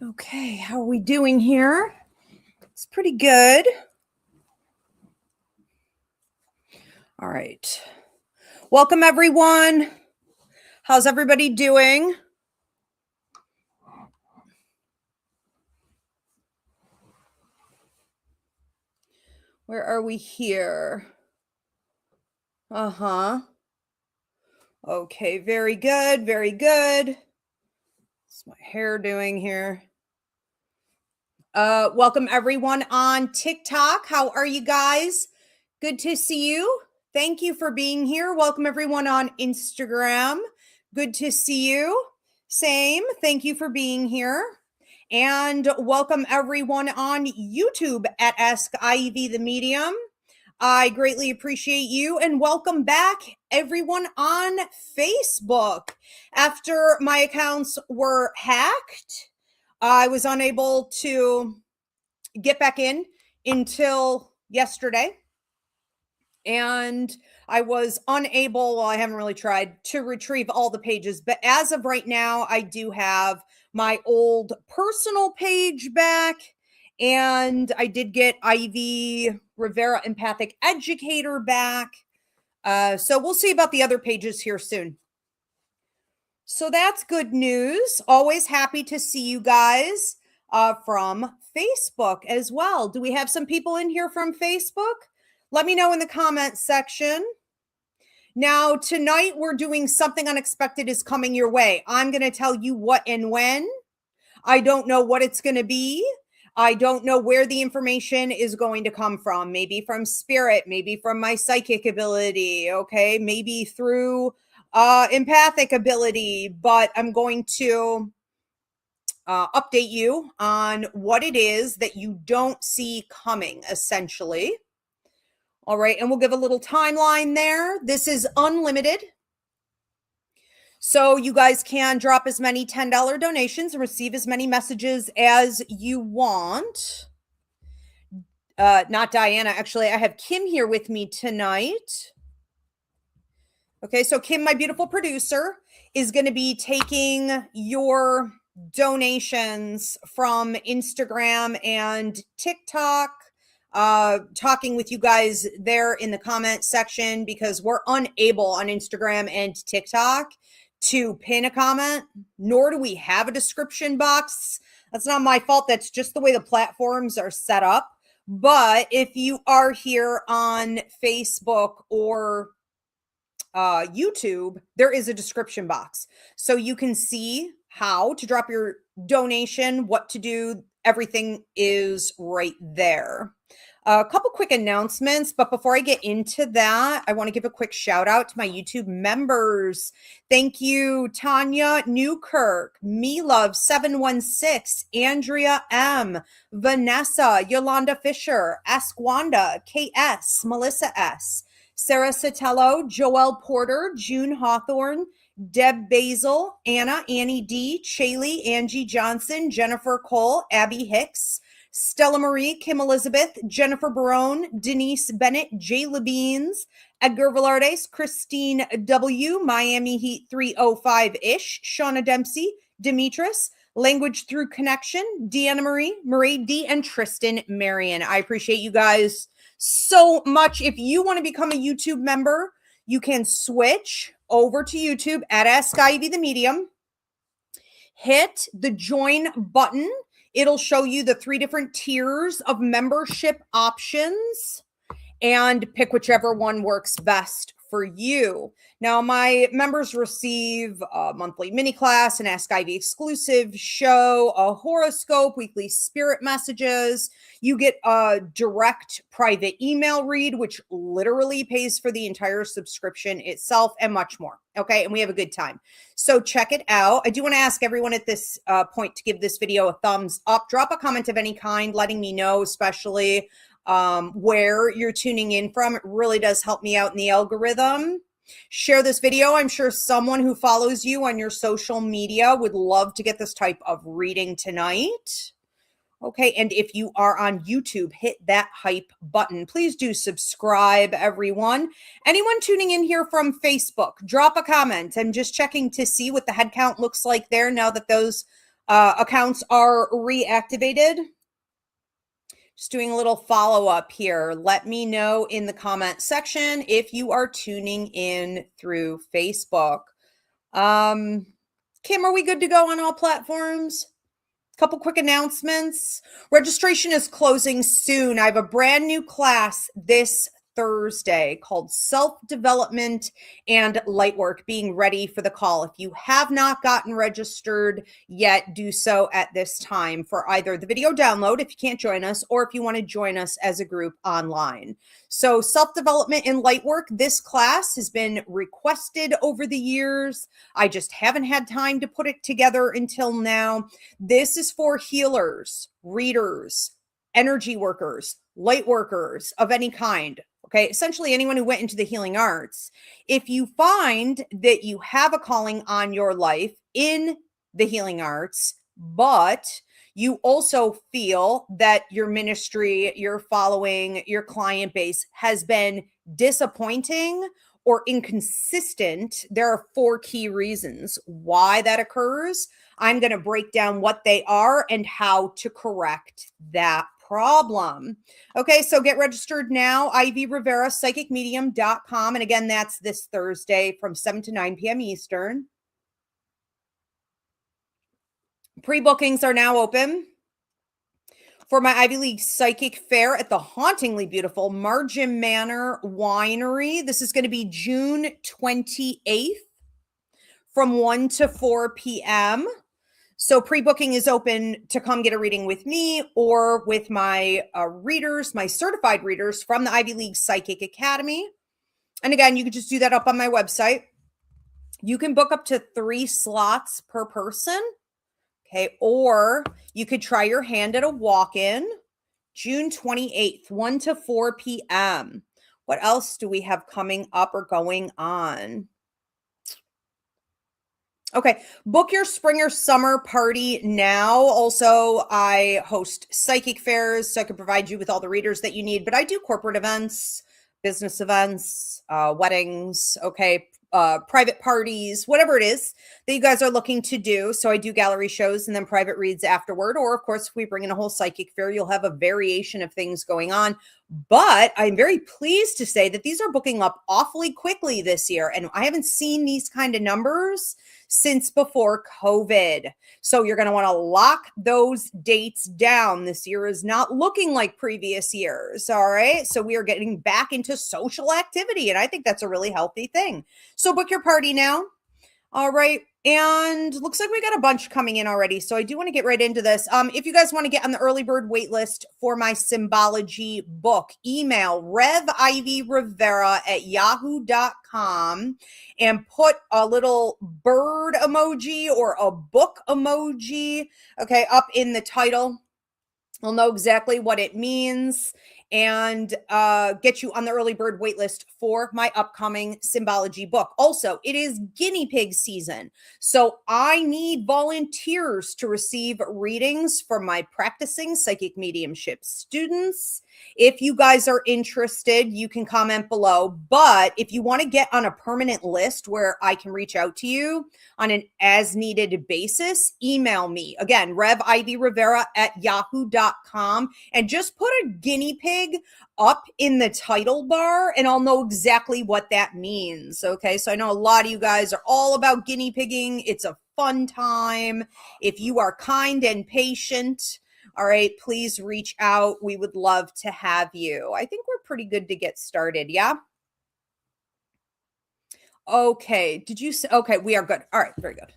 Okay, how are we doing here? It's pretty good. All right. Welcome, everyone. How's everybody doing? Where are we here? Uh-huh. Okay, very good, very good. What's my hair doing here? Welcome everyone on TikTok. How are you guys? Good to see you. Thank you for being here. Welcome everyone on Instagram. Good to see you. Same. Thank you for being here. And welcome everyone on YouTube at Ask Ivy the Medium. I greatly appreciate you, and welcome back everyone on Facebook. After my accounts were hacked, I was unable to get back in until yesterday, and I was unable, well, I haven't really tried to retrieve all the pages, but as of right now, I do have my old personal page back, and I did get Ivy Rivera Empathic Educator back. So we'll see about the other pages here soon. So that's good news. Always happy to see you guys from Facebook as well. Do we have some people in here from Facebook? Let me know in the comments section. Now, tonight we're doing Something Unexpected is Coming Your Way. I'm going to tell you what and when. I don't know what it's going to be. I don't know where the information is going to come from. Maybe from spirit, maybe from my psychic ability, okay? Maybe through empathic ability, but I'm going to update you on what it is that you don't see coming, essentially. All right, and we'll give a little timeline there. This is unlimited. So you guys can drop as many $10 donations and receive as many messages as you want. Not Diana, actually, I have Kim here with me tonight. Okay, so Kim, my beautiful producer, is going to be taking your donations from Instagram and TikTok, talking with you guys there in the comment section, because we're unable on Instagram and TikTok to pin a comment, nor do we have a description box. That's not my fault. That's just the way the platforms are set up. But if you are here on Facebook or YouTube, there is a description box. So you can see how to drop your donation, what to do. Everything is right there. A couple quick announcements, but before I get into that, I want to give a quick shout out to my YouTube members. Thank you, Tanya Newkirk, MeLove716, Andrea M, Vanessa, Yolanda Fisher, Ask Wanda, KS, Melissa S, Sarah Sotelo, Joelle Porter, June Hawthorne, Deb Basil, Anna, Annie D, Shaylee, Angie Johnson, Jennifer Cole, Abby Hicks, Stella Marie, Kim Elizabeth, Jennifer Barone, Denise Bennett, Jay Labines, Edgar Velardes, Christine W, Miami Heat 305-ish, Shauna Dempsey, Demetris, Language Through Connection, Deanna Marie, Marie D, and Tristan Marion. I appreciate you guys so much. If you want to become a YouTube member, you can switch over to YouTube at Ask Ivy the Medium. Hit the join button. It'll show you the 3 different tiers of membership options, and pick whichever one works best for you. Now, my members receive a monthly mini class, an Ask Ivy exclusive show, a horoscope, weekly spirit messages. You get a direct private email read, which literally pays for the entire subscription itself, and much more. Okay, and we have a good time. So check it out. I do want to ask everyone at this point to give this video a thumbs up. Drop a comment of any kind, letting me know, especially where you're tuning in from. It really does help me out in the algorithm. Share this video. I'm sure someone who follows you on your social media would love to get this type of reading tonight. Okay, and if you are on YouTube, hit that hype button. Please do subscribe, everyone. Anyone tuning in here from Facebook, drop a comment. I'm just checking to see what the head count looks like there now that those Accounts are reactivated. Just doing a little follow-up here. Let me know in the comment section if you are tuning in through Facebook. Kim, are we good to go on all platforms? Couple quick announcements. Registration is closing soon. I have a brand new class this Thursday called Self-Development and Lightwork, being ready for the call. If you have not gotten registered yet, do so at this time for either the video download if you can't join us, or if you want to join us as a group online. So Self-Development and Lightwork, this class has been requested over the years. I just haven't had time to put it together until now. This is for healers, readers, energy workers, light workers of any kind. Okay, essentially anyone who went into the healing arts. If you find that you have a calling on your life in the healing arts, but you also feel that your ministry, your following, your client base has been disappointing or inconsistent, there are 4 key reasons why that occurs. I'm going to break down what they are and how to correct that problem. Okay, so get registered now. Ivy Rivera, psychicmedium.com. And again, that's this Thursday from 7 to 9 p.m. Eastern. Pre-bookings are now open for my Ivy League Psychic Fair at the hauntingly beautiful Margin Manor Winery. This is going to be June 28th from 1 to 4 p.m. So pre-booking is open to come get a reading with me or with my readers, my certified readers from the Ivy League Psychic Academy. And again, you can just do that up on my website. You can book up to 3 slots per person. Okay, or you could try your hand at a walk-in, June 28th, 1 to 4 p.m. What else do we have coming up or going on? Okay, book your spring or summer party now. Also, I host psychic fairs, so I can provide you with all the readers that you need, but I do corporate events, business events, weddings, okay, private parties, whatever it is that you guys are looking to do. So I do gallery shows and then private reads afterward. Or of course, if we bring in a whole psychic fair, you'll have a variation of things going on. But I'm very pleased to say that these are booking up awfully quickly this year. And I haven't seen these kind of numbers since before COVID. So you're going to want to lock those dates down. This year is not looking like previous years. All right. So we are getting back into social activity. And I think that's a really healthy thing. So book your party now. All right. And looks like we got a bunch coming in already. So I do want to get right into this. If you guys want to get on the early bird wait list for my symbology book, email revivrivera@yahoo.com and put a little bird emoji or a book emoji, okay, up in the title. We'll know exactly what it means and get you on the early bird waitlist for my upcoming symbology book. Also, it is guinea pig season, so I need volunteers to receive readings from my practicing psychic mediumship students. If you guys are interested, you can comment below, but if you want to get on a permanent list where I can reach out to you on an as needed basis, email me. Again, revivrivera@yahoo.com and just put a guinea pig up in the title bar and I'll know exactly what that means. Okay, so I know a lot of you guys are all about guinea pigging. It's a fun time. If you are kind and patient, all right, please reach out. We would love to have you. I think we're pretty good to get started. Yeah. Okay. Did you say, okay, we are good. All right. Very good.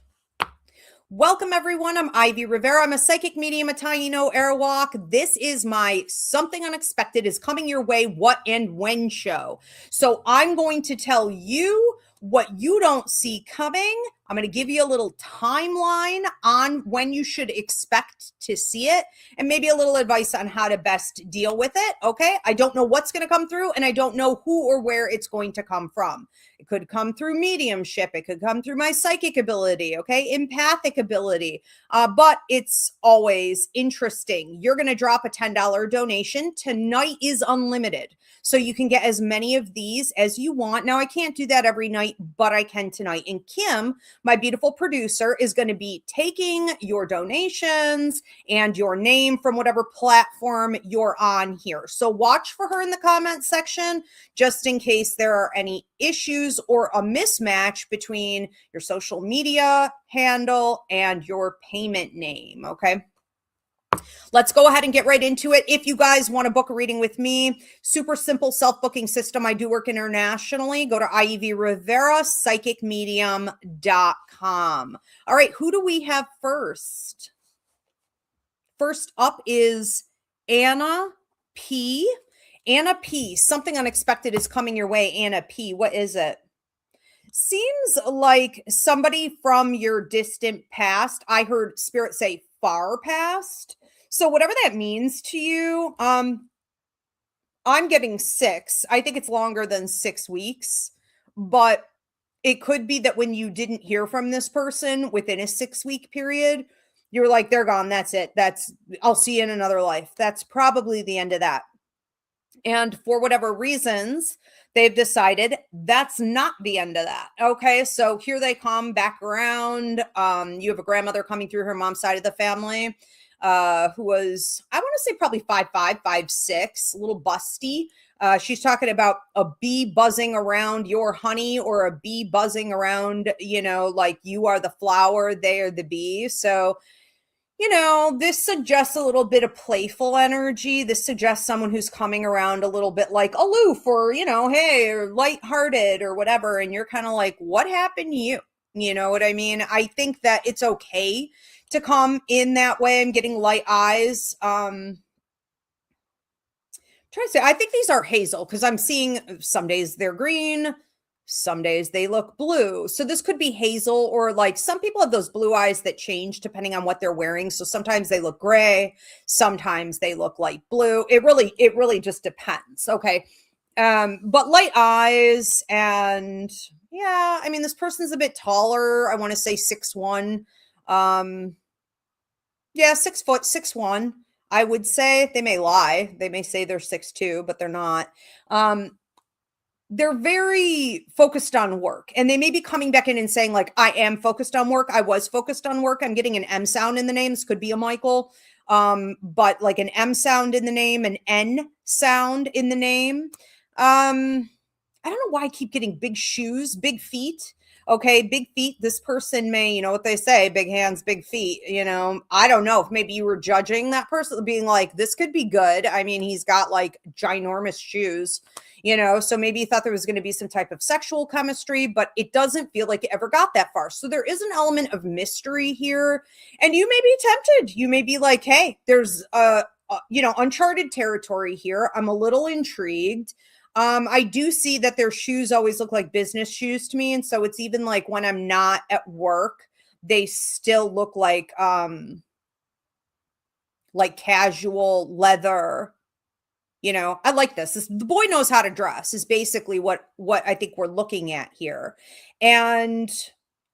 Welcome, everyone. I'm Ivy Rivera. I'm a psychic medium, a tiny no airwalk. This is my Something Unexpected is Coming Your Way, What and When show. So I'm going to tell you what you don't see coming. I'm going to give you a little timeline on when you should expect to see it and maybe a little advice on how to best deal with it. Okay. I don't know what's going to come through and I don't know who or where it's going to come from. It could come through mediumship. It could come through my psychic ability. Okay. Empathic ability. But it's always interesting. You're going to drop a $10 donation. Tonight is unlimited. So you can get as many of these as you want. Now, I can't do that every night, but I can tonight. And Kim, my beautiful producer, is going to be taking your donations and your name from whatever platform you're on here. So watch for her in the comment section, just in case there are any issues or a mismatch between your social media handle and your payment name. Okay. Let's go ahead and get right into it. If you guys want to book a reading with me, super simple self-booking system. I do work internationally. Go to Ivy Rivera, psychicmedium.com. All right, who do we have first? First up is Anna P. Anna P. Something unexpected is coming your way, Anna P. What is it? Seems like somebody from your distant past. I heard Spirit say far past. So whatever that means to you, I'm getting 6. I think it's longer than 6 weeks, but it could be that when you didn't hear from this person within a 6-week period, you're like, they're gone. That's it. I'll see you in another life. That's probably the end of that. And for whatever reasons, they've decided that's not the end of that. Okay, so here they come back around. You have a grandmother coming through her mom's side of the family, who was, I want to say probably 5'5", 5'6", a little busty. She's talking about a bee buzzing around your honey, or a bee buzzing around, like you are the flower, they are the bee. So, this suggests a little bit of playful energy. This suggests someone who's coming around a little bit like aloof, or, hey, or lighthearted or whatever. And you're kind of like, what happened to you? You know what I mean? I think that it's okay to come in that way. I'm getting light eyes. Trying to say, I think these are hazel, because I'm seeing some days they're green, some days they look blue. So this could be hazel, or like some people have those blue eyes that change depending on what they're wearing. So sometimes they look gray, sometimes they look light blue. It really just depends. Okay. But light eyes, and yeah, I mean, this person's a bit taller. I want to say 6'1". Yeah, 6 foot, 6'1". I would say. They may lie. They may say they're 6'2", but they're not. They're very focused on work, and they may be coming back in and saying like, I am focused on work. I was focused on work. I'm getting an M sound in the name. This could be a Michael, but like an M sound in the name, an N sound in the name. I don't know why I keep getting big shoes, big feet. Okay, big feet. This person may, you know what they say, big hands, big feet. I don't know if maybe you were judging that person, being like, this could be good. I mean, he's got like ginormous shoes, so maybe you thought there was going to be some type of sexual chemistry, but it doesn't feel like it ever got that far. So there is an element of mystery here, and you may be tempted. You may be like, hey, there's uncharted territory here. I'm a little intrigued. I do see that their shoes always look like business shoes to me. And so it's even like when I'm not at work, they still look like casual leather. I like this. The boy knows how to dress is basically what I think we're looking at here. And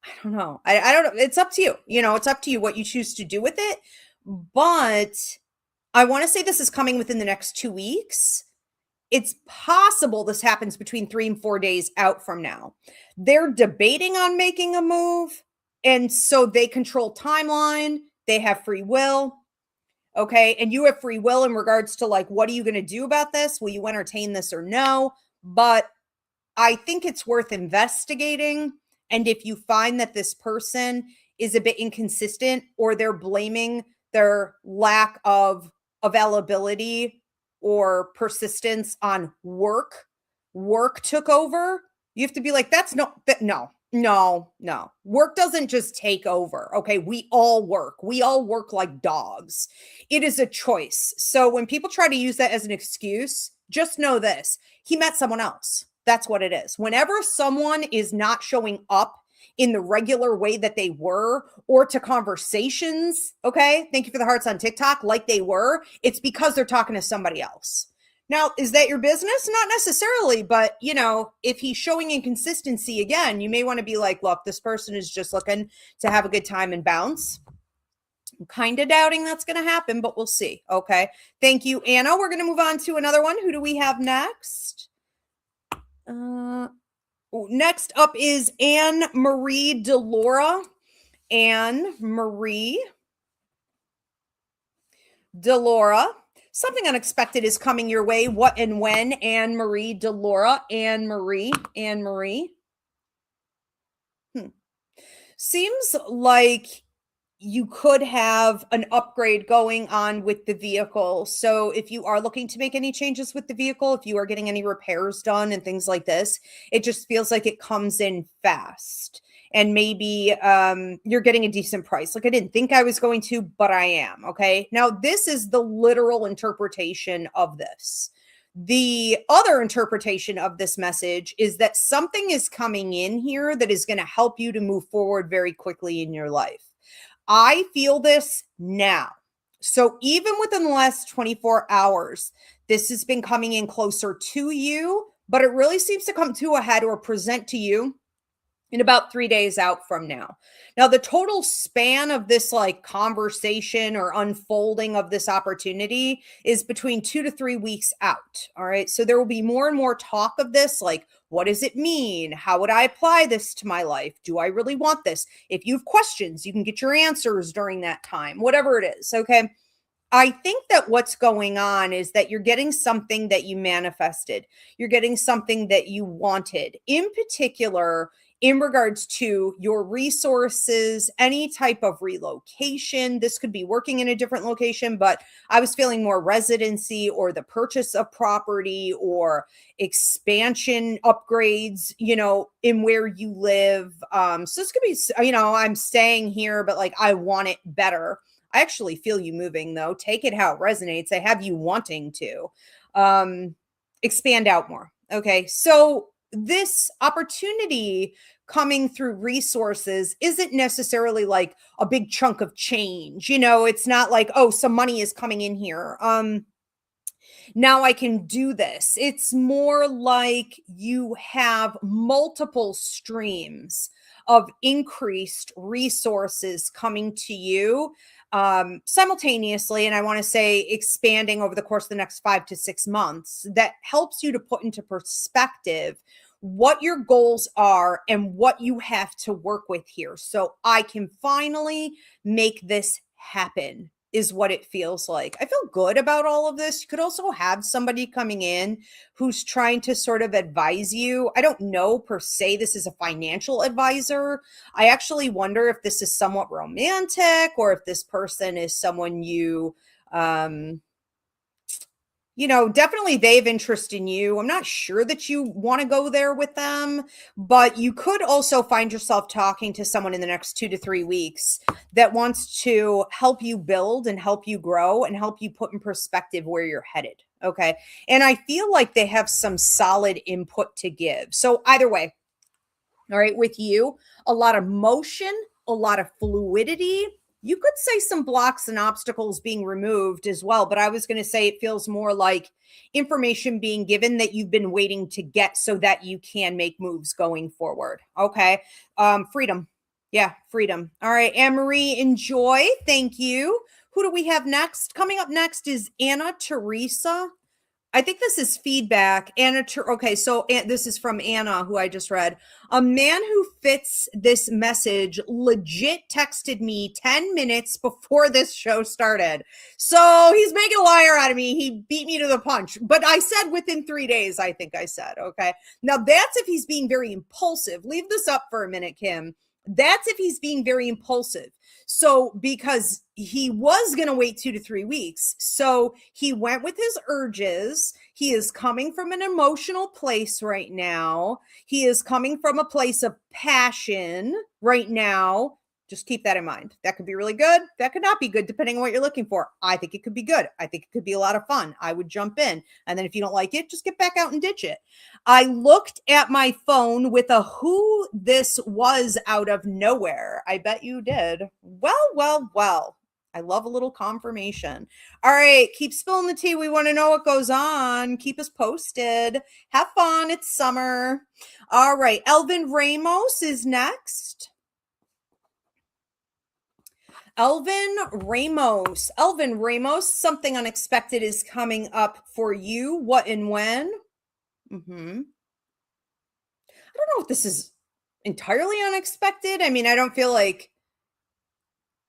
I don't know. I don't know. It's up to you. It's up to you what you choose to do with it. But I want to say this is coming within the next 2 weeks. It's possible this happens between 3 and 4 days out from now. They're debating on making a move, and so they control timeline. They have free will. Okay. And you have free will in regards to like, what are you going to do about this? Will you entertain this or no? But I think it's worth investigating. And if you find that this person is a bit inconsistent, or they're blaming their lack of availability or persistence on work took over, you have to be like, no. Work doesn't just take over. Okay. We all work like dogs. It is a choice. So when people try to use that as an excuse, just know this: he met someone else. That's what it is. Whenever someone is not showing up in the regular way that they were, or to conversations, okay, thank you for the hearts on TikTok, like they were, it's because they're talking to somebody else. Now, is that your business? Not necessarily, but if he's showing inconsistency again, you may want to be like, look, this person is just looking to have a good time and bounce. I'm kind of doubting that's going to happen, but we'll see. Okay. Thank you, Anna. We're going to move on to another one. Who do we have next? Next up is Anne Marie Delora. Anne Marie Delora. Something unexpected is coming your way. What and when? Anne Marie Delora. Anne Marie. Anne Marie. Seems like you could have an upgrade going on with the vehicle. So if you are looking to make any changes with the vehicle, if you are getting any repairs done and things like this, it just feels like it comes in fast. And maybe you're getting a decent price. Like I didn't think I was going to, but I am. Okay. Now, this is the literal interpretation of this. The other interpretation of this message is that something is coming in here that is going to help you to move forward very quickly in your life. I feel this now. So even within the last 24 hours, this has been coming in closer to you, but it really seems to come to a head or present to you in about 3 days out from now. Now, the total span of this like conversation or unfolding of this opportunity is between 2 to 3 weeks out. All right. So there will be more and more talk of this. Like, what does it mean? How would I apply this to my life? Do I really want this? If you have questions, you can get your answers during that time, whatever it is. Okay. I think that what's going on is that you're getting something that you manifested. You're getting something that you wanted. In particular, in regards to your resources, any type of relocation. This could be working in a different location, but I was feeling more residency or the purchase of property or expansion upgrades, in where you live. So this could be, I'm staying here, but like I want it better. I actually feel you moving though. Take it how it resonates. I have you wanting to expand out more. Okay. So this opportunity coming through resources isn't necessarily like a big chunk of change. It's not like, oh, some money is coming in here. Now I can do this. It's more like you have multiple streams of increased resources coming to you simultaneously. And I want to say expanding over the course of the next 5 to 6 months that helps you to put into perspective what your goals are and what you have to work with here. So I can finally make this happen is what it feels like. I feel good about all of this. You could also have somebody coming in who's trying to sort of advise you. I don't know per se this is a financial advisor. I actually wonder if this is somewhat romantic or if this person is someone definitely they have interest in you. I'm not sure that you want to go there with them, but you could also find yourself talking to someone in the next 2 to 3 weeks that wants to help you build and help you grow and help you put in perspective where you're headed. Okay. And I feel like they have some solid input to give. So either way, all right, with you, a lot of motion, a lot of fluidity. You could say some blocks and obstacles being removed as well, but I was going to say it feels more like information being given that you've been waiting to get so that you can make moves going forward. Okay. Freedom. Yeah, freedom. All right, Anne-Marie, enjoy. Thank you. Who do we have next? Coming up next is Anna Teresa. I think this is feedback. Okay, so this is from Anna, who I just read. A man who fits this message legit texted me 10 minutes before this show started. So he's making a liar out of me. He beat me to the punch. But I said within 3 days, I think I said, okay? Now that's if he's being very impulsive. Leave this up for a minute, Kim. That's if he's being very impulsive. So because he was going to wait 2 to 3 weeks. So he went with his urges. He is coming from an emotional place right now. He is coming from a place of passion right now. Just keep that in mind. That could be really good. That could not be good, depending on what you're looking for. I think it could be good. I think it could be a lot of fun. I would jump in. And then if you don't like it, just get back out and ditch it. I looked at my phone with a who this was out of nowhere. I bet you did. Well. I love a little confirmation. All right, keep spilling the tea. We want to know what goes on. Keep us posted. Have fun. It's summer. All right, Elvin Ramos is next. Elvin Ramos, something unexpected is coming up for you. What and when? don't know if this is entirely unexpected. I mean, I don't feel like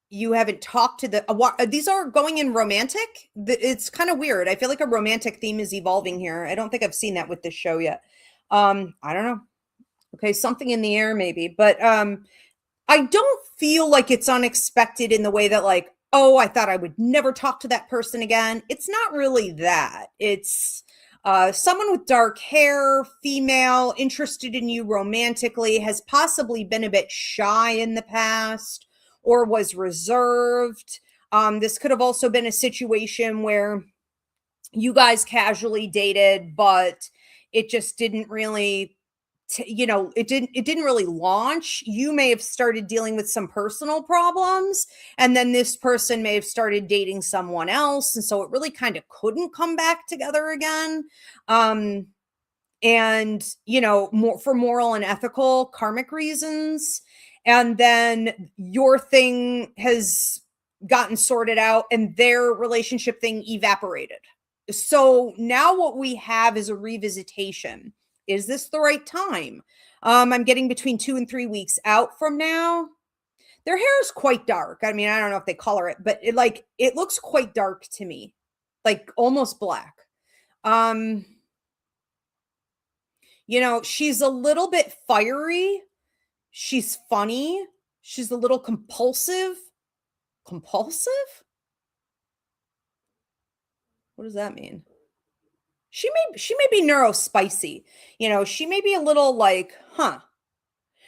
you haven't talked to these are going in romantic. It's kind of weird. I feel like a romantic theme is evolving here. I don't think I've seen that with this show yet. I don't know. Okay, something in the air maybe, but I don't feel like it's unexpected in the way that like, oh, I thought I would never talk to that person again. It's not really that. It's someone with dark hair, female, interested in you romantically, has possibly been a bit shy in the past or was reserved. This could have also been a situation where you guys casually dated, but it just didn't really it didn't really launch. You may have started dealing with some personal problems, and then this person may have started dating someone else, and so it really kind of couldn't come back together again. And more for moral and ethical karmic reasons. And then your thing has gotten sorted out and their relationship thing evaporated. So now what we have is a revisitation. Is this the right time? I'm getting between 2 and 3 weeks out from now. Their hair is quite dark. I mean, I don't know if they color it, but it looks quite dark to me, like almost black. She's a little bit fiery. She's funny. She's a little compulsive. Compulsive? What does that mean? She may be neurospicy. She may be a little like,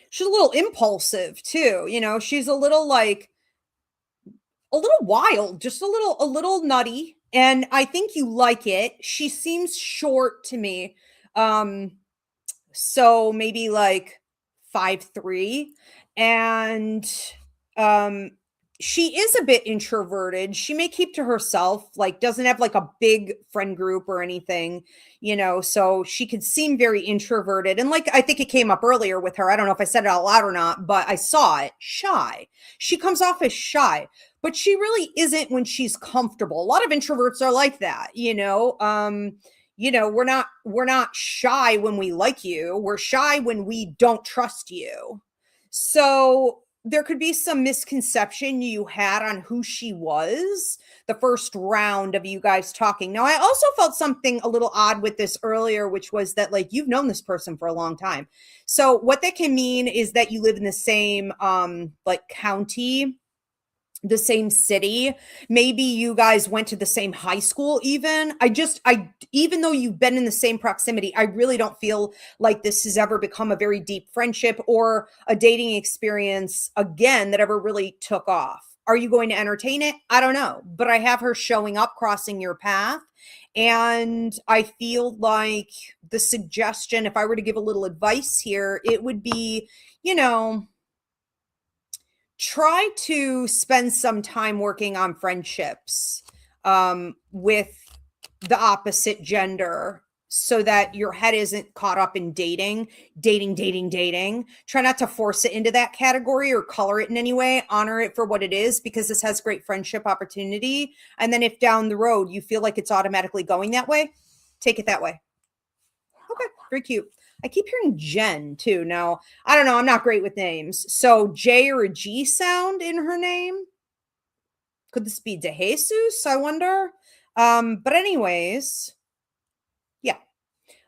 she's a little impulsive too. She's a little wild, just a little nutty. And I think you like it. She seems short to me. So maybe like 5'3", and she is a bit introverted. She may keep to herself, like doesn't have like a big friend group or anything, so she could seem very introverted. And like, I think it came up earlier with her. I don't know if I said it out loud or not, but I saw it. Shy. She comes off as shy, but she really isn't when she's comfortable. A lot of introverts are like that, we're not shy when we like you. We're shy when we don't trust you. So there could be some misconception you had on who she was the first round of you guys talking. Now, I also felt something a little odd with this earlier, which was that like you've known this person for a long time. So what that can mean is that you live in the same like county, the same city. Maybe you guys went to the same high school even. Even though you've been in the same proximity, I really don't feel like this has ever become a very deep friendship or a dating experience again that ever really took off. Are you going to entertain it? I don't know, but I have her showing up, crossing your path. And I feel like the suggestion, if I were to give a little advice here, it would be, try to spend some time working on friendships with the opposite gender so that your head isn't caught up in dating. Try not to force it into that category or color it in any way. Honor it for what it is, because this has great friendship opportunity. And then if down the road you feel like it's automatically going that way, take it that way. Okay, very cute. I keep hearing Jen too. Now, I don't know. I'm not great with names. So J or a G sound in her name. Could this be DeJesus? I wonder. But anyways, yeah.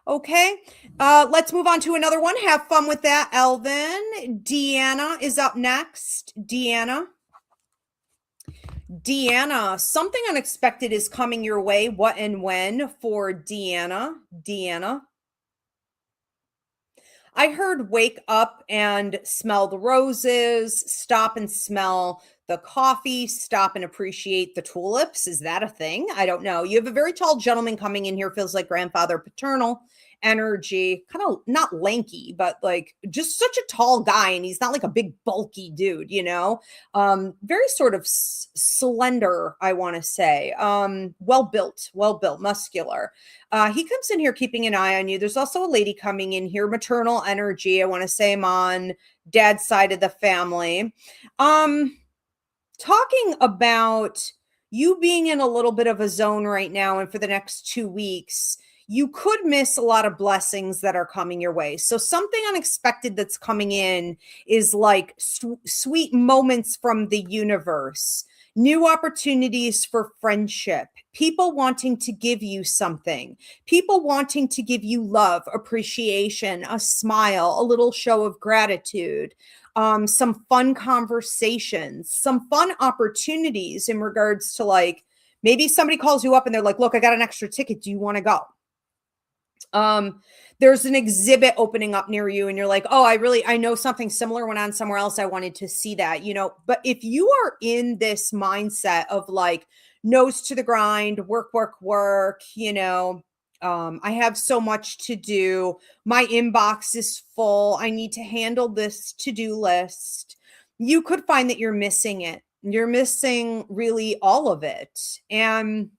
Okay. Let's move on to another one. Have fun with that, Elvin. Deanna is up next. Deanna, something unexpected is coming your way. What and when for Deanna? I heard wake up and smell the roses, stop and smell the coffee, stop and appreciate the tulips. Is that a thing? I don't know. You have a very tall gentleman coming in here, feels like grandfather paternal energy, kind of not lanky, but like just such a tall guy. And he's not like a big bulky dude, very sort of slender, I want to say, well built, muscular. He comes in here keeping an eye on you. There's also a lady coming in here, maternal energy. I want to say I'm on dad's side of the family. Talking about you being in a little bit of a zone right now, and for the next 2 weeks, you could miss a lot of blessings that are coming your way. So something unexpected that's coming in is like sweet moments from the universe, new opportunities for friendship, people wanting to give you something, people wanting to give you love, appreciation, a smile, a little show of gratitude, some fun conversations, some fun opportunities in regards to like, maybe somebody calls you up and they're like, look, I got an extra ticket. Do you want to go? There's an exhibit opening up near you and you're like, oh, I know something similar went on somewhere else. I wanted to see that, but if you are in this mindset of like nose to the grind, work, work, work, I have so much to do. My inbox is full. I need to handle this to-do list. You could find that you're missing it. You're missing really all of it. And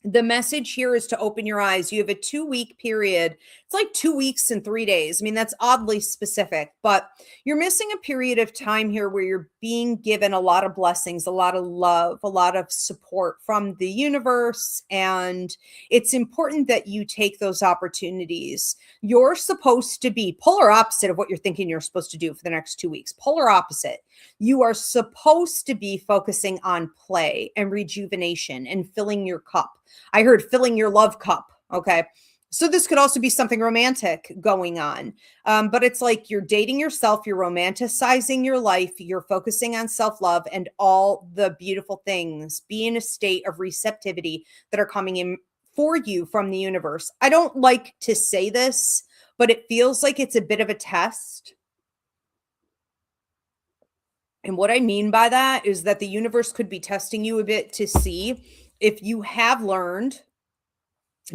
the message here is to open your eyes. You have a 2-week period. It's like 2 weeks and 3 days. I mean, that's oddly specific, but you're missing a period of time here where you're being given a lot of blessings, a lot of love, a lot of support from the universe. And it's important that you take those opportunities. You're supposed to be polar opposite of what you're thinking you're supposed to do for the next 2 weeks. Polar opposite. You are supposed to be focusing on play and rejuvenation and filling your cup. I heard filling your love cup. Okay. So this could also be something romantic going on. But it's like you're dating yourself, you're romanticizing your life, you're focusing on self-love and all the beautiful things. Be in a state of receptivity that are coming in for you from the universe. I don't like to say this, but it feels like it's a bit of a test. And what I mean by that is that the universe could be testing you a bit to see if you have learned,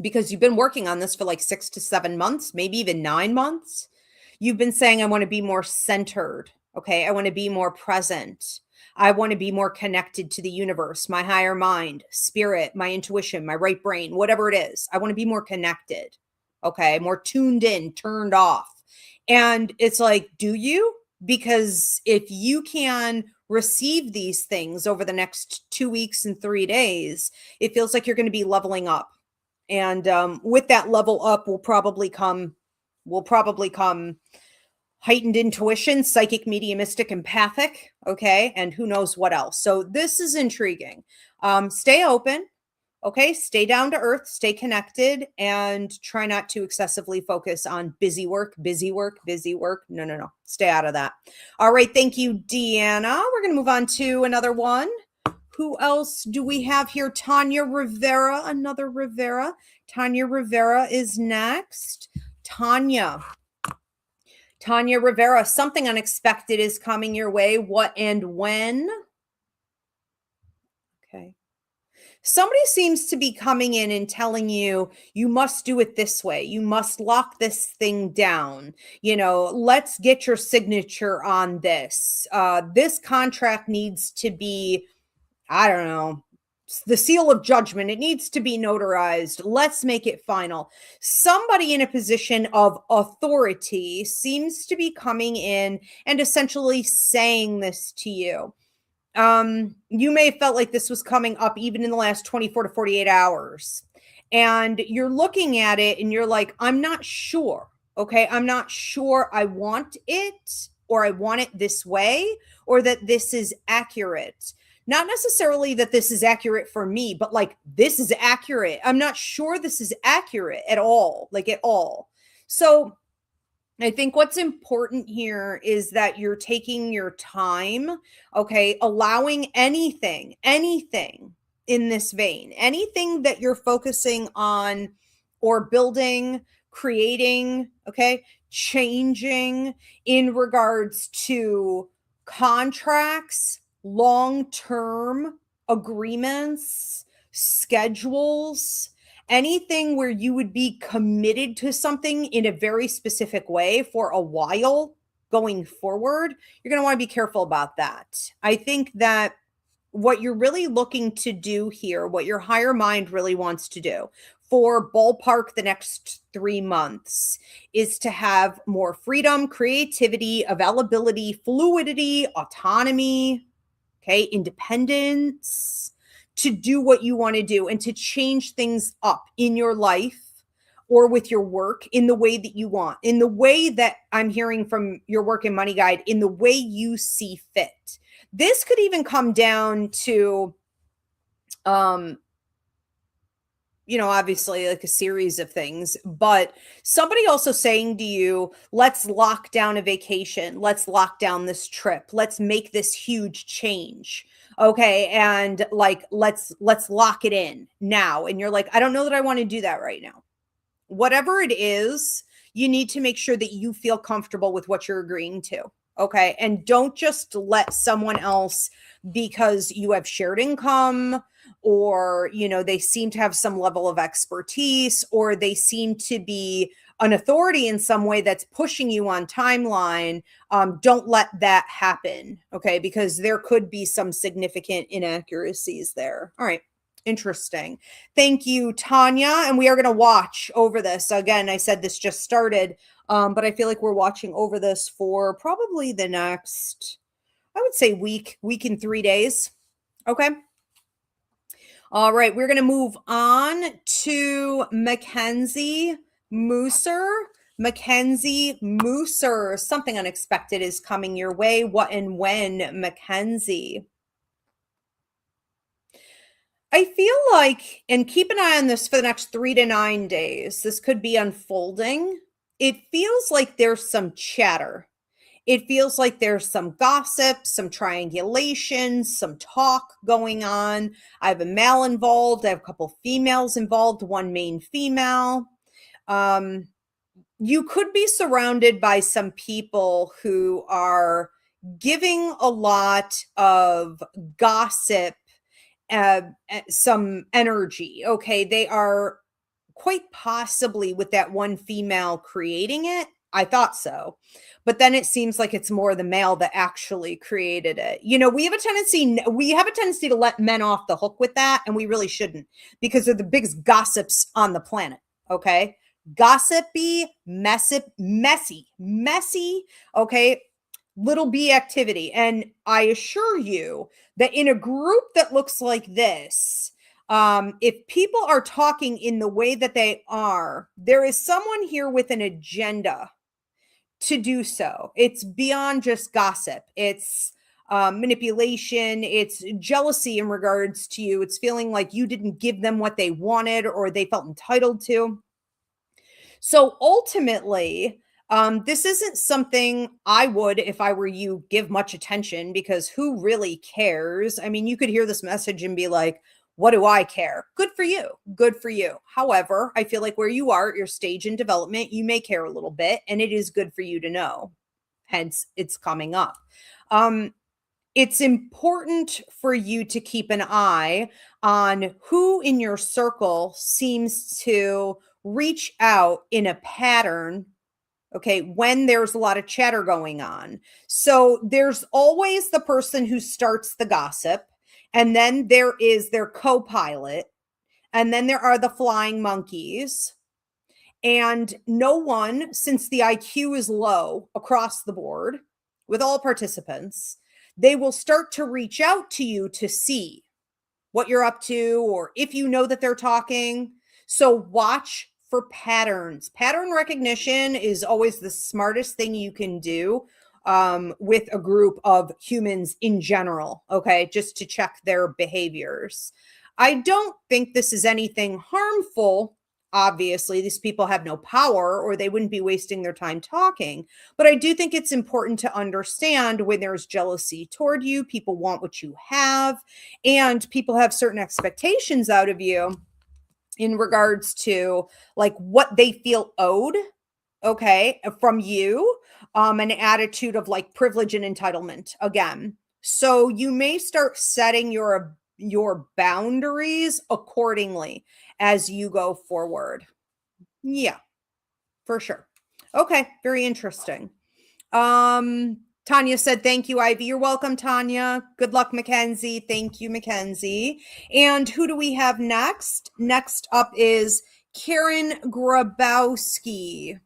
because you've been working on this for like 6 to 7 months, maybe even 9 months. You've been saying, I want to be more centered. Okay. I want to be more present. I want to be more connected to the universe, my higher mind, spirit, my intuition, my right brain, whatever it is. I want to be more connected. Okay. More tuned in, turned off. And it's like, do you? Because if you can receive these things over the next 2 weeks and 3 days, it feels like you're going to be leveling up. And with that level up will probably come heightened intuition, psychic, mediumistic, empathic. Okay. And who knows what else. So this is intriguing. Stay open. Okay. Stay down to earth, stay connected, and try not to excessively focus on busy work, busy work, busy work. No. Stay out of that. All right. Thank you, Deanna. We're going to move on to another one. Who else do we have here? Tanya Rivera, another Rivera. Tanya Rivera is next. Tanya Rivera, something unexpected is coming your way. What and when? Okay. Somebody seems to be coming in and telling you, you must do it this way. You must lock this thing down. Let's get your signature on this. This contract needs to be, I don't know, the seal of judgment. It needs to be notarized. Let's make it final. Somebody in a position of authority seems to be coming in and essentially saying this to you. You may have felt like this was coming up even in the last 24 to 48 hours. And you're looking at it and you're like, I'm not sure. Okay. I'm not sure I want it, or I want it this way, or that this is accurate. Not necessarily that this is accurate for me, but like this is accurate. I'm not sure this is accurate at all, like at all. So I think what's important here is that you're taking your time, okay, allowing anything in this vein, anything that you're focusing on or building, creating, okay, changing in regards to contracts, long-term agreements, schedules, anything where you would be committed to something in a very specific way for a while going forward, you're going to want to be careful about that. I think that what you're really looking to do here, what your higher mind really wants to do for ballpark the next 3 months, is to have more freedom, creativity, availability, fluidity, autonomy, okay, independence, to do what you want to do and to change things up in your life or with your work in the way that you want, in the way that I'm hearing from your work and money guide, in the way you see fit. This could even come down to, obviously like a series of things, but somebody also saying to you, let's lock down a vacation. Let's lock down this trip. Let's make this huge change. Okay. And like, let's lock it in now. And you're like, I don't know that I want to do that right now. Whatever it is, you need to make sure that you feel comfortable with what you're agreeing to. Okay. And don't just let someone else, because you have shared income, or, they seem to have some level of expertise, or they seem to be an authority in some way that's pushing you on timeline. Don't let that happen. Okay. Because there could be some significant inaccuracies there. All right. Interesting. Thank you, Tanya. And we are going to watch over this. Again, I said this just started, but I feel like we're watching over this for probably the next, I would say week and 3 days. Okay. All right. We're going to move on to Mackenzie Mooser. Mackenzie Mooser. Something unexpected is coming your way. What and when, Mackenzie? I feel like, and keep an eye on this for the next 3 to 9 days, this could be unfolding. It feels like there's some chatter. It feels like there's some gossip, some triangulation, some talk going on. I have a male involved. I have a couple females involved, one main female. You could be surrounded by some people who are giving a lot of gossip, some energy. Okay. They are quite possibly, with that one female creating it. I thought so. But then it seems like it's more the male that actually created it. We have a tendency to let men off the hook with that, and we really shouldn't, because they're the biggest gossips on the planet. Okay. Gossipy, messy. Okay. Little b activity. And I assure you that in a group that looks like this, if people are talking in the way that they are, there is someone here with an agenda to do so. It's beyond just gossip. It's manipulation. It's jealousy in regards to you. It's feeling like you didn't give them what they wanted or they felt entitled to. So ultimately, this isn't something I would, if I were you, give much attention, because who really cares? I mean, you could hear this message and be like, what do I care? Good for you. Good for you. However, I feel like where you are at your stage in development, you may care a little bit, and it is good for you to know. Hence, it's coming up. It's important for you to keep an eye on who in your circle seems to reach out in a pattern. Okay, when there's a lot of chatter going on. So there's always the person who starts the gossip, and then there is their co-pilot, and then there are the flying monkeys. And no one, since the IQ is low across the board with all participants, they will start to reach out to you to see what you're up to, or if you know that they're talking. So watch for patterns. Pattern recognition is always the smartest thing you can do with a group of humans in general, okay, just to check their behaviors. I don't think this is anything harmful. Obviously, these people have no power, or they wouldn't be wasting their time talking. But I do think it's important to understand when there's jealousy toward you, people want what you have, and people have certain expectations out of you in regards to like what they feel owed, okay, from you, an attitude of like privilege and entitlement again. So you may start setting your boundaries accordingly as you go forward. Yeah, for sure. Okay, very interesting. Tanya said, thank you, Ivy. You're welcome, Tanya. Good luck, Mackenzie. Thank you, Mackenzie. And who do we have next? Next up is Karen Grabowski.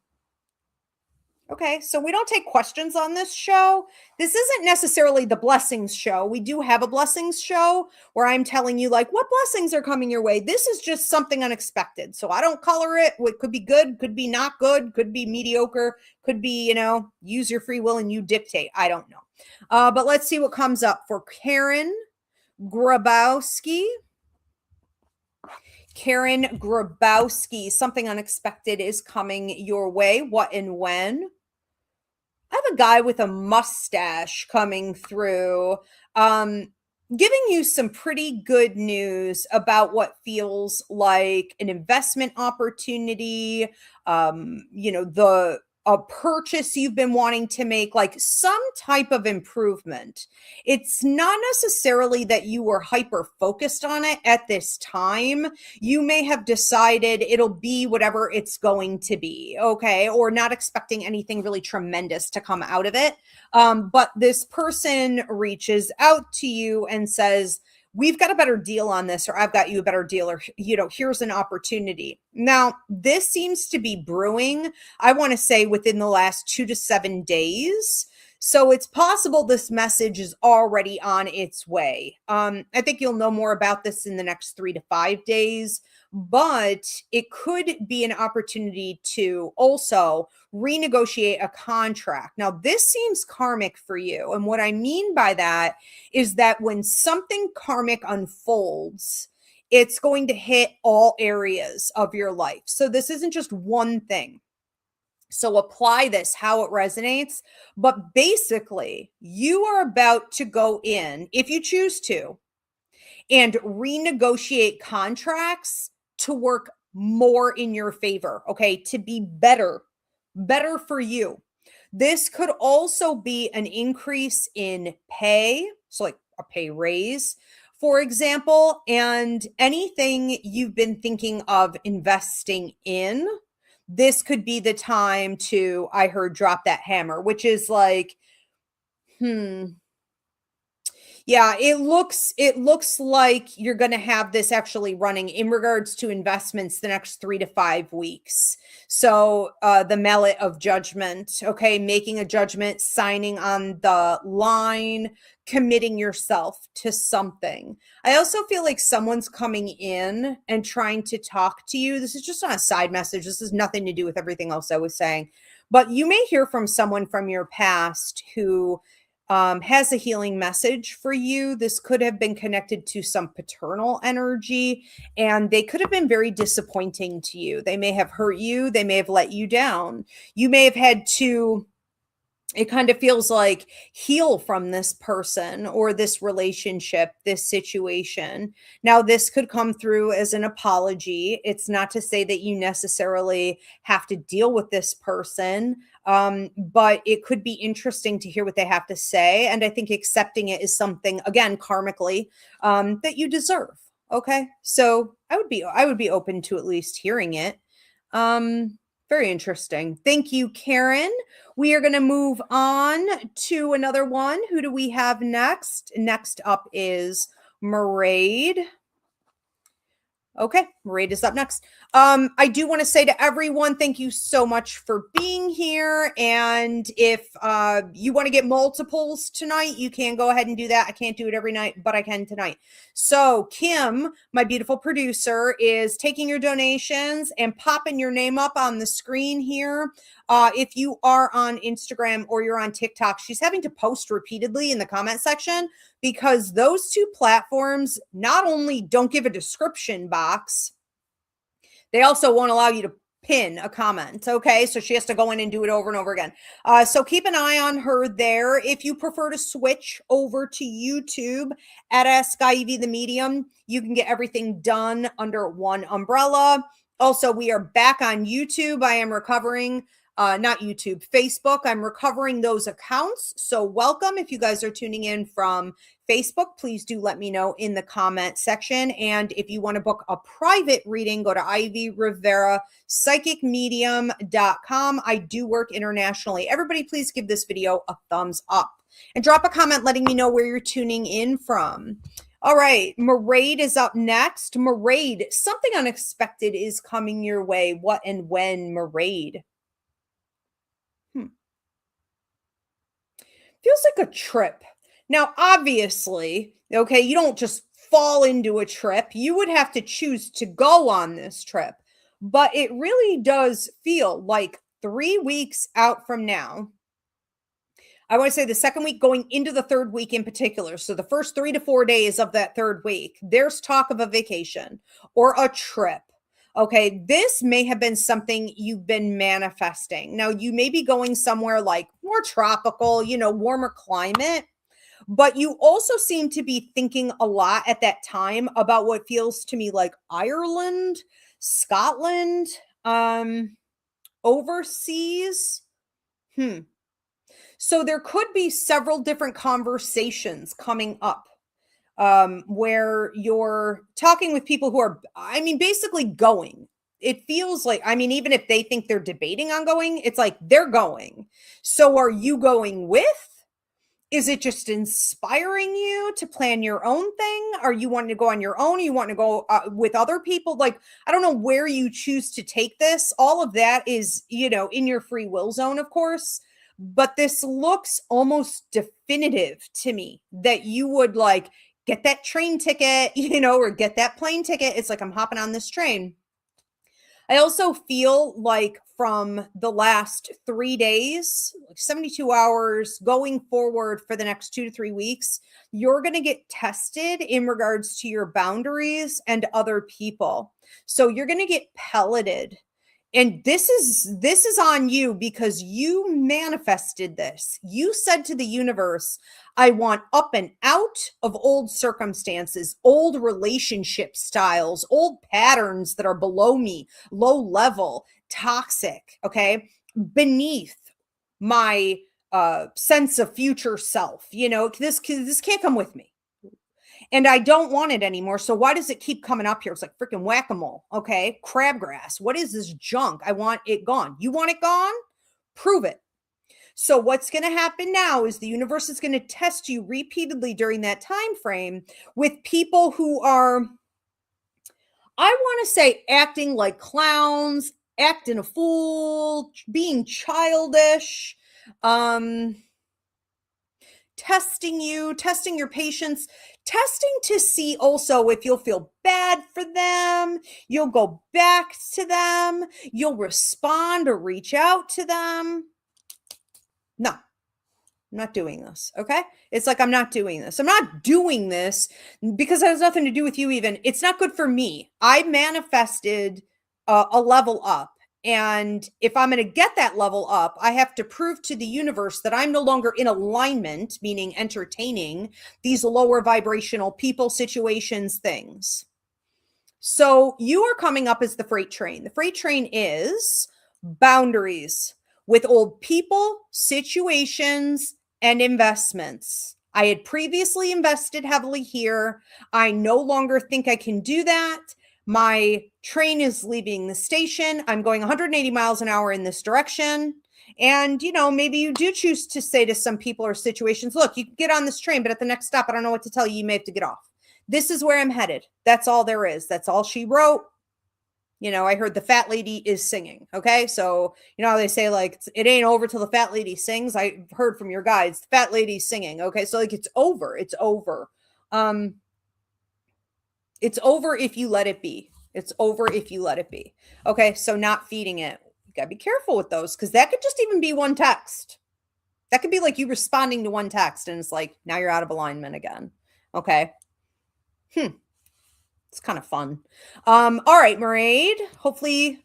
Okay, so we don't take questions on this show. This isn't necessarily the blessings show. We do have a blessings show where I'm telling you, like, what blessings are coming your way. This is just something unexpected. So I don't color it. It could be good, could be not good, could be mediocre, could be, use your free will and you dictate. I don't know. But let's see what comes up for Karen Grabowski. Karen Grabowski, something unexpected is coming your way. What and when? I have a guy with a mustache coming through, giving you some pretty good news about what feels like an investment opportunity, the a purchase you've been wanting to make, like some type of improvement. It's not necessarily that you were hyper focused on it at this time. You may have decided it'll be whatever it's going to be, okay, or not expecting anything really tremendous to come out of it. But this person reaches out to you and says, we've got a better deal on this, or I've got you a better deal, or, here's an opportunity. Now, this seems to be brewing, I want to say, within the last 2 to 7 days. So it's possible this message is already on its way. I think you'll know more about this in the next 3 to 5 days, but it could be an opportunity to also renegotiate a contract. Now, this seems karmic for you. And what I mean by that is that when something karmic unfolds, it's going to hit all areas of your life. So this isn't just one thing. So apply this how it resonates. But basically, you are about to go in, if you choose to, and renegotiate contracts to work more in your favor, okay, to be better for you. This could also be an increase in pay, so like a pay raise, for example, and anything you've been thinking of investing in. This could be the time to, I heard, drop that hammer, which is like, yeah, it looks like you're going to have this actually running in regards to investments the next 3 to 5 weeks. So the mallet of judgment, okay, making a judgment, signing on the line, committing yourself to something. I also feel like someone's coming in and trying to talk to you. This is just not a side message. This has nothing to do with everything else I was saying. But you may hear from someone from your past who has a healing message for you. This could have been connected to some paternal energy, and they could have been very disappointing to you. They may have hurt you. They may have let you down. You may have had to, it kind of feels like, heal from this person or this relationship, this situation. Now, this could come through as an apology. It's not to say that you necessarily have to deal with this person, but it could be interesting to hear what they have to say. And I think accepting it is something, again, karmically, that you deserve. Okay, so I would be open to at least hearing it. Very interesting. Thank you, Karen. We are going to move on to another one. Who do we have next? Next up is Maraid. Okay, Maraid is up next. I do want to say to everyone, thank you so much for being here. And if you want to get multiples tonight, you can go ahead and do that. I can't do it every night, but I can tonight. So Kim, my beautiful producer, is taking your donations and popping your name up on the screen here. If you are on Instagram or you're on TikTok, she's having to post repeatedly in the comment section because those two platforms not only don't give a description box, they also won't allow you to pin a comment. Okay, so she has to go in and do it over and over again. So keep an eye on her there. If you prefer to switch over to YouTube at Ask Ivy the Medium, you can get everything done under one umbrella. Also, we are back on YouTube. I am recovering. Not YouTube, Facebook. I'm recovering those accounts. So welcome. If you guys are tuning in from Facebook, please do let me know in the comment section. And if you want to book a private reading, go to Ivy Rivera psychicmedium.com. I do work internationally. Everybody, please give this video a thumbs up and drop a comment letting me know where you're tuning in from. All right, Maraid is up next. Maraid, something unexpected is coming your way. What and when, Maraid? Feels like a trip. Now, obviously, okay, you don't just fall into a trip. You would have to choose to go on this trip. But it really does feel like 3 weeks out from now. I want to say the second week going into the third week in particular. So the first 3 to 4 days of that third week, there's talk of a vacation or a trip. Okay, this may have been something you've been manifesting. Now, you may be going somewhere like more tropical, warmer climate, but you also seem to be thinking a lot at that time about what feels to me like Ireland, Scotland, overseas. So there could be several different conversations coming up where you're talking with people who are, basically going. It feels like, even if they think they're debating on going, it's like they're going. So are you going with? Is it just inspiring you to plan your own thing? Are you wanting to go on your own? Are you wanting to go with other people? Like, I don't know where you choose to take this. All of that is, in your free will zone, of course. But this looks almost definitive to me that you would like get that train ticket, or get that plane ticket. It's like, I'm hopping on this train. I also feel like from the last 3 days, like 72 hours going forward for the next 2 to 3 weeks, you're going to get tested in regards to your boundaries and other people. So you're going to get pelleted. And this is on you because you manifested this. You said to the universe, I want up and out of old circumstances, old relationship styles, old patterns that are below me, low level, toxic, okay, beneath my sense of future self. This can't come with me. And I don't want it anymore. So why does it keep coming up here? It's like freaking whack-a-mole. Okay. Crabgrass. What is this junk? I want it gone. You want it gone? Prove it. So what's going to happen now is the universe is going to test you repeatedly during that time frame with people who are, I want to say, acting like clowns, acting a fool, being childish, testing you, testing your patience, testing to see also if you'll feel bad for them, you'll go back to them, you'll respond or reach out to them. No, I'm not doing this. Okay. It's like, I'm not doing this. I'm not doing this because it has nothing to do with you even. It's not good for me. I manifested a level up. And if I'm going to get that level up, I have to prove to the universe that I'm no longer in alignment, meaning entertaining these lower vibrational people, situations, things. So you are coming up as the freight train. The freight train is boundaries with old people, situations, and investments. I had previously invested heavily here. I no longer think I can do that. My train is leaving the station. I'm going 180 miles an hour in this direction. And, maybe you do choose to say to some people or situations, look, you can get on this train, but at the next stop, I don't know what to tell you. You may have to get off. This is where I'm headed. That's all there is. That's all she wrote. I heard the fat lady is singing. Okay. So, they say like, it ain't over till the fat lady sings. I heard from your guides, the fat lady's singing. Okay. So like, it's over. It's over. It's over if you let it be. It's over if you let it be. Okay. So not feeding it. You gotta be careful with those because that could just even be one text. That could be like you responding to one text and it's like, now you're out of alignment again. Okay. It's kind of fun. All right, Mairead, hopefully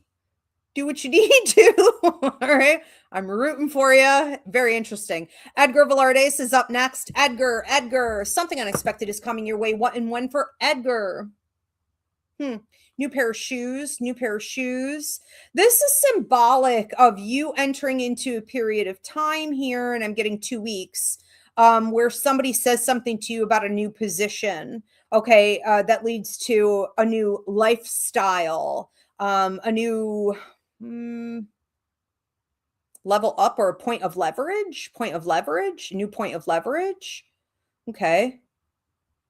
do what you need to. All right. I'm rooting for you. Very interesting. Edgar Velardes is up next. Edgar, something unexpected is coming your way. What and when for Edgar? New pair of shoes. This is symbolic of you entering into a period of time here, and I'm getting 2 weeks, where somebody says something to you about a new position. Okay, that leads to a new lifestyle, a new level up or a point of leverage, new point of leverage. Okay.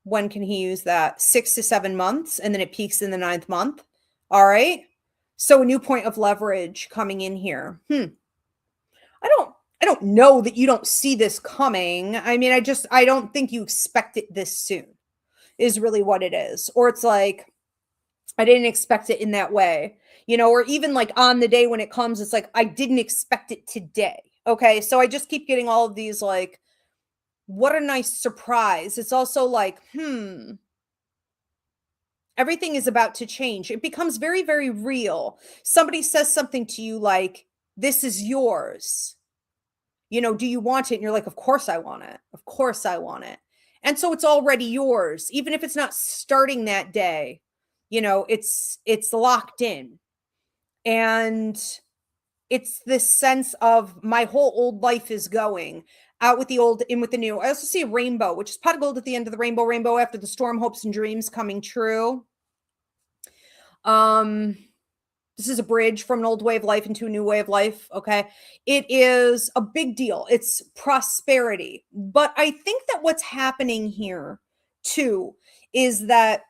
When can he use that? 6 to 7 months, and then it peaks in the 9th month. All right. So a new point of leverage coming in here. I don't know that you don't see this coming. I mean, I don't think you expect it this soon, is really what it is. Or it's like, I didn't expect it in that way, or even like on the day when it comes, it's like, I didn't expect it today. Okay. So I just keep getting all of these like, what a nice surprise. It's also like, everything is about to change. It becomes very, very real. Somebody says something to you like, this is yours. Do you want it? And you're like, of course I want it. Of course I want it. And so it's already yours, even if it's not starting that day. It's locked in. And it's this sense of my whole old life is going out with the old, in with the new. I also see a rainbow, which is pot of gold at the end of the rainbow, rainbow after the storm, hopes and dreams coming true. This is a bridge from an old way of life into a new way of life. Okay. It is a big deal. It's prosperity. But I think that what's happening here too is that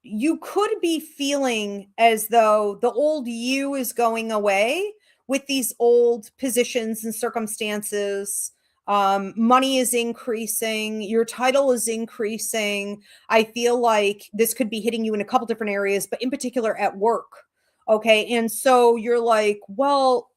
you could be feeling as though the old you is going away with these old positions and circumstances. Money is increasing, your title is increasing. I feel like this could be hitting you in a couple different areas, but in particular at work. Okay. And so you're like, well,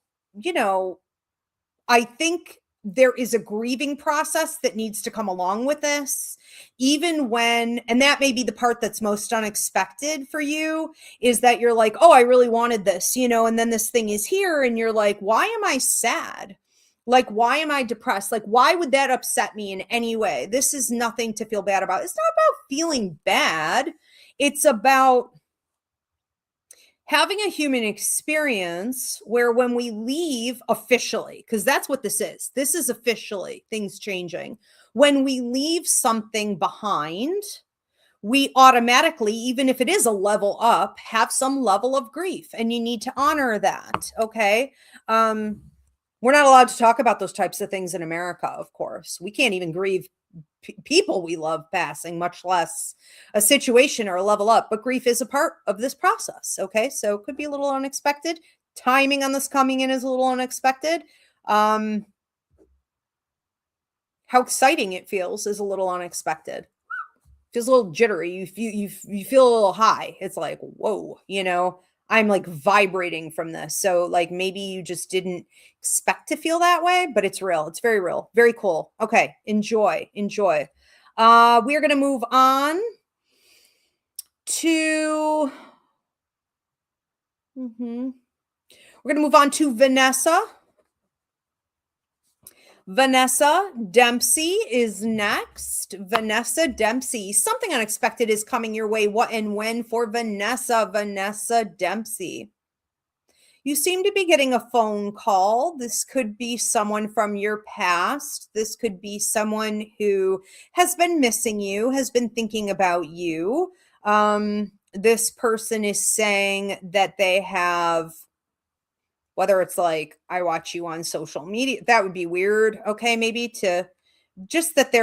I think there is a grieving process that needs to come along with this, even when, and that may be the part that's most unexpected for you, is that you're like, oh, I really wanted this, and then this thing is here and you're like, why am I sad? Like, why am I depressed? Like, why would that upset me in any way? This is nothing to feel bad about. It's not about feeling bad. It's about having a human experience where when we leave officially, because that's what this is officially things changing. When we leave something behind, we automatically, even if it is a level up, have some level of grief, and you need to honor that. Okay. We're not allowed to talk about those types of things in America, of course. We can't even grieve people we love passing, much less a situation or a level up. But grief is a part of this process. Okay. So it could be a little unexpected. Timing on this coming in is a little unexpected. How exciting it feels is a little unexpected. Feels a little jittery. You feel a little high. It's like, whoa, I'm like vibrating from this. So like maybe you just didn't expect to feel that way, but it's real. It's very real. Very cool. Okay. Enjoy. We are going to move on to, we're going to move on to Vanessa. Vanessa Dempsey is next. Vanessa Dempsey. Something unexpected is coming your way. What and when for Vanessa? Vanessa Dempsey. You seem to be getting a phone call. This could be someone from your past. This could be someone who has been missing you, has been thinking about you. This person is saying that they have, whether it's like, I watch you on social media, that would be weird. Okay. Maybe to just that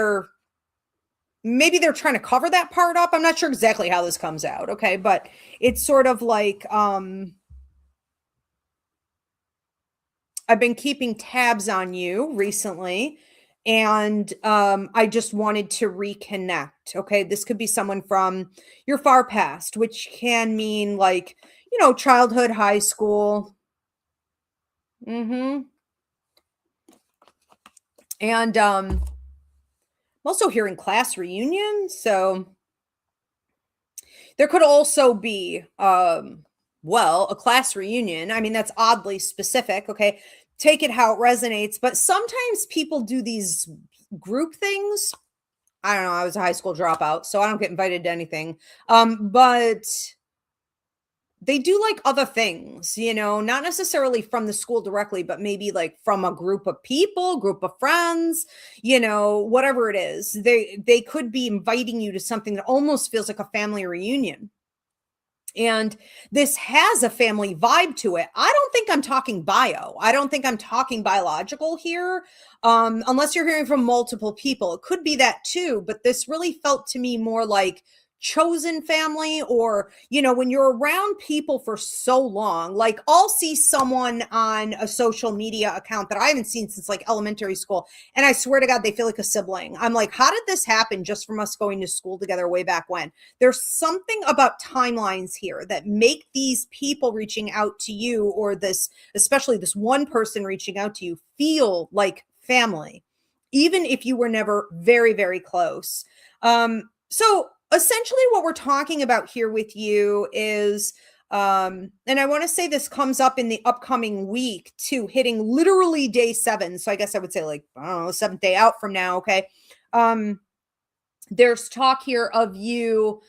maybe they're trying to cover that part up. I'm not sure exactly how this comes out. Okay. But it's sort of like, I've been keeping tabs on you recently, and I just wanted to reconnect. Okay. This could be someone from your far past, which can mean like, childhood, high school. And I'm also hearing class reunion. So there could also be, a class reunion. I mean, that's oddly specific. Okay. Take it how it resonates. But sometimes people do these group things. I don't know. I was a high school dropout, so I don't get invited to anything. But they do like other things, not necessarily from the school directly, but maybe like from a group of people, group of friends, whatever it is. They could be inviting you to something that almost feels like a family reunion. And this has a family vibe to it. I don't think I'm talking bio. I don't think I'm talking biological here. Unless you're hearing from multiple people, it could be that too. But this really felt to me more like chosen family, or when you're around people for so long. Like, I'll see someone on a social media account that I haven't seen since like elementary school, and I swear to God, they feel like a sibling. I'm like, how did this happen just from us going to school together way back when? There's something about timelines here that make these people reaching out to you, or this, especially this one person reaching out to you, feel like family, even if you were never very, very close. So essentially what we're talking about here with you is, and I want to say this comes up in the upcoming week too, hitting literally day 7. So I guess I would say, like, I don't know, 7th day out from now. Okay. There's talk here of you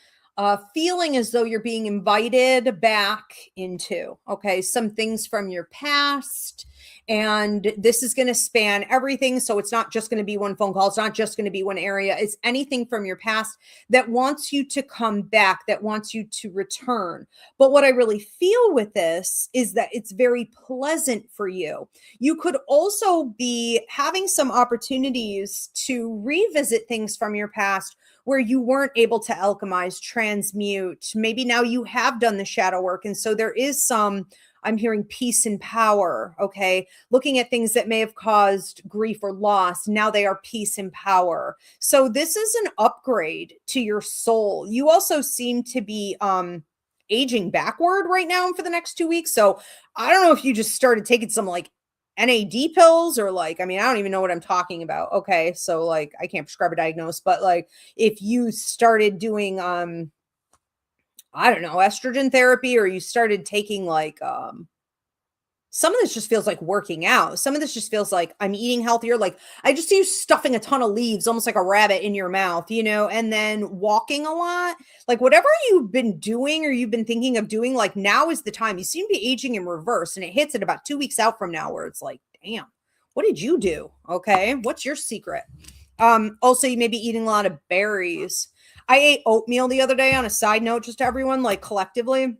feeling as though you're being invited back into, okay, some things from your past. And this is going to span everything. So it's not just going to be one phone call. It's not just going to be one area. It's anything from your past that wants you to come back, that wants you to return. But what I really feel with this is that it's very pleasant for you. You could also be having some opportunities to revisit things from your past where you weren't able to alchemize, transmute. Maybe now you have done the shadow work. And so there is some, I'm hearing, peace and power. Okay. Looking at things that may have caused grief or loss. Now they are peace and power. So this is an upgrade to your soul. You also seem to be, aging backward right now for the next 2 weeks. So I don't know if you just started taking some like NAD pills, or like, I mean, I don't even know what I'm talking about. Okay. So like, I can't prescribe a diagnose, but like, if you started doing, I don't know, estrogen therapy, or you started taking like, some of this just feels like working out. Some of this just feels like I'm eating healthier. Like, I just see you stuffing a ton of leaves, almost like a rabbit in your mouth, and then walking a lot. Like, whatever you've been doing or you've been thinking of doing, like, now is the time. You seem to be aging in reverse, and it hits at about 2 weeks out from now, where it's like, damn, what did you do? Okay. What's your secret? Also, you may be eating a lot of berries. I ate oatmeal the other day, on a side note, just to everyone, like, collectively.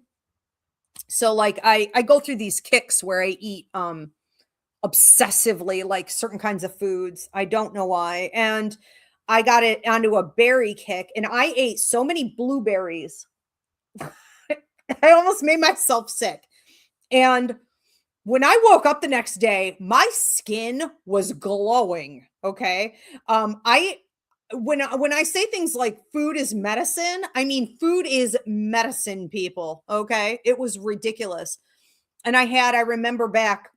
So like, I go through these kicks where I eat obsessively like certain kinds of foods. I don't know why. And I got it onto a berry kick, and I ate so many blueberries. I almost made myself sick. And when I woke up the next day, my skin was glowing. Okay. I when I say things like food is medicine, I mean food is medicine, people. Okay. It was ridiculous. And I remember back,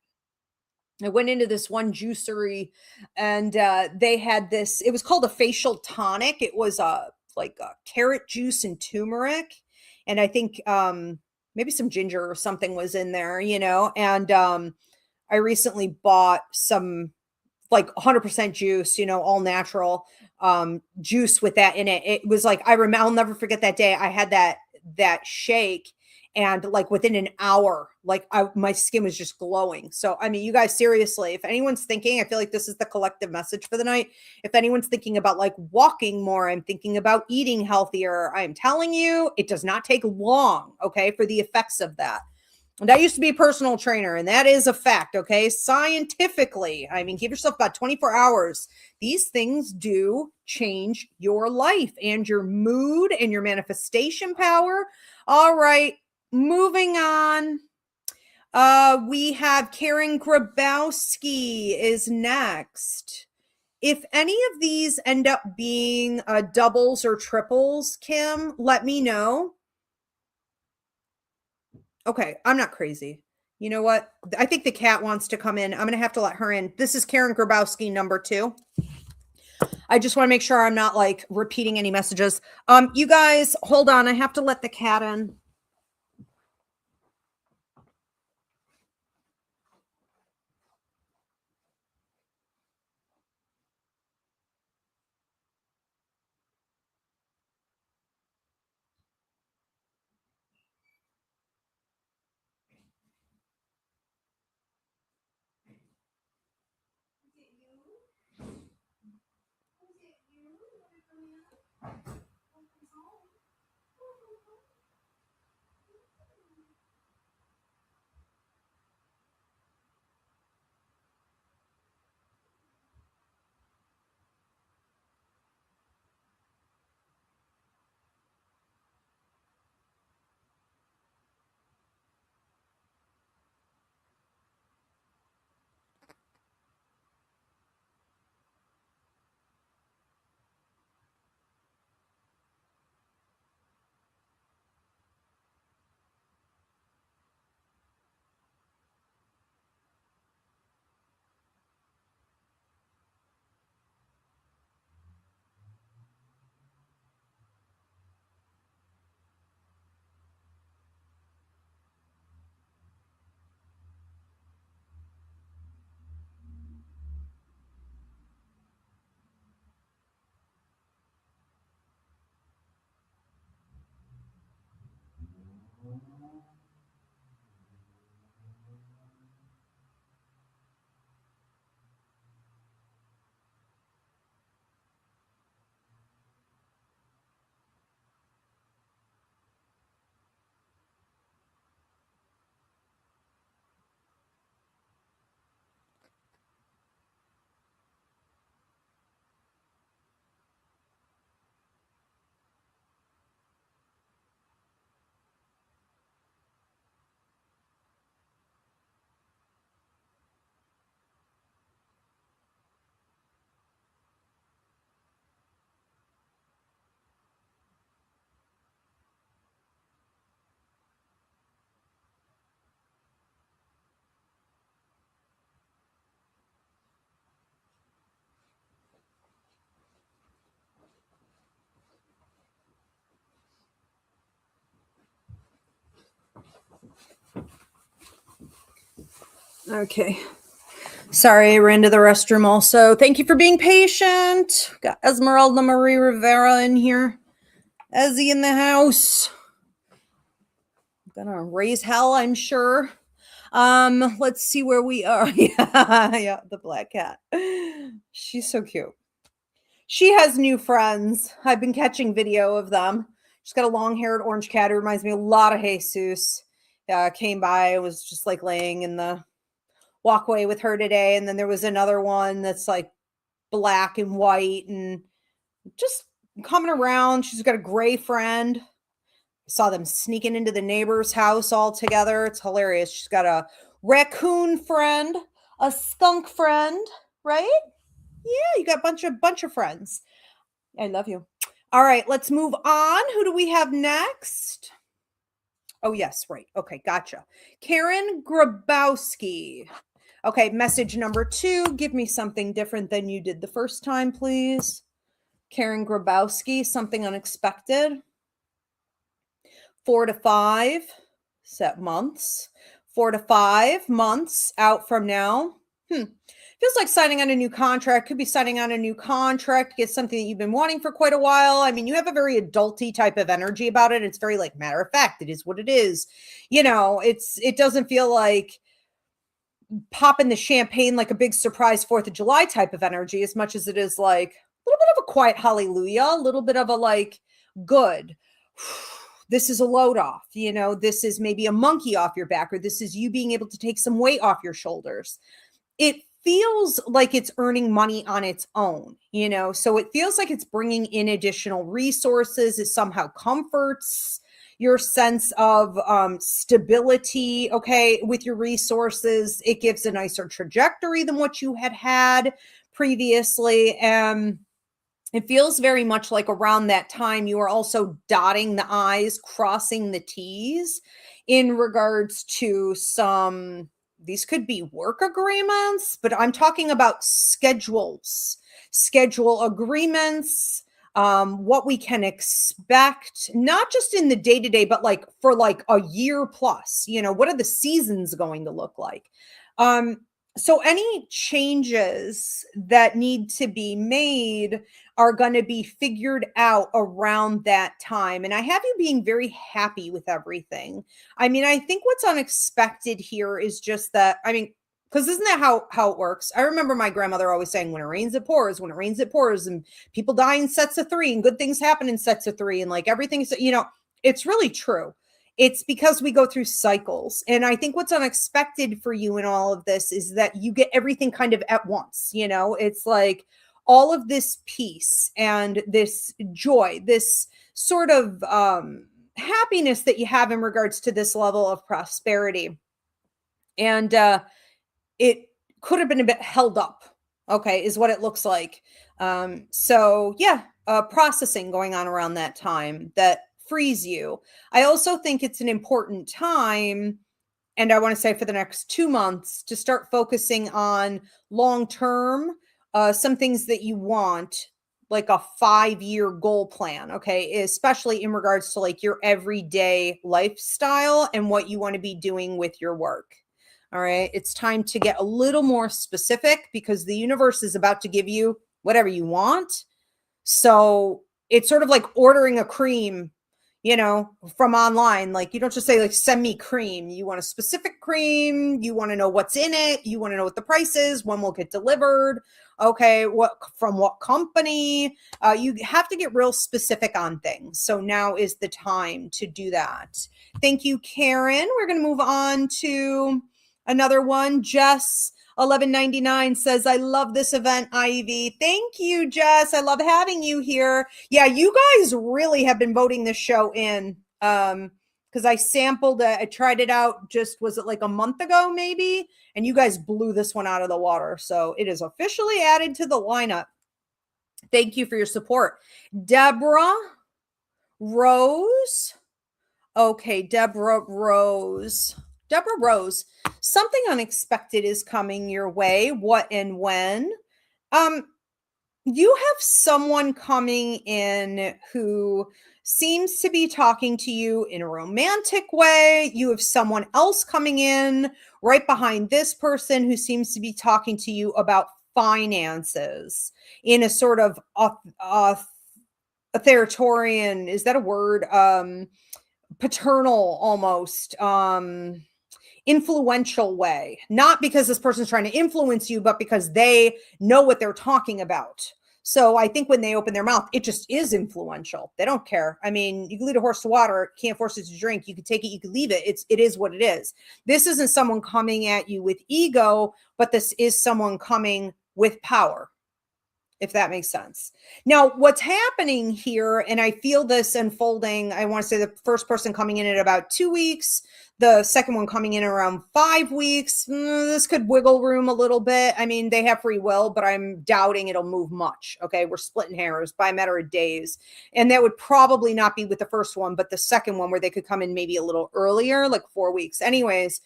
I went into this one juicery, and they had this, it was called a facial tonic. It was like a carrot juice and turmeric. And I think maybe some ginger or something was in there, and I recently bought some like 100% juice, all natural juice with that in it. It was like, I'll never forget that day. I had that shake, and like within an hour, like my skin was just glowing. So, I mean, you guys, seriously, if anyone's thinking, I feel like this is the collective message for the night. If anyone's thinking about like walking more, I'm thinking about eating healthier, I'm telling you, it does not take long, okay, for the effects of that. And I used to be a personal trainer, and that is a fact, okay? Scientifically, I mean, give yourself about 24 hours. These things do change your life and your mood and your manifestation power. All right, moving on. We have Karen Grabowski is next. If any of these end up being doubles or triples, Kim, let me know. Okay, I'm not crazy. You know what? I think the cat wants to come in. I'm going to have to let her in. This is Karen Grabowski, number 2. I just want to make sure I'm not like repeating any messages. You guys, hold on. I have to let the cat in. Okay. Sorry, I ran to the restroom also. Thank you for being patient. Got Esmeralda Marie Rivera in here. Ezzy in the house. Gonna raise hell, I'm sure. Let's see where we are. Yeah, the black cat. She's so cute. She has new friends. I've been catching video of them. She's got a long-haired orange cat who reminds me a lot of Jesus. Came by, was just like laying in the walkway with her today. And then there was another one that's like black and white and just coming around. She's got a gray friend. I saw them sneaking into the neighbor's house all together. It's hilarious. She's got a raccoon friend, a skunk friend, right? Yeah, you got a bunch of friends. I love you. All right, let's move on. Who do we have next? Oh, yes, right. Okay, gotcha. Karen Grabowski. Okay, message number 2. Give me something different than you did the first time, please. Karen Grabowski, something unexpected. 4 to 5 set months. 4 to 5 months out from now. Feels like signing on a new contract. Could be signing on a new contract, get something that you've been wanting for quite a while. I mean, you have a very adulty type of energy about it. It's very like matter of fact. It is what it is. You know, it doesn't feel like popping the champagne like a big surprise 4th of July type of energy as much as it is like a little bit of a quiet hallelujah, a little bit of a like good. This is a load off, you know, this is maybe a monkey off your back, or this is you being able to take some weight off your shoulders. It feels like it's earning money on its own, you know, so it feels like it's bringing in additional resources. It somehow comforts your sense of stability, okay, with your resources. It gives a nicer trajectory than what you had previously. And it feels very much like around that time you are also dotting the I's, crossing the T's in regards to some, these could be work agreements, but I'm talking about schedules, schedule agreements, what we can expect, not just in the day-to-day, but like for like a year plus, you know, what are the seasons going to look like? So any changes that need to be made are going to be figured out around that time. And I have you being very happy with everything. I mean, I think what's unexpected here is just that, I mean, because isn't that how it works? I remember my grandmother always saying, when it rains, it pours, when it rains, it pours, and people die in sets of 3 and good things happen in sets of 3. And like everything's, you know, it's really true. It's because we go through cycles. And I think what's unexpected for you in all of this is that you get everything kind of at once. You know, it's like all of this peace and this joy, this sort of happiness that you have in regards to this level of prosperity. And it could have been a bit held up, okay, is what it looks like. So yeah, processing going on around that time that frees you. I also think it's an important time, and I want to say for the next 2 months, to start focusing on long-term, some things that you want, like a 5-year goal plan, okay, especially in regards to like your everyday lifestyle and what you want to be doing with your work. All right, it's time to get a little more specific because the universe is about to give you whatever you want. So it's sort of like ordering a cream, you know, from online. Like you don't just say like, send me cream. You want a specific cream. You want to know what's in it. You want to know what the price is, when will get delivered. Okay, what from what company? You have to get real specific on things. So now is the time to do that. Thank you, Karen. We're going to move on to another one. Jess 1199 says, I love this event, Ivy. Thank you, Jess. I love having you here. Yeah, you guys really have been voting this show in. Because I sampled it. I tried it out just, was it like a month ago, maybe? And you guys blew this one out of the water. So it is officially added to the lineup. Thank you for your support. Deborah Rose. Okay, Deborah Rose. Something unexpected is coming your way. What and when? You have someone coming in who seems to be talking to you in a romantic way. You have someone else coming in right behind this person who seems to be talking to you about finances in a sort of authoritarian, is that a word? Paternal almost, influential way. Not because this person's trying to influence you, but because they know what they're talking about. So I think when they open their mouth, it just is influential. They don't care. I mean, you can lead a horse to water, can't force it to drink. You can take it, you can leave it. It is what it is. This isn't someone coming at you with ego, but this is someone coming with power, if that makes sense. Now, what's happening here, and I feel this unfolding, I want to say the first person coming in at about 2 weeks, the second one coming in around 5 weeks. This could wiggle room a little bit. I mean, they have free will, but I'm doubting it'll move much. Okay, we're splitting hairs by a matter of days. And that would probably not be with the first one, but the second one where they could come in maybe a little earlier, like 4 weeks. Anyways,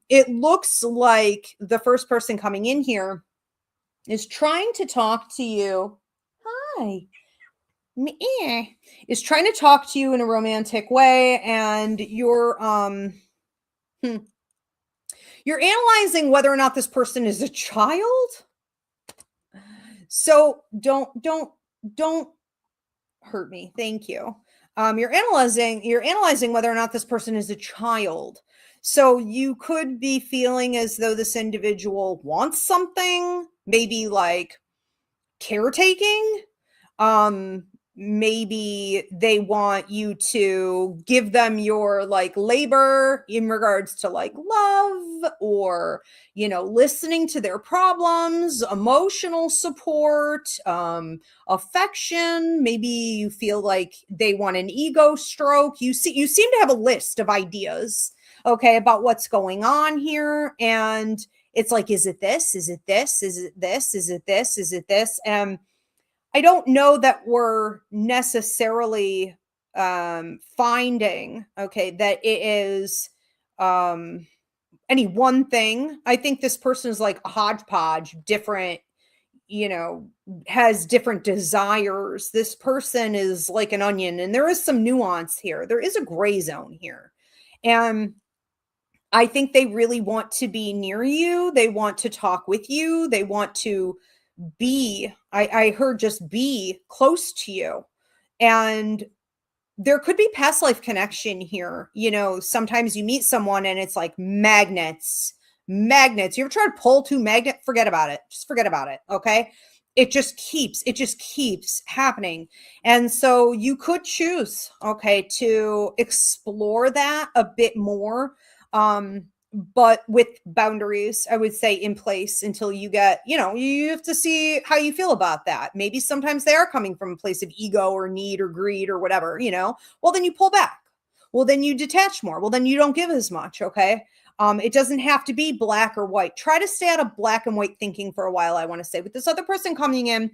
it looks like the first person coming in here is trying to talk to you. Hi. Is trying to talk to you in a romantic way, and you're analyzing whether or not this person is a child. So don't hurt me. Thank you. You're analyzing whether or not this person is a child. So you could be feeling as though this individual wants something, maybe like caretaking. Maybe they want you to give them your like labor in regards to like love, or, you know, listening to their problems, emotional support, affection. Maybe you feel like they want an ego stroke. You seem to have a list of ideas, okay, about what's going on here. And it's like, is it this? Is it this? Is it this? Is it this? Is it this? And I don't know that we're necessarily finding, okay, that it is any one thing. I think this person is like a hodgepodge, different, you know, has different desires. This person is like an onion, and there is some nuance here. There is a gray zone here. And I think they really want to be near you. They want to talk with you. They want to be, I heard just be close to you. And there could be past life connection here. You know, sometimes you meet someone and it's like magnets. You ever try to pull two magnets? Forget about it. Just forget about it. Okay. It just keeps happening. And so you could choose, okay, to explore that a bit more. But with boundaries, I would say, in place until you get, you know, you have to see how you feel about that. Maybe sometimes they are coming from a place of ego or need or greed or whatever, you know, well, then you pull back. Well, then you detach more. Well, then you don't give as much. Okay. It doesn't have to be black or white. Try to stay out of black and white thinking for a while, I want to say. With this other person coming in,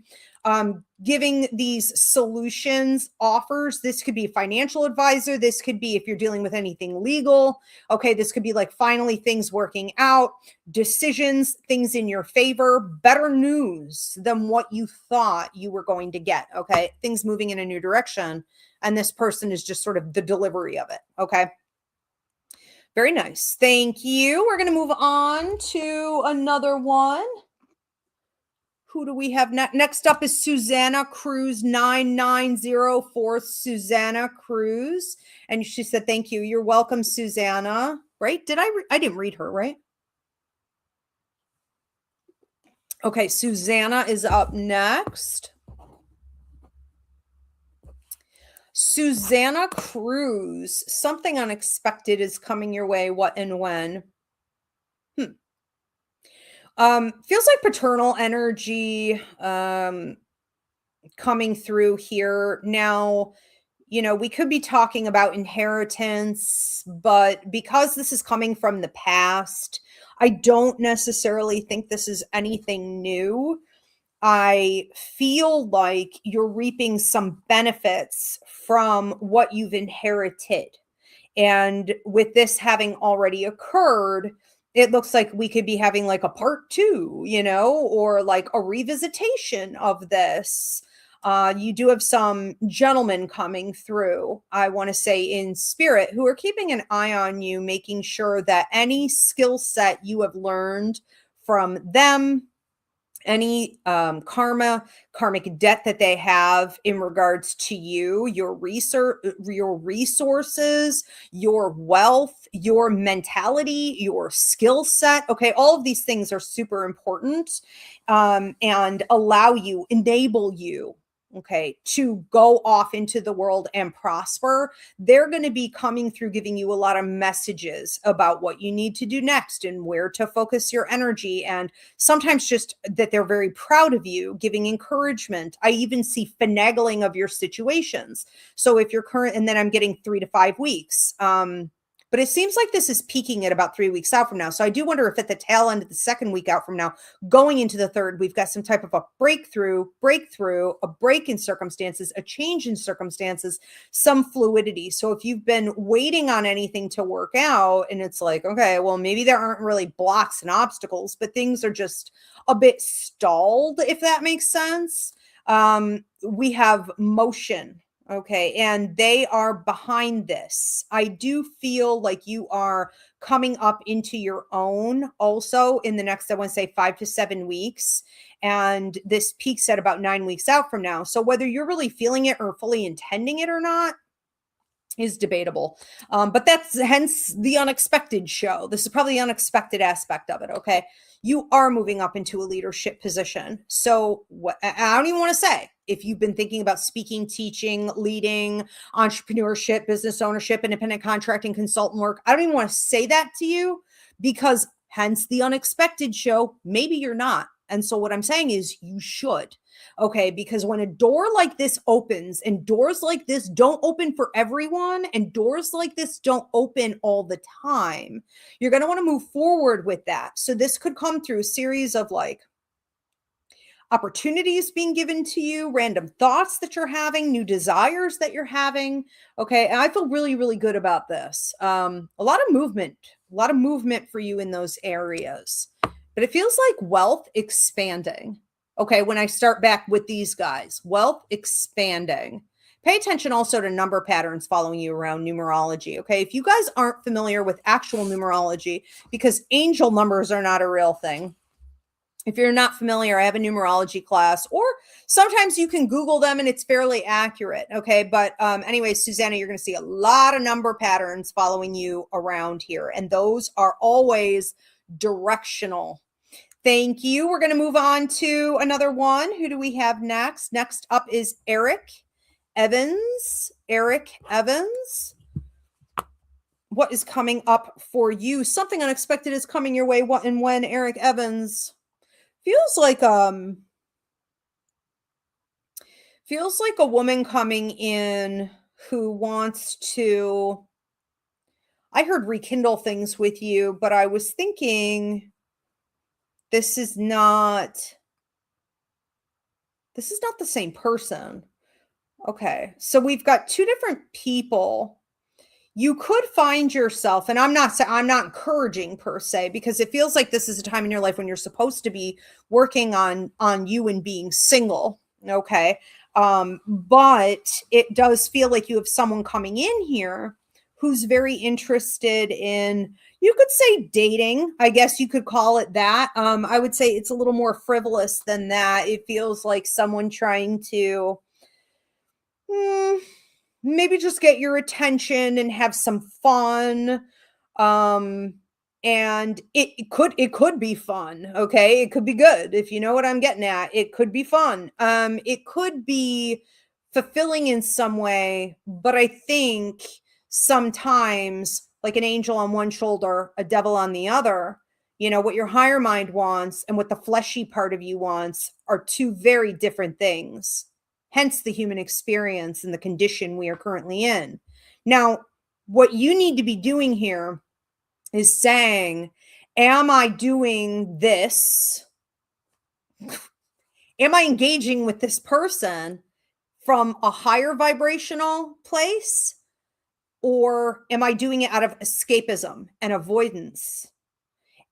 giving these solutions, offers, this could be a financial advisor. This could be if you're dealing with anything legal. Okay, this could be like finally things working out, decisions, things in your favor, better news than what you thought you were going to get. Okay, things moving in a new direction. And this person is just sort of the delivery of it. Okay. Very nice. Thank you. We're going to move on to another one. Who do we have next up is Susanna Cruz 9904. Susanna Cruz. And she said, thank you. You're welcome, Susanna. Right? I didn't read her, right? Okay. Susanna is up next. Susanna Cruz, something unexpected is coming your way. What and when? Feels like paternal energy coming through here. Now, you know, we could be talking about inheritance, but because this is coming from the past, I don't necessarily think this is anything new. I feel like you're reaping some benefits from what you've inherited. And with this having already occurred, it looks like we could be having like a part two, you know, or like a revisitation of this. You do have some gentlemen coming through, I want to say in spirit, who are keeping an eye on you, making sure that any skill set you have learned from them, any karmic debt that they have in regards to you, your research, your resources, your wealth, your mentality, your skill set. Okay, all of these things are super important, and enable you, okay, to go off into the world and prosper. They're going to be coming through, giving you a lot of messages about what you need to do next and where to focus your energy, and sometimes just that they're very proud of you, giving encouragement. I even see finagling of your situations. So if you're current, and then I'm getting 3 to 5 weeks. But it seems like this is peaking at about 3 weeks out from now. So I do wonder if at the tail end of the second week out from now, going into the third, we've got some type of a breakthrough, a break in circumstances, a change in circumstances, some fluidity. So if you've been waiting on anything to work out and it's like, okay, well, maybe there aren't really blocks and obstacles, but things are just a bit stalled, if that makes sense. We have motion. Okay, and they are behind this. I do feel like you are coming up into your own also in the next, I want to say 5 to 7 weeks. And this peaks at about 9 weeks out from now. So whether you're really feeling it or fully intending it or not is debatable. But that's hence the unexpected show. This is probably the unexpected aspect of it. Okay. You are moving up into a leadership position. So I don't even want to say, if you've been thinking about speaking, teaching, leading, entrepreneurship, business ownership, independent contracting, consultant work, I don't even want to say that to you, because hence the unexpected show, maybe you're not. And so what I'm saying is you should. Okay, because when a door like this opens, and doors like this don't open for everyone, and doors like this don't open all the time, you're going to want to move forward with that. So this could come through a series of like opportunities being given to you, random thoughts that you're having, new desires that you're having. Okay, and I feel really, really good about this. A lot of movement for you in those areas. But it feels like wealth expanding. Okay, when I start back with these guys, wealth expanding. Pay attention also to number patterns following you around numerology. Okay, if you guys aren't familiar with actual numerology, because angel numbers are not a real thing. If you're not familiar, I have a numerology class, or sometimes you can Google them and it's fairly accurate. Okay, but anyway, Susanna, you're going to see a lot of number patterns following you around here, and those are always directional. Thank you. We're going to move on to another one. Who do we have next? Next up is Eric Evans. Eric Evans. What is coming up for you? Something unexpected is coming your way. What and when, Eric Evans? Feels like a woman coming in who wants to, I heard rekindle things with you, but I was thinking this is not the same person. Okay. So we've got two different people. You could find yourself, and I'm not encouraging per se, because it feels like this is a time in your life when you're supposed to be working on you and being single. Okay. But it does feel like you have someone coming in here who's very interested in, you could say dating, I guess you could call it that. I would say it's a little more frivolous than that. It feels like someone trying to maybe just get your attention and have some fun. And it could be fun. Okay. It could be good. If you know what I'm getting at, it could be fun. It could be fulfilling in some way, but I think sometimes, like an angel on one shoulder, a devil on the other, what your higher mind wants and what the fleshy part of you wants are two very different things. Hence the human experience and the condition we are currently in. Now, what you need to be doing here is saying, am I doing this? Am I engaging with this person from a higher vibrational place? Or am I doing it out of escapism and avoidance?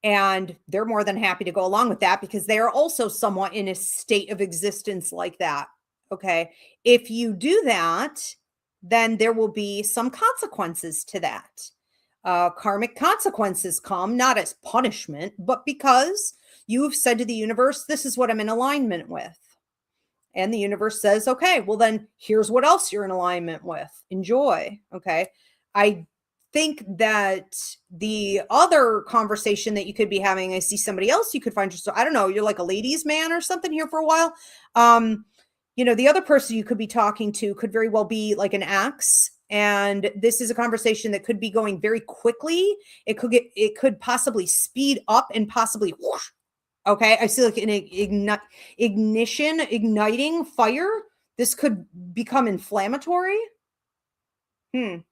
And they're more than happy to go along with that, because they are also somewhat in a state of existence like that. Okay. If you do that, then there will be some consequences to that. Karmic consequences come not as punishment, but because you've said to the universe, this is what I'm in alignment with. And the universe says, okay, well, then here's what else you're in alignment with. Enjoy. Okay. I think that the other conversation that you could be having, I see somebody else you could find yourself, I don't know, you're like a ladies' man or something here for a while. The other person you could be talking to could very well be like an ex. And this is a conversation that could be going very quickly. It could possibly speed up and possibly whoosh. Okay, I see like an igniting fire. This could become inflammatory. Okay,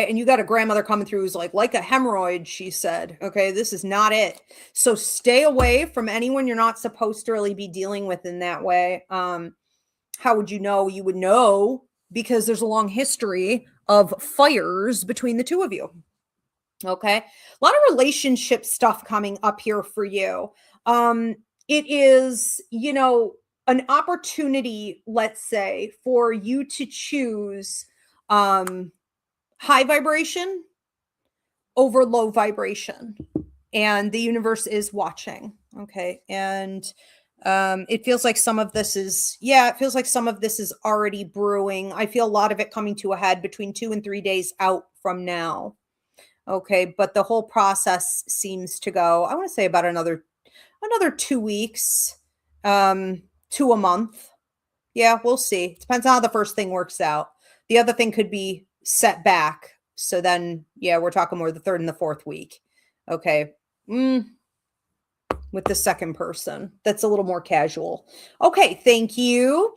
and you got a grandmother coming through who's like a hemorrhoid, she said. Okay, this is not it. So stay away from anyone you're not supposed to really be dealing with in that way. How would you know? You would know because there's a long history of fires between the two of you. Okay. A lot of relationship stuff coming up here for you. It is, an opportunity, let's say, for you to choose high vibration over low vibration. And the universe is watching. Okay. And it feels like some of this is already brewing. I feel a lot of it coming to a head between 2 and 3 days out from now. Okay, but the whole process seems to go, I want to say about another 2 weeks to a month. Yeah, we'll see. It depends on how the first thing works out. The other thing could be set back. So then, yeah, we're talking more the third and the fourth week. Okay. With the second person. That's a little more casual. Okay, thank you.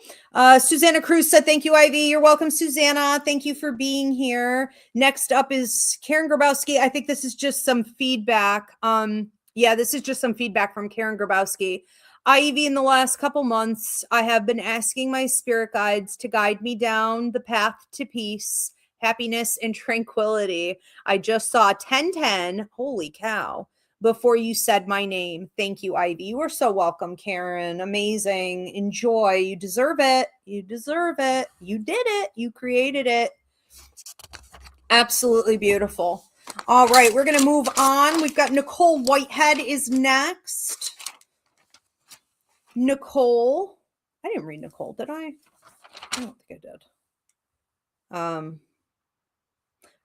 Susanna Cruz said, thank you, Ivy. You're welcome, Susanna. Thank you for being here. Next up is Karen Grabowski. I think this is just some feedback. This is just some feedback from Karen Grabowski. Ivy, in the last couple months, I have been asking my spirit guides to guide me down the path to peace, happiness, and tranquility. I just saw 1010. Holy cow. Before you said my name. Thank you, Ivy. You are so welcome, Karen. Amazing. Enjoy. You deserve it. You deserve it. You did it. You created it. Absolutely beautiful. All right, we're going to move on. We've got Nicole Whitehead is next. Nicole. I didn't read Nicole, did I? I don't think I did.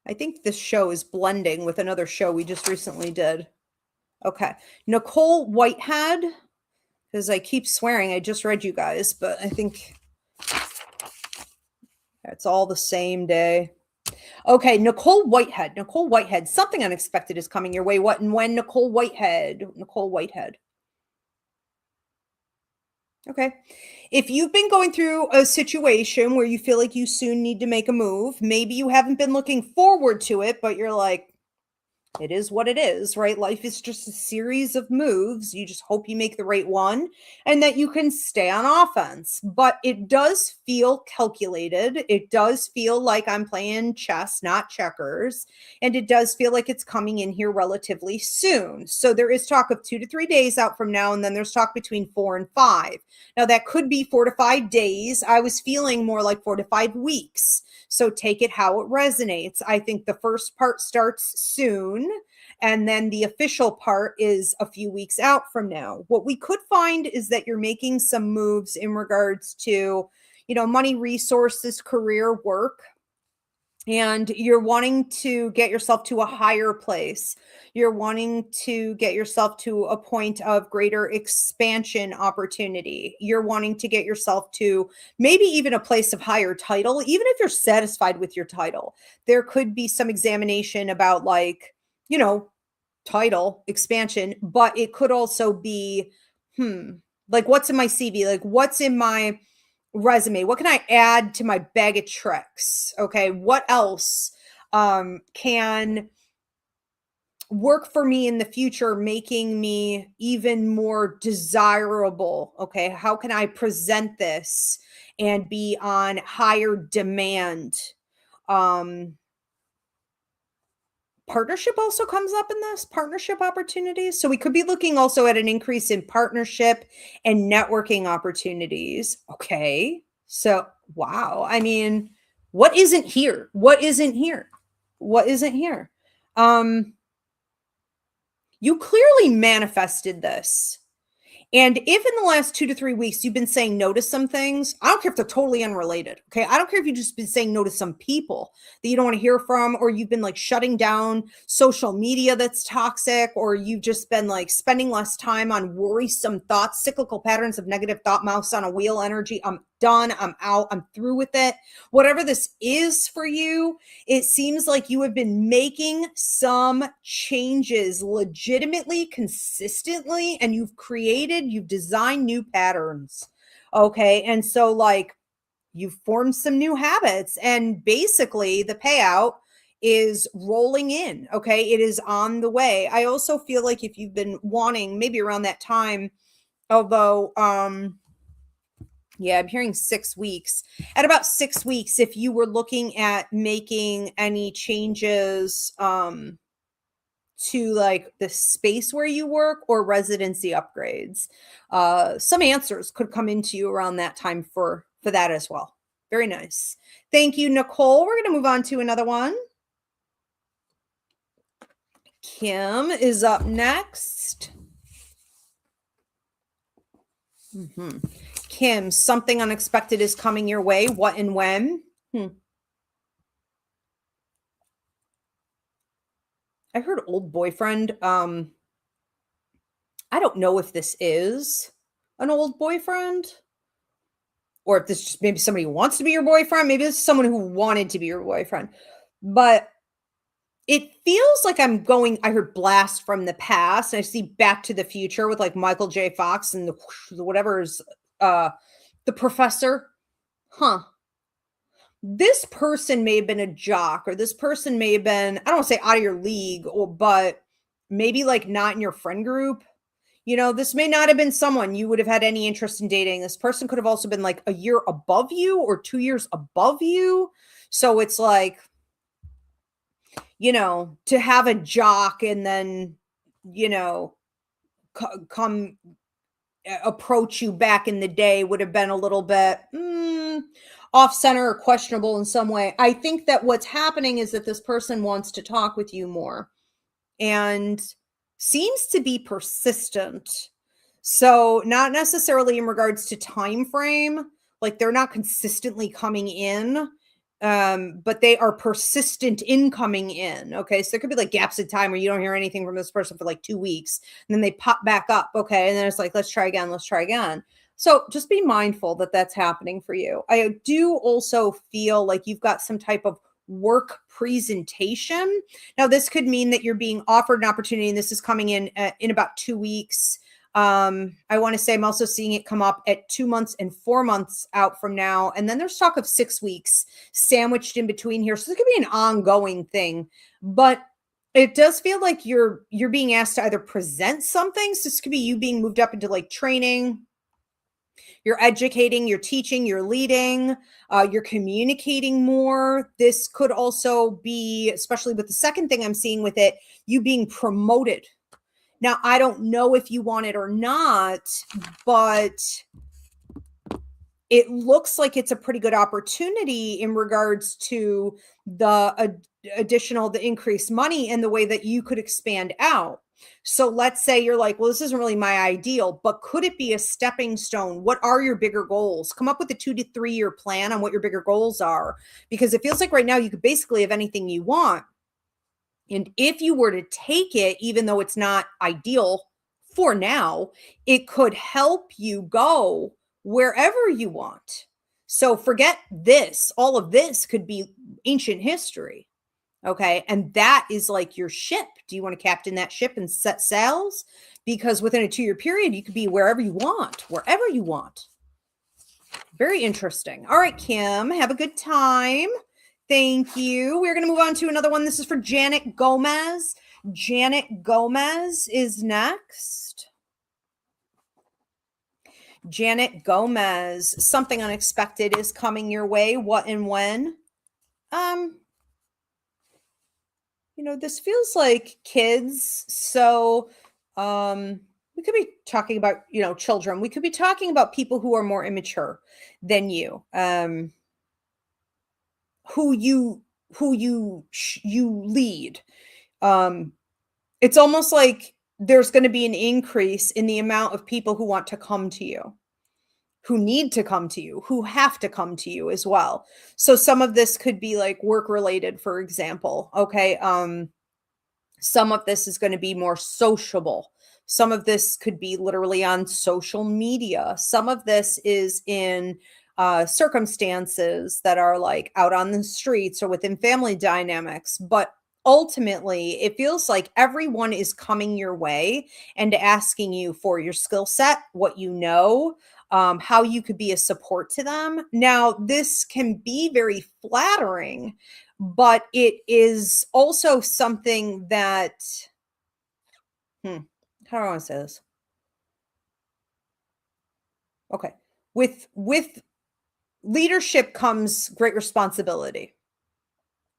I think this show is blending with another show we just recently did. Okay. Nicole Whitehead, because I keep swearing I just read you guys, but I think it's all the same day. Okay, Nicole Whitehead, something unexpected is coming your way. What and when, Nicole Whitehead? Okay. If you've been going through a situation where you feel like you soon need to make a move, maybe you haven't been looking forward to it, but you're like, it is what it is, right? Life is just a series of moves. You just hope you make the right one and that you can stay on offense. But it does feel calculated. It does feel like I'm playing chess, not checkers. And it does feel like it's coming in here relatively soon. So there is talk of 2 to 3 days out from now. And then there's talk between 4 and 5. Now that could be 4 to 5 days. I was feeling more like 4 to 5 weeks. So take it how it resonates. I think the first part starts soon, and then the official part is a few weeks out from now. What we could find is that you're making some moves in regards to, money, resources, career, work, and you're wanting to get yourself to a higher place. You're wanting to get yourself to a point of greater expansion opportunity. You're wanting to get yourself to maybe even a place of higher title, even if you're satisfied with your title. There could be some examination about title expansion, but it could also be, like what's in my CV? Like what's in my resume? What can I add to my bag of tricks? Okay. What else can work for me in the future, making me even more desirable? Okay. How can I present this and be on higher demand? Partnership also comes up in this, partnership opportunities. So we could be looking also at an increase in partnership and networking opportunities. Okay. So, wow. I mean, what isn't here? What isn't here? What isn't here? You clearly manifested this. And if in the last 2 to 3 weeks you've been saying no to some things, I don't care if they're totally unrelated. Okay. I don't care if you've just been saying no to some people that you don't want to hear from, or you've been like shutting down social media that's toxic, or you've just been like spending less time on worrisome thoughts, cyclical patterns of negative thought, mouse on a wheel energy. I'm done. I'm out. I'm through with it. Whatever this is for you, it seems like you have been making some changes legitimately, consistently, and you've designed new patterns. Okay. And so, like, you've formed some new habits, and basically the payout is rolling in. Okay. It is on the way. I also feel like if you've been wanting, maybe around that time, although, yeah, I'm hearing 6 weeks. At about 6 weeks, if you were looking at making any changes to like the space where you work or residency upgrades, some answers could come into you around that time for that as well. Very nice. Thank you, Nicole. We're going to move on to another one. Kim is up next. Kim, something unexpected is coming your way. What and when? I heard old boyfriend. I don't know if this is an old boyfriend, or if this is just maybe somebody who wants to be your boyfriend. Maybe this is someone who wanted to be your boyfriend. But it feels like I heard blast from the past, and I see Back to the Future with like Michael J. Fox and the whatever's the professor. This person may have been a jock, or this person may have been, I don't want to say out of your league, but maybe like not in your friend group. This may not have been someone you would have had any interest in dating. This person could have also been like a year above you or 2 years above you. So it's like, to have a jock and then, come approach you back in the day would have been a little bit off center or questionable in some way. I think that what's happening is that this person wants to talk with you more and seems to be persistent. So not necessarily in regards to time frame, like they're not consistently coming in, but they are persistent in coming in. Okay. So there could be like gaps in time where you don't hear anything from this person for like 2 weeks, and then they pop back up. Okay. And then it's like, let's try again. Let's try again. So just be mindful that that's happening for you. I do also feel like you've got some type of work presentation. Now, this could mean that you're being offered an opportunity, and this is coming in about 2 weeks. I want to say I'm also seeing it come up at 2 months and 4 months out from now. And then there's talk of 6 weeks sandwiched in between here. So this could be an ongoing thing, but it does feel like you're being asked to either present something. So this could be you being moved up into like training. You're educating, you're teaching, you're leading, you're communicating more. This could also be, especially with the second thing I'm seeing with it, you being promoted. Now, I don't know if you want it or not, but it looks like it's a pretty good opportunity in regards to the increased money and the way that you could expand out. So let's say you're like, well, this isn't really my ideal, but could it be a stepping stone? What are your bigger goals? Come up with a 2 to 3 year plan on what your bigger goals are, because it feels like right now you could basically have anything you want. And if you were to take it, even though it's not ideal for now, it could help you go wherever you want. So forget this. All of this could be ancient history. Okay. And that is like your ship. Do you want to captain that ship and set sails? Because within a 2 year period, you could be wherever you want, wherever you want. Very interesting. All right, Kim, have a good time. Thank you. We're going to move on to another one. This is for Janet Gomez. Janet Gomez is next. Janet Gomez, something unexpected is coming your way. What and when? This feels like kids. So, we could be talking about, children. We could be talking about people who are more immature than you, who you lead. Um, it's almost like there's going to be an increase in the amount of people who want to come to you, who need to come to you, who have to come to you as well. So some of this could be like work related, for example. Okay. Some of this is going to be more sociable. Some of this could be literally on social media. Some of this is in circumstances that are like out on the streets or within family dynamics. But ultimately, it feels like everyone is coming your way and asking you for your skill set, what you know, how you could be a support to them. Now, this can be very flattering, but it is also something that, how do I want to say this? Okay. With leadership comes great responsibility.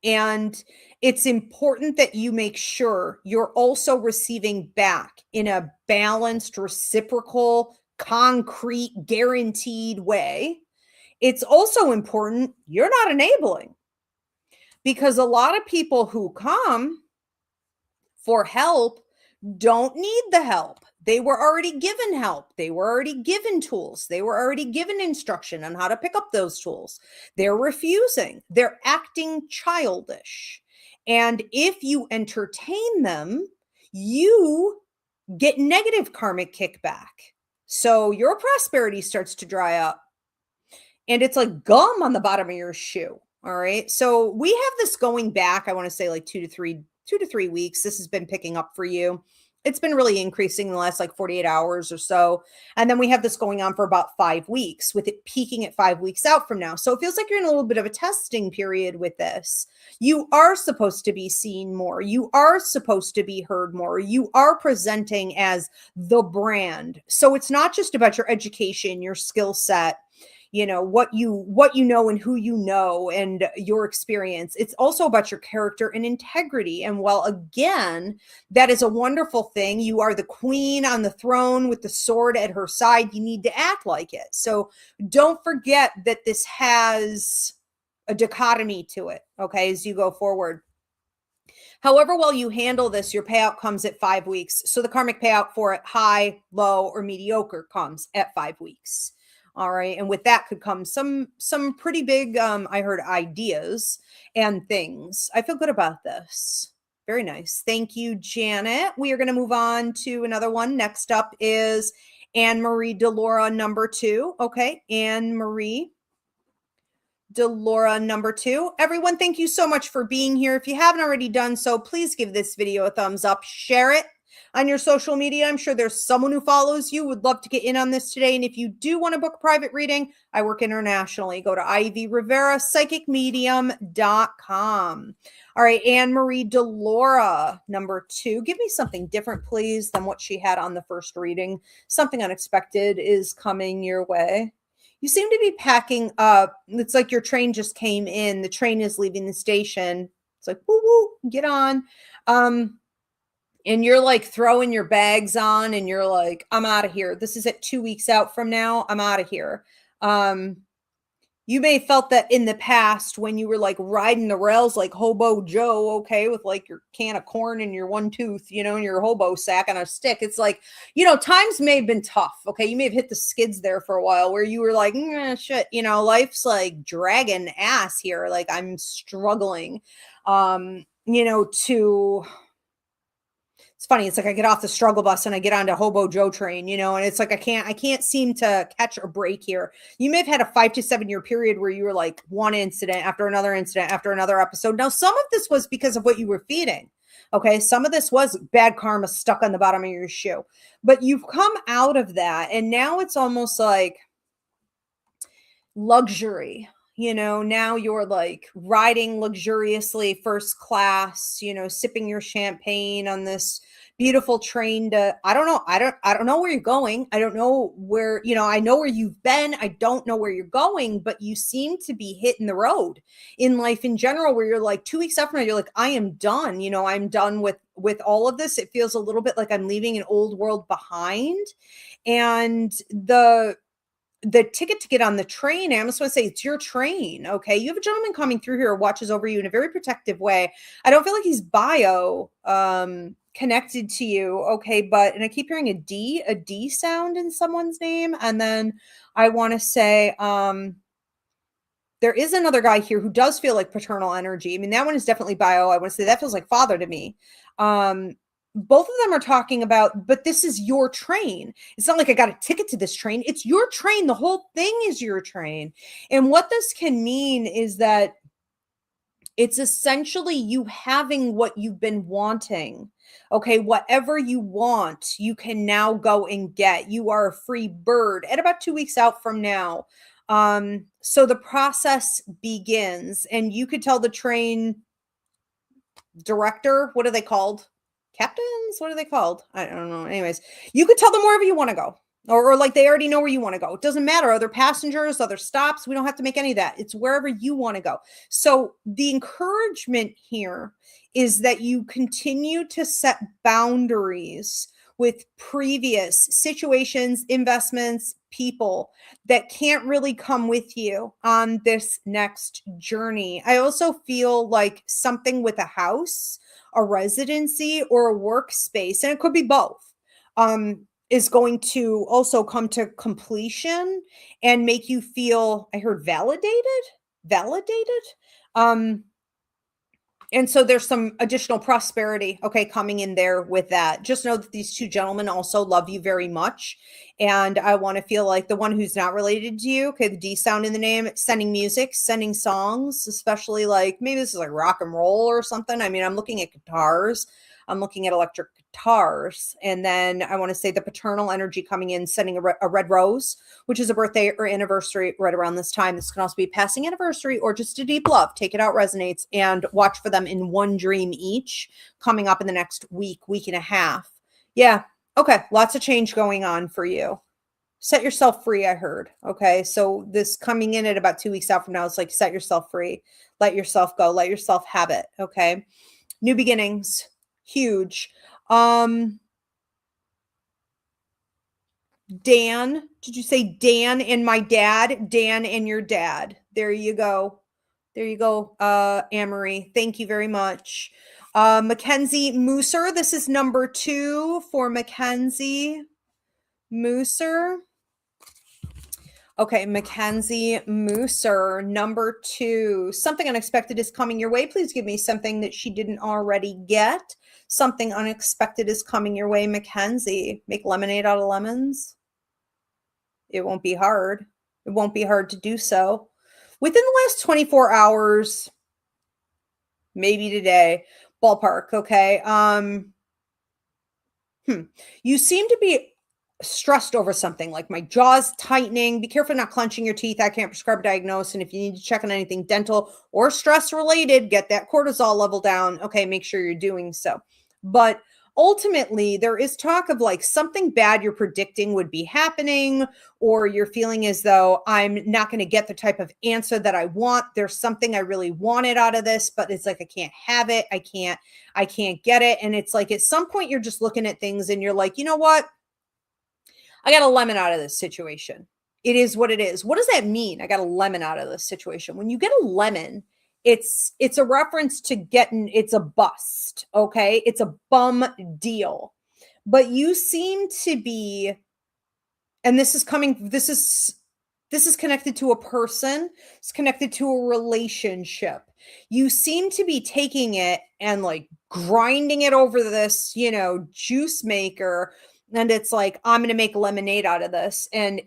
And it's important that you make sure you're also receiving back in a balanced, reciprocal, concrete, guaranteed way. It's also important you're not enabling, because a lot of people who come for help don't need the help. They were already given help. They were already given tools. They were already given instruction on how to pick up those tools. They're refusing. They're acting childish. And if you entertain them, you get negative karmic kickback. So your prosperity starts to dry up. And it's like gum on the bottom of your shoe. All right. So we have this going back, I want to say like 2 to 3 weeks. This has been picking up for you. It's been really increasing in the last like 48 hours or so. And then we have this going on for about 5 weeks, with it peaking at 5 weeks out from now. So it feels like you're in a little bit of a testing period with this. You are supposed to be seen more. You are supposed to be heard more. You are presenting as the brand. So it's not just about your education, your skill set, what you know and who you know and your experience. It's also about your character and integrity. And while again, that is a wonderful thing, you are the queen on the throne with the sword at her side, you need to act like it. So don't forget that this has a dichotomy to it, okay, as you go forward. However well you handle this, your payout comes at 5 weeks. So the karmic payout for it, high, low, or mediocre, comes at 5 weeks. All right. And with that could come some pretty big, I heard, ideas and things. I feel good about this. Very nice. Thank you, Janet. We are going to move on to another one. Next up is Anne Marie Delora, number 2. Okay. Anne Marie Delora, number 2. Everyone, thank you so much for being here. If you haven't already done so, please give this video a thumbs up, share it on your social media. I'm sure there's someone who follows you, would love to get in on this today. And if you do want to book a private reading, I work internationally. Go to Ivy Rivera, psychicmedium.com. All right, Anne Marie Delora, number 2. Give me something different, please, than what she had on the first reading. Something unexpected is coming your way. You seem to be packing up. It's like your train just came in. The train is leaving the station. It's like, woo, woo, get on. And you're like throwing your bags on and you're like, I'm out of here. This is at 2 weeks out from now. I'm out of here. You may have felt that in the past when you were like riding the rails like Hobo Joe, okay, with like your can of corn and your one tooth, and your hobo sack on a stick. It's like, times may have been tough. Okay. You may have hit the skids there for a while where you were like, shit, life's like dragging ass here. Like I'm struggling, it's funny. It's like I get off the struggle bus and I get onto Hobo Joe train, and it's like I can't seem to catch a break here. You may have had a 5 to 7 year period where you were like one incident after another incident after another episode. Now, some of this was because of what you were feeding. Okay. Some of this was bad karma stuck on the bottom of your shoe, but you've come out of that. And now it's almost like luxury. Now you're like riding luxuriously first class, sipping your champagne on this beautiful train to, I don't know. I don't know where you're going. I don't know where, I know where you've been. I don't know where you're going, but you seem to be hitting the road in life in general, where you're like 2 weeks after now, you're like, I am done. I'm done with all of this. It feels a little bit like I'm leaving an old world behind. And the ticket to get on the train, I almost want to say it's your train. Okay. You have a gentleman coming through here who watches over you in a very protective way. I don't feel like he's connected to you. Okay. And I keep hearing a D sound in someone's name. And then I want to say, there is another guy here who does feel like paternal energy. I mean, that one is definitely bio. I want to say that feels like father to me. Both of them are talking about, but this is your train. It's not like I got a ticket to this train. It's your train. The whole thing is your train. And what this can mean is that it's essentially you having what you've been wanting. Okay. Whatever you want, you can now go and get. You are a free bird at about 2 weeks out from now. So the process begins, and you could tell the train director, what are they called? Captains? What are they called? I don't know. Anyways, you could tell them wherever you want to go. Or like they already know where you want to go. It doesn't matter. Other passengers, other stops. We don't have to make any of that. It's wherever you want to go. So the encouragement here is that you continue to set boundaries with previous situations, investments, people that can't really come with you on this next journey. I also feel like something with a house, a residency, or a workspace, and it could be both, is going to also come to completion and make you feel, I heard validated. And so there's some additional prosperity, okay, coming in there with that. Just know that these two gentlemen also love you very much. And I want to feel like the one who's not related to you, okay, the D sound in the name, sending music, sending songs, especially like maybe this is like rock and roll or something. I mean, I'm looking at guitars. I'm looking at electric guitars. And then I want to say the paternal energy coming in, sending a red rose, which is a birthday or anniversary right around this time. This can also be a passing anniversary or just a deep love. Take it out, resonates, and watch for them in one dream each coming up in the next week and a half. Yeah. Okay. Lots of change going on for you. Set yourself free, I heard. Okay. So this coming in at about 2 weeks out from now, it's like set yourself free. Let yourself go. Let yourself have it. Okay. New beginnings. Huge. Dan, did you say Dan and my dad? Dan and your dad. There you go. There you go, Amory. Thank you very much. Mackenzie Mooser. This is number 2 for Mackenzie Mooser. Okay, Mackenzie Mooser, number 2. Something unexpected is coming your way. Please give me something that she didn't already get. Something unexpected is coming your way, Mackenzie. Make lemonade out of lemons. It won't be hard. It won't be hard to do so. Within the last 24 hours, maybe today, ballpark, okay? You seem to be stressed over something, like my jaw's tightening. Be careful not clenching your teeth. I can't prescribe a diagnosis. And if you need to check on anything dental or stress related, get that cortisol level down. Okay, make sure you're doing so. But ultimately, there is talk of like something bad you're predicting would be happening, or you're feeling as though I'm not going to get the type of answer that I want. There's something I really wanted out of this, but it's like I can't have it. I can't get it. And it's like at some point you're just looking at things and you're like, you know what? I got a lemon out of this situation. It is what it is. What does that mean? I got a lemon out of this situation. When you get a lemon, it's a reference to it's a bust. Okay. It's a bum deal, but you seem to be, and this is connected to a person. It's connected to a relationship. You seem to be taking it and like grinding it over this, juice maker. And it's like, I'm going to make lemonade out of this. And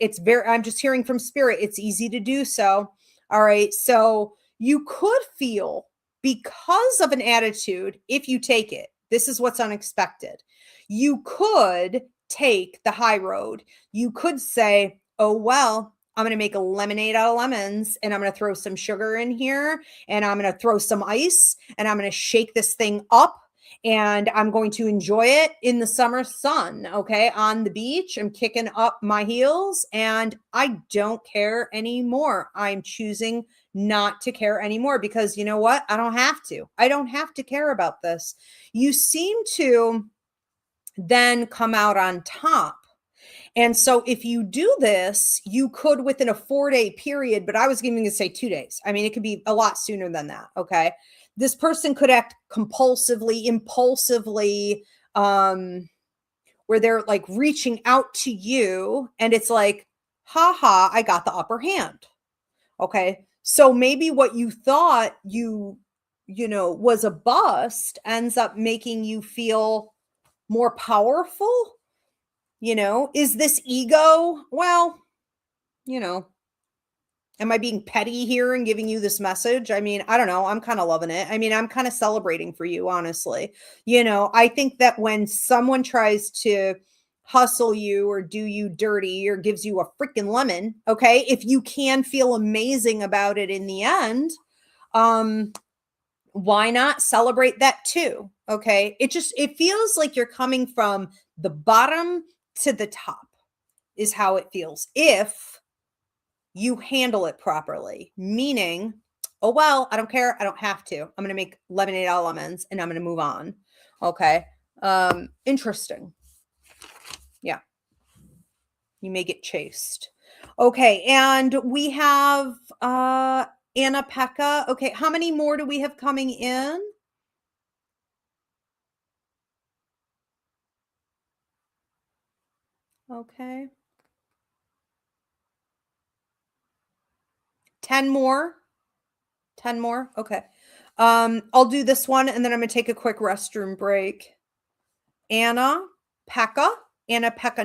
I'm just hearing from spirit. It's easy to do so. All right. So you could feel, because of an attitude, if you take it, this is what's unexpected. You could take the high road. You could say, oh, well, I'm going to make a lemonade out of lemons, and I'm going to throw some sugar in here, and I'm going to throw some ice, and I'm going to shake this thing up. and I'm going to enjoy it in the summer sun, okay, on the beach. I'm kicking up my heels and I don't care anymore. I'm choosing not to care anymore because you know what? I don't have to. I don't have to care about this. You seem to then come out on top. And so if you do this, you could within a 4-day period, but I was going to say 2 days. I mean, it could be a lot sooner than that. Okay. This person could act compulsively, impulsively, where they're like reaching out to you and it's like, haha, I got the upper hand. Okay. So maybe what you thought was a bust ends up making you feel more powerful. Is this ego? Well, you know, am I being petty here and giving you this message? I mean, I don't know. I'm kind of loving it. I mean, I'm kind of celebrating for you, honestly. I think that when someone tries to hustle you or do you dirty or gives you a freaking lemon, okay, if you can feel amazing about it in the end, why not celebrate that too? Okay. It feels like you're coming from the bottom to the top is how it feels. If you handle it properly, meaning, oh, well, I don't care. I don't have to. I'm going to make lemonade out of lemons and I'm going to move on. Okay. Interesting. Yeah. You may get chased. Okay. And we have, Anna Pekka. Okay. How many more do we have coming in? Okay. 10 more. 10 more. Okay. I'll do this one and then I'm going to take a quick restroom break. Anna Pekka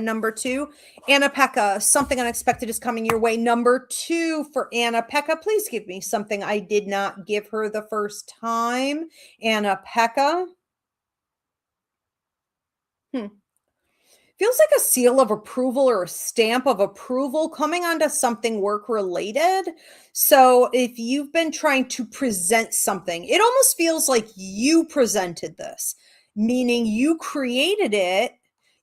number 2. Anna Pekka, something unexpected is coming your way. Number 2 for Anna Pekka. Please give me something I did not give her the first time. Anna Pekka. Feels like a seal of approval or a stamp of approval coming onto something work related. So if you've been trying to present something, it almost feels like you presented this, meaning you created it.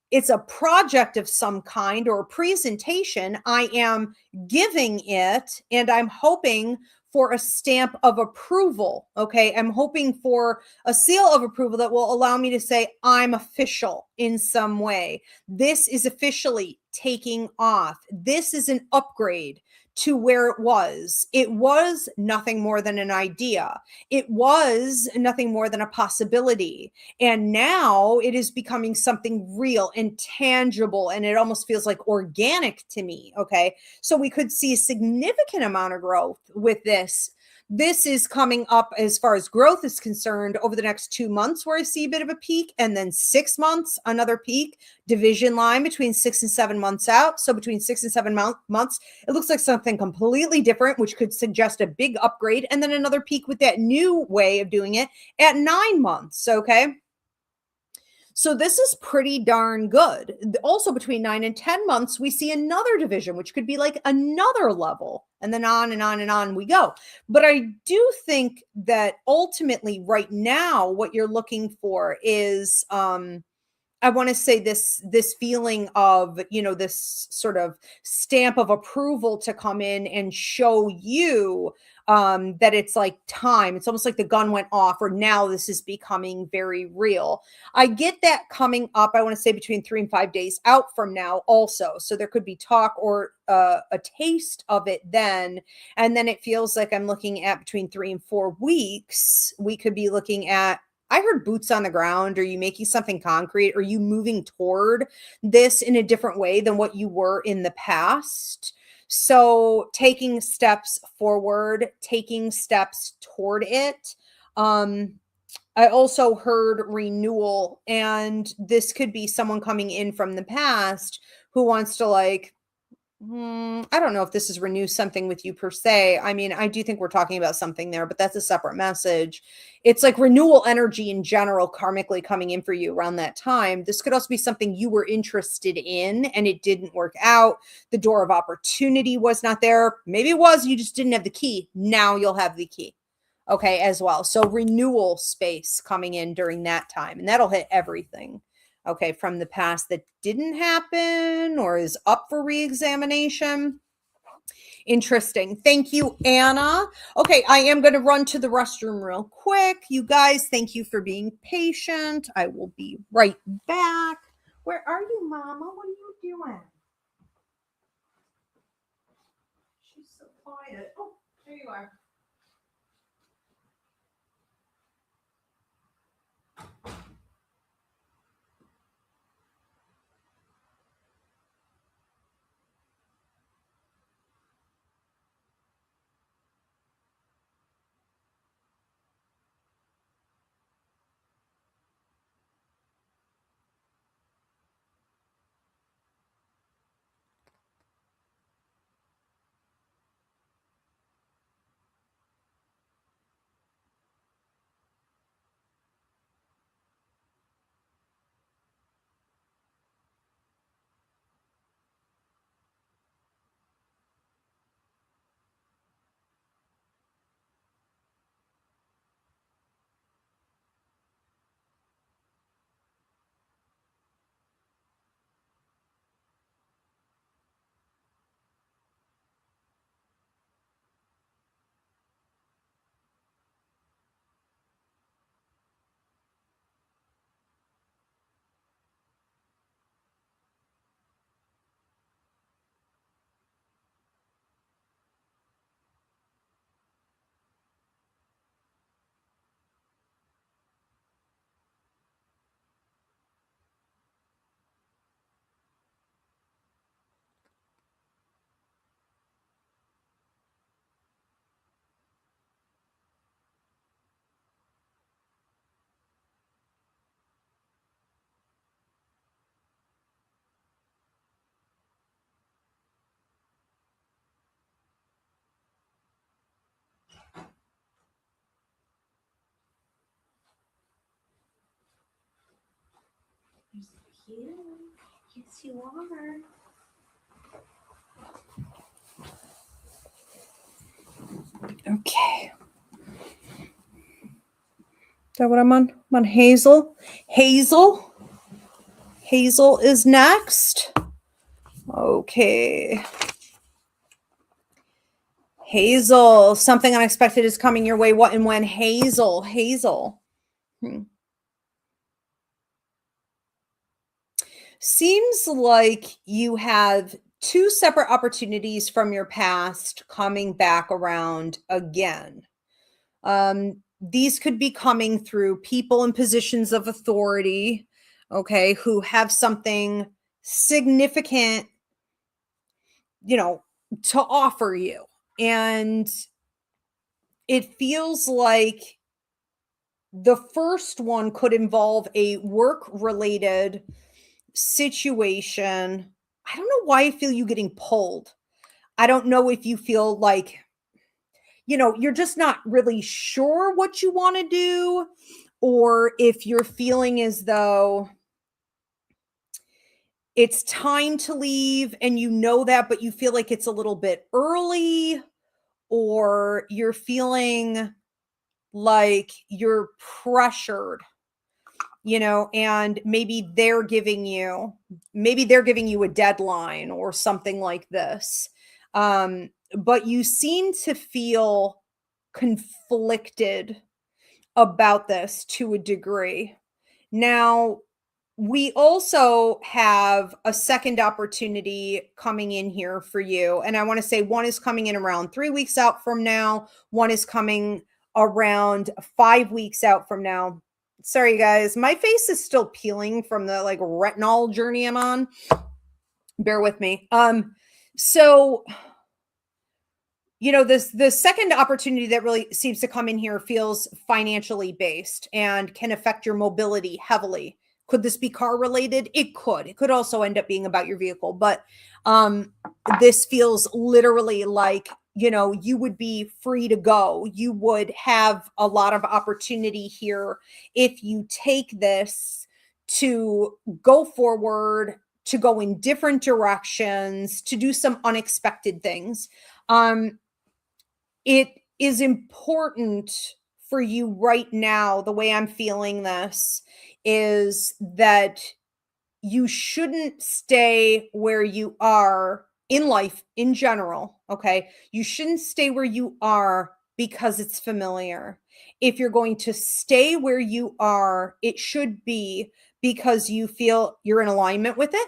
It's a project of some kind or a presentation. I am giving it and I'm hoping for a stamp of approval. Okay. I'm hoping for a seal of approval that will allow me to say, I'm official in some way. This is officially taking off. This is an upgrade to where it was. It was nothing more than an idea. It was nothing more than a possibility. And now it is becoming something real and tangible. And it almost feels like organic to me. Okay. So we could see a significant amount of growth with this. This is coming up as far as growth is concerned over the next 2 months where I see a bit of a peak, and then 6 months, another peak, division line between 6 and 7 months out. So between 6 and 7 months, it looks like something completely different, which could suggest a big upgrade, and then another peak with that new way of doing it at 9 months. Okay. So this is pretty darn good. Also between 9 and 10 months, we see another division, which could be like another level, and then on and on and on we go. But I do think that ultimately right now, what you're looking for is, I want to say this feeling of, this sort of stamp of approval to come in and show you that it's like time. It's almost like the gun went off, or now this is becoming very real. I get that coming up, I want to say between 3 and 5 days out from now also. So there could be talk or a taste of it then. And then it feels like I'm looking at between 3 and 4 weeks. We could be looking at, I heard boots on the ground. Are you making something concrete? Are you moving toward this in a different way than what you were in the past? So taking steps forward, taking steps toward it. I also heard renewal, and this could be someone coming in from the past who wants to I don't know if this is renew something with you per se. I mean, I do think we're talking about something there, but that's a separate message. It's like renewal energy in general, karmically coming in for you around that time. This could also be something you were interested in and it didn't work out. The door of opportunity was not there. Maybe it was, you just didn't have the key. Now you'll have the key. okay, as well. So renewal space coming in during that time, and that'll hit everything, okay, from the past that didn't happen or is up for reexamination. Interesting. Thank you, Anna. Okay, I am going to run to the restroom real quick. You guys, thank you for being patient. I will be right back. Where are you, Mama? What are you doing? She's so quiet. Oh, there you are. Yes, you are. Okay. Is that what I'm on? I'm on Hazel. Hazel. Hazel is next. Okay. Hazel. Something unexpected is coming your way. What and when? Hazel. Hazel. Seems like you have two separate opportunities from your past coming back around again. These could be coming through people in positions of authority, okay, who have something significant, to offer you. And it feels like the first one could involve a work related situation. I don't know why I feel you getting pulled. I don't know if you feel like, you're just not really sure what you want to do, or if you're feeling as though it's time to leave and you know that, but you feel like it's a little bit early, or you're feeling like you're pressured, and maybe they're giving you a deadline or something like this. But you seem to feel conflicted about this to a degree. Now, we also have a second opportunity coming in here for you. And I want to say one is coming in around 3 weeks out from now. One is coming around 5 weeks out from now. Sorry, guys. My face is still peeling from the retinol journey I'm on. Bear with me. So the second opportunity that really seems to come in here feels financially based and can affect your mobility heavily. Could this be car related? It could. It could also end up being about your vehicle, but this feels literally like, you would be free to go. You would have a lot of opportunity here if you take this to go forward, to go in different directions, to do some unexpected things. It is important for you right now, the way I'm feeling this, is that you shouldn't stay where you are in life in general. Okay. You shouldn't stay where you are because it's familiar. If you're going to stay where you are, it should be because you feel you're in alignment with it.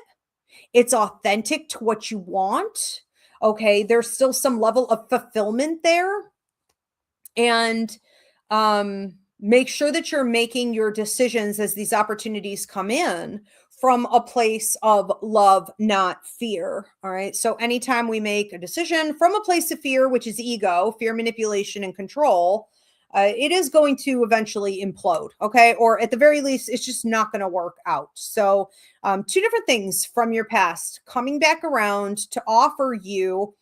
It's authentic to what you want. Okay. There's still some level of fulfillment there. And make sure that you're making your decisions as these opportunities come in from a place of love, not fear. All right. So anytime we make a decision from a place of fear, which is ego, fear, manipulation, and control, it is going to eventually implode. Okay. Or at the very least, it's just not going to work out. So, two different things from your past coming back around to offer you,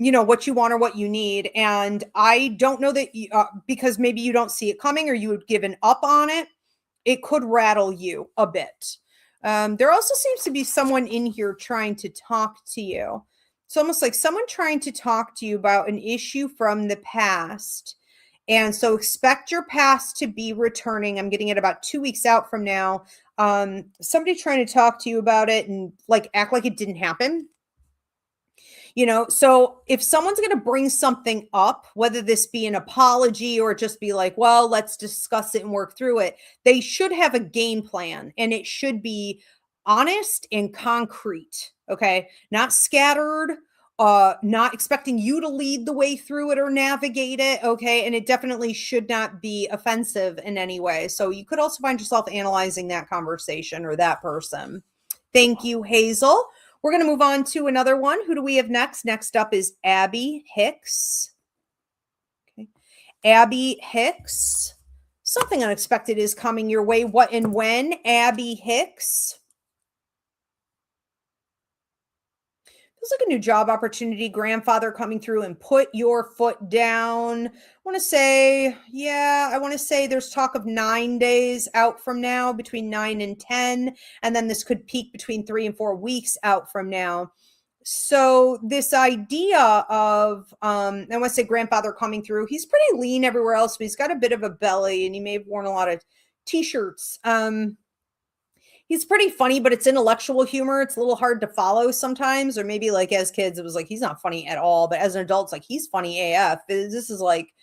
what you want or what you need. And I don't know that because maybe you don't see it coming or you had given up on it, it could rattle you a bit. There also seems to be someone in here trying to talk to you. It's almost like someone trying to talk to you about an issue from the past. And so expect your past to be returning. I'm getting it about 2 weeks out from now. Somebody trying to talk to you about it and like act like it didn't happen. So if someone's going to bring something up, whether this be an apology or just be like, well, let's discuss it and work through it, they should have a game plan and it should be honest and concrete. Okay. Not scattered, not expecting you to lead the way through it or navigate it. Okay. And it definitely should not be offensive in any way. So you could also find yourself analyzing that conversation or that person. Thank you, Hazel. We're going to move on to another one. Who do we have next? Next up is Abby Hicks. Okay. Abby Hicks. Something unexpected is coming your way. What and when? Abby Hicks. Feels like a new job opportunity, grandfather coming through and put your foot down. I want to say there's talk of 9 days out from now, between 9 and 10. And then this could peak between 3 and 4 weeks out from now. So this idea of, I want to say grandfather coming through, he's pretty lean everywhere else, but he's got a bit of a belly and he may have worn a lot of t-shirts. He's pretty funny, but it's intellectual humor. It's a little hard to follow sometimes, or maybe like as kids, it was like, he's not funny at all. But as an adult, it's like, he's funny AF. This is like,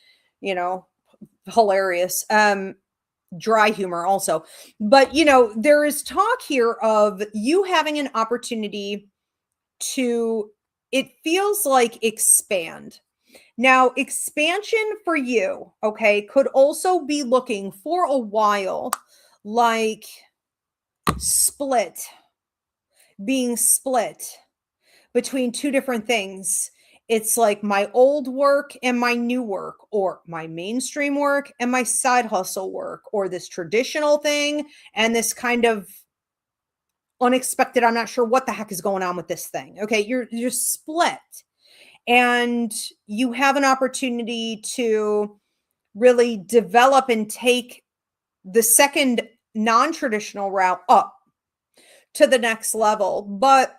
hilarious. Dry humor also. But, there is talk here of you having an opportunity to, it feels like expand. Now, expansion for you, okay, could also be looking for a while like being split between two different things. It's like my old work and my new work, or my mainstream work and my side hustle work, or this traditional thing and this kind of unexpected, I'm not sure what the heck is going on with this thing. Okay, you're split and you have an opportunity to really develop and take the second non-traditional route up to the next level. But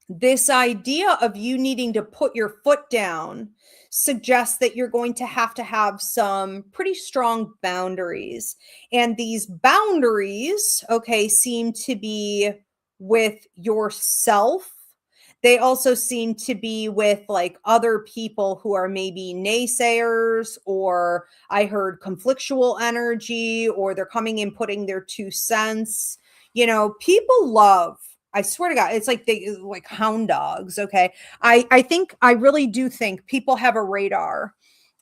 this idea of you needing to put your foot down suggests that you're going to have some pretty strong boundaries. And these boundaries, okay, seem to be with yourself. They also seem to be with like other people who are maybe naysayers, or I heard conflictual energy, or they're coming in putting their 2 cents. People love, I swear to God, it's like they like hound dogs. Okay. I really do think people have a radar.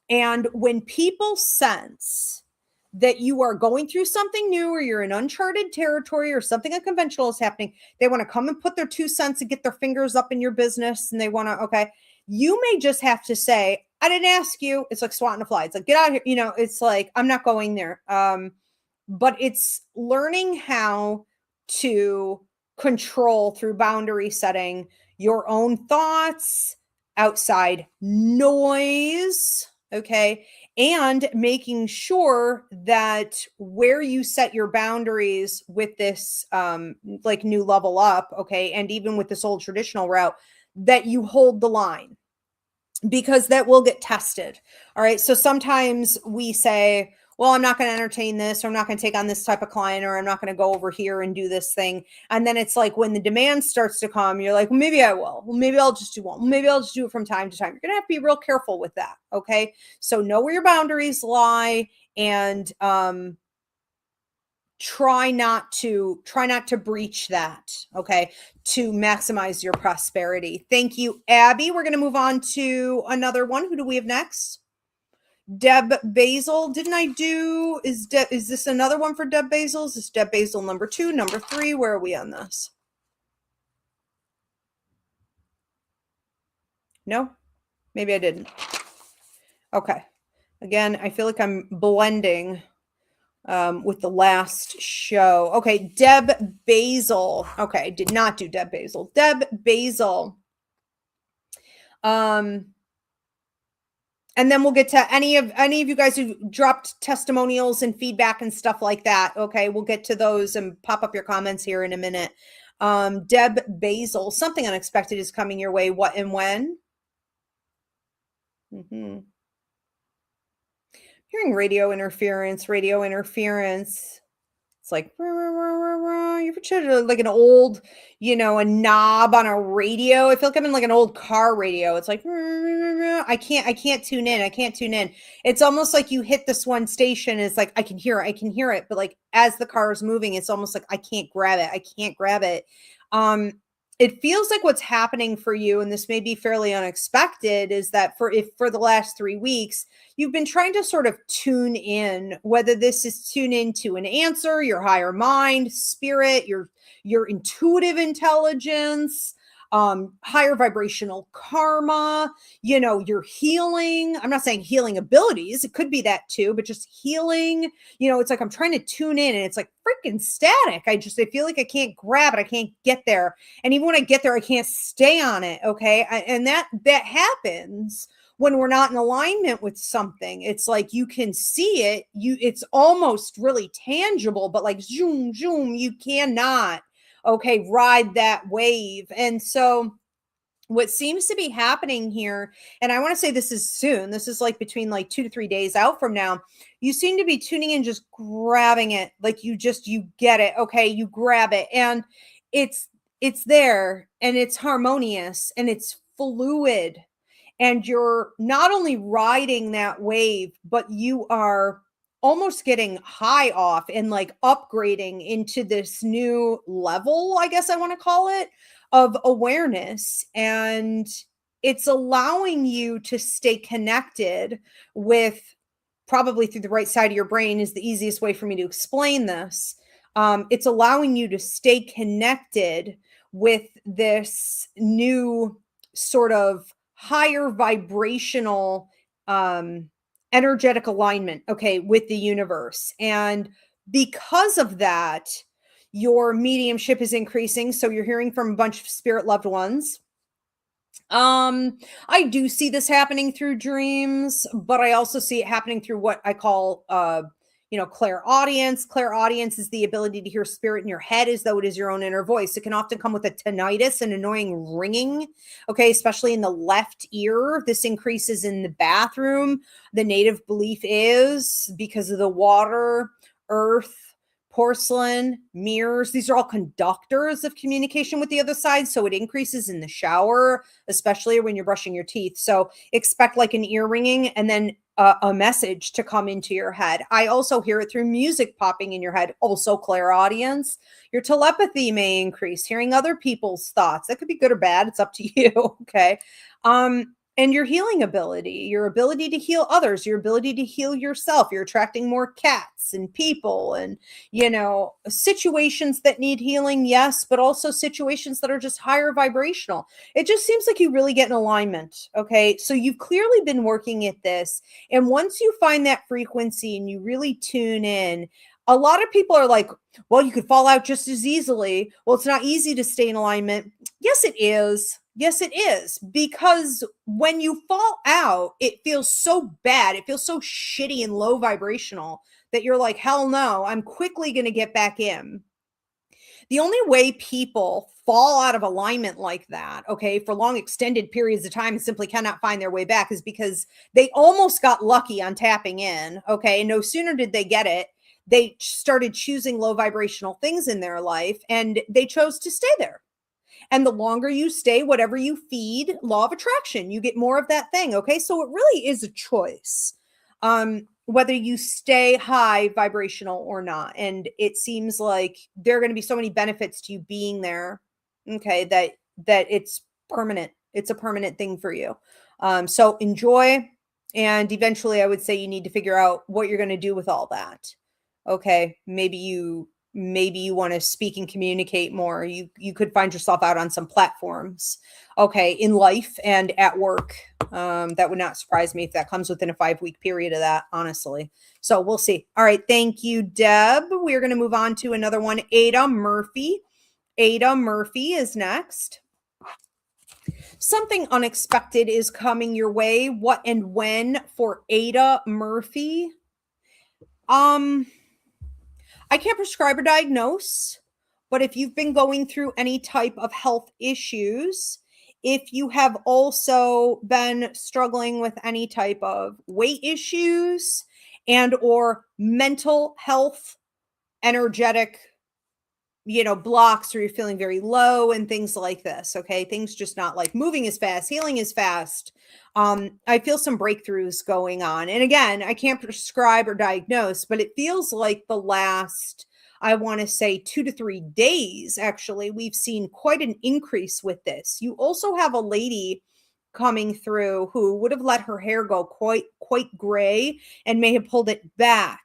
And when people sense that you are going through something new, or you're in uncharted territory, or something unconventional is happening, they want to come and put their 2 cents and get their fingers up in your business. And they want to, okay, you may just have to say, I didn't ask you. It's like swatting a fly. It's like, get out of here. It's like, I'm not going there. But it's learning how to control through boundary setting your own thoughts, outside noise, okay, and making sure that where you set your boundaries with this like new level up, okay, and even with this old traditional route, that you hold the line. because that will get tested. All right. So sometimes we say, well, I'm not going to entertain this, or I'm not going to take on this type of client, or I'm not going to go over here and do this thing. And then it's like when the demand starts to come, you're like, well, maybe I will. Well, maybe I'll just do one. Well, maybe I'll just do it from time to time. You're going to have to be real careful with that. Okay. So know where your boundaries lie, and try not to breach that, okay, to maximize your prosperity. Thank you, Abby. We're going to move on to another one. Who do we have next? Deb Basil. Didn't I do, is this another one for Deb Basil? Is this Deb Basil number 2, number 3? Where are we on this? No, maybe I didn't. Okay. Again, I feel like I'm blending with the last show. Okay, Deb Basil. Okay, did not do Deb Basil. Deb Basil. And then we'll get to any of you guys who dropped testimonials and feedback and stuff like that. Okay, we'll get to those and pop up your comments here in a minute. Deb Basil, something unexpected is coming your way. What and when? Hearing radio interference. It's like, you ever tried like an old, a knob on a radio? I feel like I'm in like an old car radio. It's like, I can't tune in. It's almost like you hit this one station. It's like, I can hear it. But like, as the car is moving, it's almost like I can't grab it. It feels like what's happening for you, and this may be fairly unexpected, is that for the last 3 weeks, you've been trying to sort of tune in, whether this is tune into an answer, your higher mind, spirit, your intuitive intelligence, higher vibrational karma, your healing. I'm not saying healing abilities. It could be that too, but just healing. It's like I'm trying to tune in and it's like freaking static. I feel like I can't grab it. I can't get there. And even when I get there, I can't stay on it. Okay. And that happens when we're not in alignment with something. It's like you can see it. It's almost really tangible, but like zoom, zoom, you cannot, ride that wave. And so what seems to be happening here, and I want to say this is soon, this is like between like 2 to 3 days out from now, you seem to be tuning in, just grabbing it. Like you get it. Okay. You grab it and it's there and it's harmonious and it's fluid. And you're not only riding that wave, but you are almost getting high off and like upgrading into this new level, I guess I want to call it, of awareness. And it's allowing you to stay connected with, probably through the right side of your brain is the easiest way for me to explain this. It's allowing you to stay connected with this new sort of higher vibrational energetic alignment, with the universe. And because of that, your mediumship is increasing. So you're hearing from a bunch of spirit loved ones. I do see this happening through dreams, but I also see it happening through what I call clairaudience. Clairaudience is the ability to hear spirit in your head as though it is your own inner voice. It can often come with a tinnitus and annoying ringing, especially in the left ear. This increases in the bathroom. The native belief is because of the water, earth, porcelain, mirrors. These are all conductors of communication with the other side. So it increases in the shower, especially when you're brushing your teeth. So expect like an ear ringing and then a message to come into your head. I also hear it through music popping in your head. Also clairaudience. Your telepathy may increase, hearing other people's thoughts. That could be good or bad. It's up to you. Okay. And your healing ability, your ability to heal others, your ability to heal yourself. You're attracting more cats and people and, situations that need healing. Yes, but also situations that are just higher vibrational. It just seems like you really get in alignment. Okay. So you've clearly been working at this. And once you find that frequency and you really tune in, a lot of people are like, well, you could fall out just as easily. Well, it's not easy to stay in alignment. Yes, it is. Yes, it is. Because when you fall out, it feels so bad. It feels so shitty and low vibrational that you're like, hell no, I'm quickly going to get back in. The only way people fall out of alignment like that, okay, for long extended periods of time and simply cannot find their way back is because they almost got lucky on tapping in, okay? No sooner did they get it, they started choosing low vibrational things in their life and they chose to stay there. And the longer you stay, whatever you feed, law of attraction, you get more of that thing. Okay. So it really is a choice, whether you stay high vibrational or not. And it seems like there are going to be so many benefits to you being there. Okay. That it's permanent. It's a permanent thing for you. So enjoy. And eventually I would say you need to figure out what you're going to do with all that. Okay. Maybe you want to speak and communicate more. You could find yourself out on some platforms, okay, in life and at work. That would not surprise me if that comes within a 5-week period of that, honestly. So we'll see. All right. Thank you, Deb. We're going to move on to another one. Ada Murphy. Ada Murphy is next. Something unexpected is coming your way. What and when for Ada Murphy? I can't prescribe or diagnose, but if you've been going through any type of health issues, if you have also been struggling with any type of weight issues and or mental health, energetic, blocks, or you're feeling very low and things like this, okay? Things just not like moving as fast, healing as fast. I feel some breakthroughs going on. And again, I can't prescribe or diagnose, but it feels like the last, I want to say 2 to 3 days, actually, we've seen quite an increase with this. You also have a lady coming through who would have let her hair go quite gray and may have pulled it back.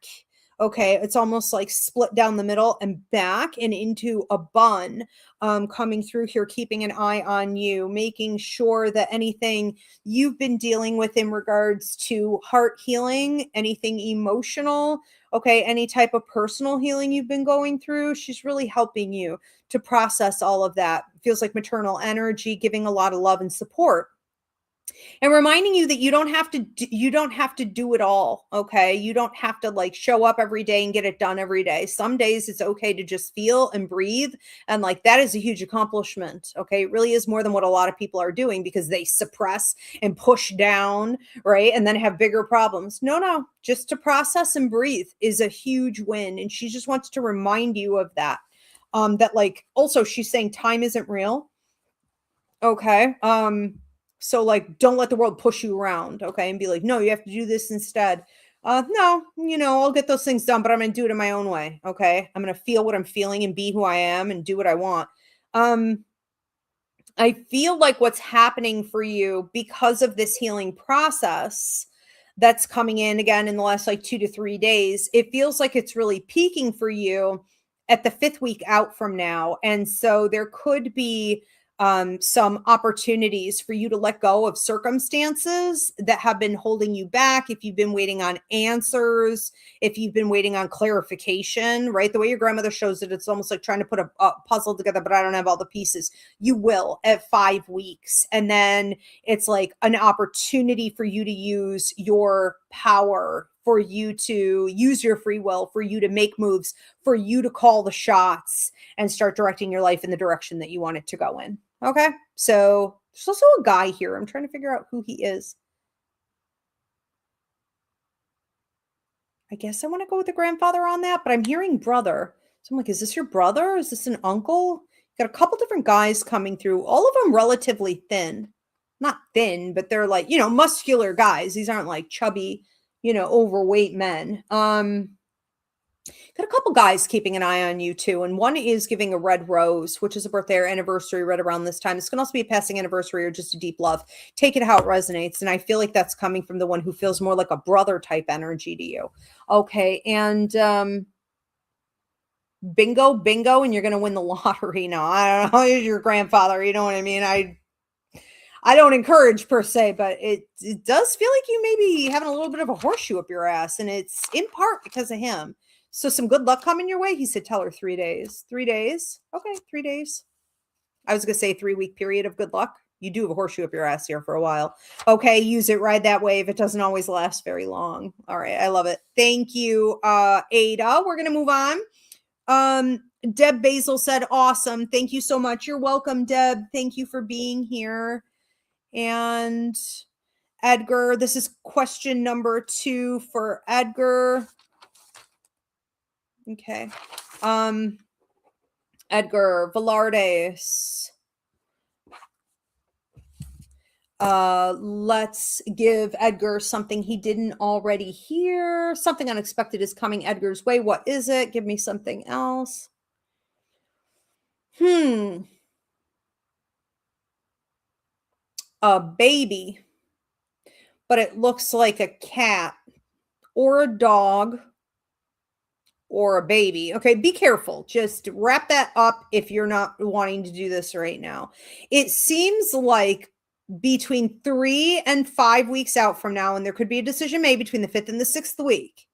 Okay, it's almost like split down the middle and back and into a bun, coming through here, keeping an eye on you, making sure that anything you've been dealing with in regards to heart healing, anything emotional, okay, any type of personal healing you've been going through, she's really helping you to process all of that. Feels like maternal energy, giving a lot of love and support. And reminding you that you don't have to do it all. Okay. You don't have to like show up every day and get it done every day. Some days it's okay to just feel and breathe. And like, that is a huge accomplishment. Okay. It really is more than what a lot of people are doing because they suppress and push down, right? And then have bigger problems. No, just to process and breathe is a huge win. And she just wants to remind you of that. That like, also she's saying time isn't real. Okay. So like, don't let the world push you around, okay? And be like, no, you have to do this instead. No, I'll get those things done, but I'm going to do it in my own way, okay? I'm going to feel what I'm feeling and be who I am and do what I want. I feel like what's happening for you because of this healing process that's coming in again in the last like 2 to 3 days, it feels like it's really peaking for you at the 5th week out from now. And so there could be some opportunities for you to let go of circumstances that have been holding you back. If you've been waiting on answers, if you've been waiting on clarification, right? The way your grandmother shows it, it's almost like trying to put a puzzle together, but I don't have all the pieces. You will at 5 weeks. And then it's like an opportunity for you to use your power, for you to use your free will, for you to make moves, for you to call the shots and start directing your life in the direction that you want it to go in. Okay. So there's also a guy here. I'm trying to figure out who he is. I guess I want to go with the grandfather on that, but I'm hearing brother. So I'm like, is this your brother? Is this an uncle? Got a couple different guys coming through, all of them relatively thin. Not thin, but they're like, muscular guys. These aren't like chubby, overweight men. Got a couple guys keeping an eye on you too. And one is giving a red rose, which is a birthday or anniversary right around this time. This can also be a passing anniversary or just a deep love. Take it how it resonates. And I feel like that's coming from the one who feels more like a brother type energy to you. Okay. And bingo, and you're going to win the lottery. No, I don't know. Here's your grandfather. You know what I mean? I don't encourage per se, but it does feel like you may be having a little bit of a horseshoe up your ass. And it's in part because of him. So some good luck coming your way. He said, tell her 3 days. 3 days. Okay, 3 days. I was going to say 3-week period of good luck. You do have a horseshoe up your ass here for a while. Okay, use it, ride that wave. It doesn't always last very long. All right, I love it. Thank you, Ada. We're going to move on. Deb Basil said, awesome. Thank you so much. You're welcome, Deb. Thank you for being here. And Edgar, this is question number 2 for Edgar. Okay. Edgar Velardes. Let's give Edgar something he didn't already hear. Something unexpected is coming Edgar's way. What is it? Give me something else. A baby, but it looks like a cat or a dog or a baby. Okay, be careful. Just wrap that up if you're not wanting to do this right now. It seems like between 3 and 5 weeks out from now, and there could be a decision made between the 5th and the 6th week.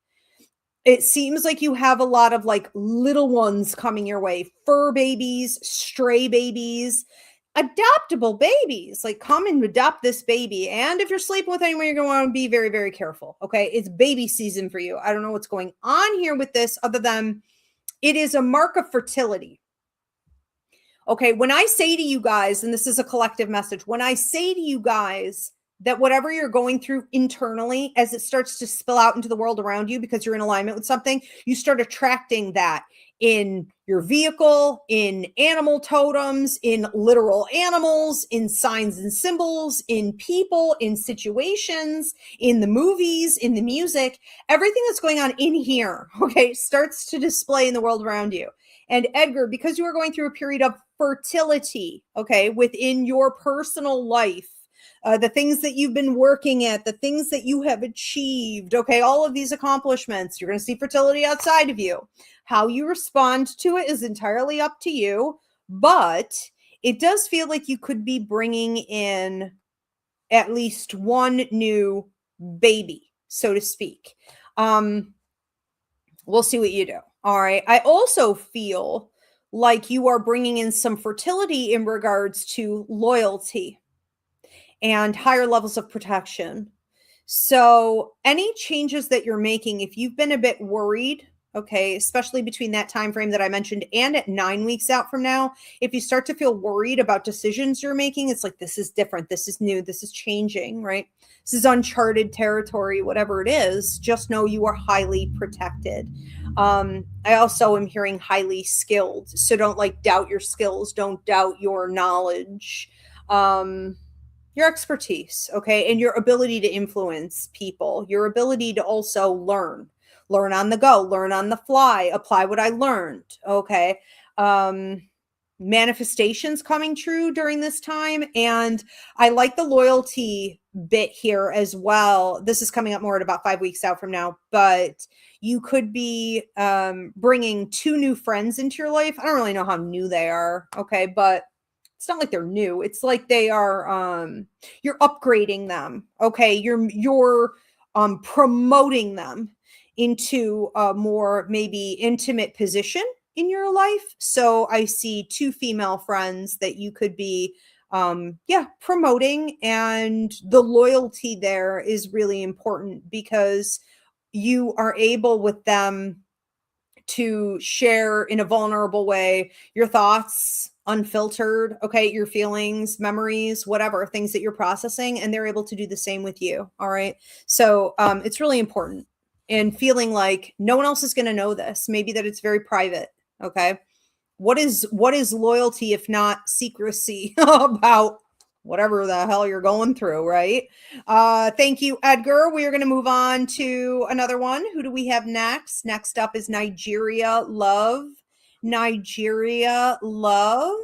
It seems like you have a lot of like little ones coming your way, fur babies, stray babies, adoptable babies. Like, come and adopt this baby. And if you're sleeping with anyone, you're going to want to be very, very careful. Okay. It's baby season for you. I don't know what's going on here with this other than it is a mark of fertility. Okay. When I say to you guys, and this is a collective message, when I say to you guys that whatever you're going through internally, as it starts to spill out into the world around you because you're in alignment with something, you start attracting that in your vehicle, in animal totems, in literal animals, in signs and symbols, in people, in situations, in the movies, in the music. Everything that's going on in here, okay, starts to display in the world around you. And Edgar, because you are going through a period of fertility, okay, within your personal life, the things that you've been working at, the things that you have achieved, okay, all of these accomplishments, you're going to see fertility outside of you. How you respond to it is entirely up to you, but it does feel like you could be bringing in at least one new baby, so to speak. We'll see what you do. All right. I also feel like you are bringing in some fertility in regards to loyalty and higher levels of protection. So any changes that you're making, if you've been a bit worried, okay, especially between that time frame that I mentioned and at 9 weeks out from now, if you start to feel worried about decisions you're making, it's like, this is different, this is new, this is changing, right? This is uncharted territory, whatever it is, just know you are highly protected. I also am hearing highly skilled. So don't like doubt your skills, don't doubt your knowledge. Your expertise, okay, and your ability to influence people, your ability to also learn on the go, learn on the fly, apply what I learned, okay. Manifestations coming true during this time, and I like the loyalty bit here as well. This is coming up more at about 5 weeks out from now, but you could be bringing 2 new friends into your life. I don't really know how new they are, okay, but it's not like they're new. It's like they are, you're upgrading them. Okay. You're promoting them into a more maybe intimate position in your life. So I see 2 female friends that you could be, promoting, and the loyalty there is really important because you are able with them to share in a vulnerable way your thoughts, unfiltered, okay, your feelings, memories, whatever, things that you're processing, and they're able to do the same with you. All right. So it's really important, and feeling like no one else is going to know this, maybe that it's very private. Okay. What is loyalty if not secrecy about whatever the hell you're going through, right? Thank you, Edgar. We are going to move on to another one. Who do we have next? Next up is Nigeria Love. Nigeria Love.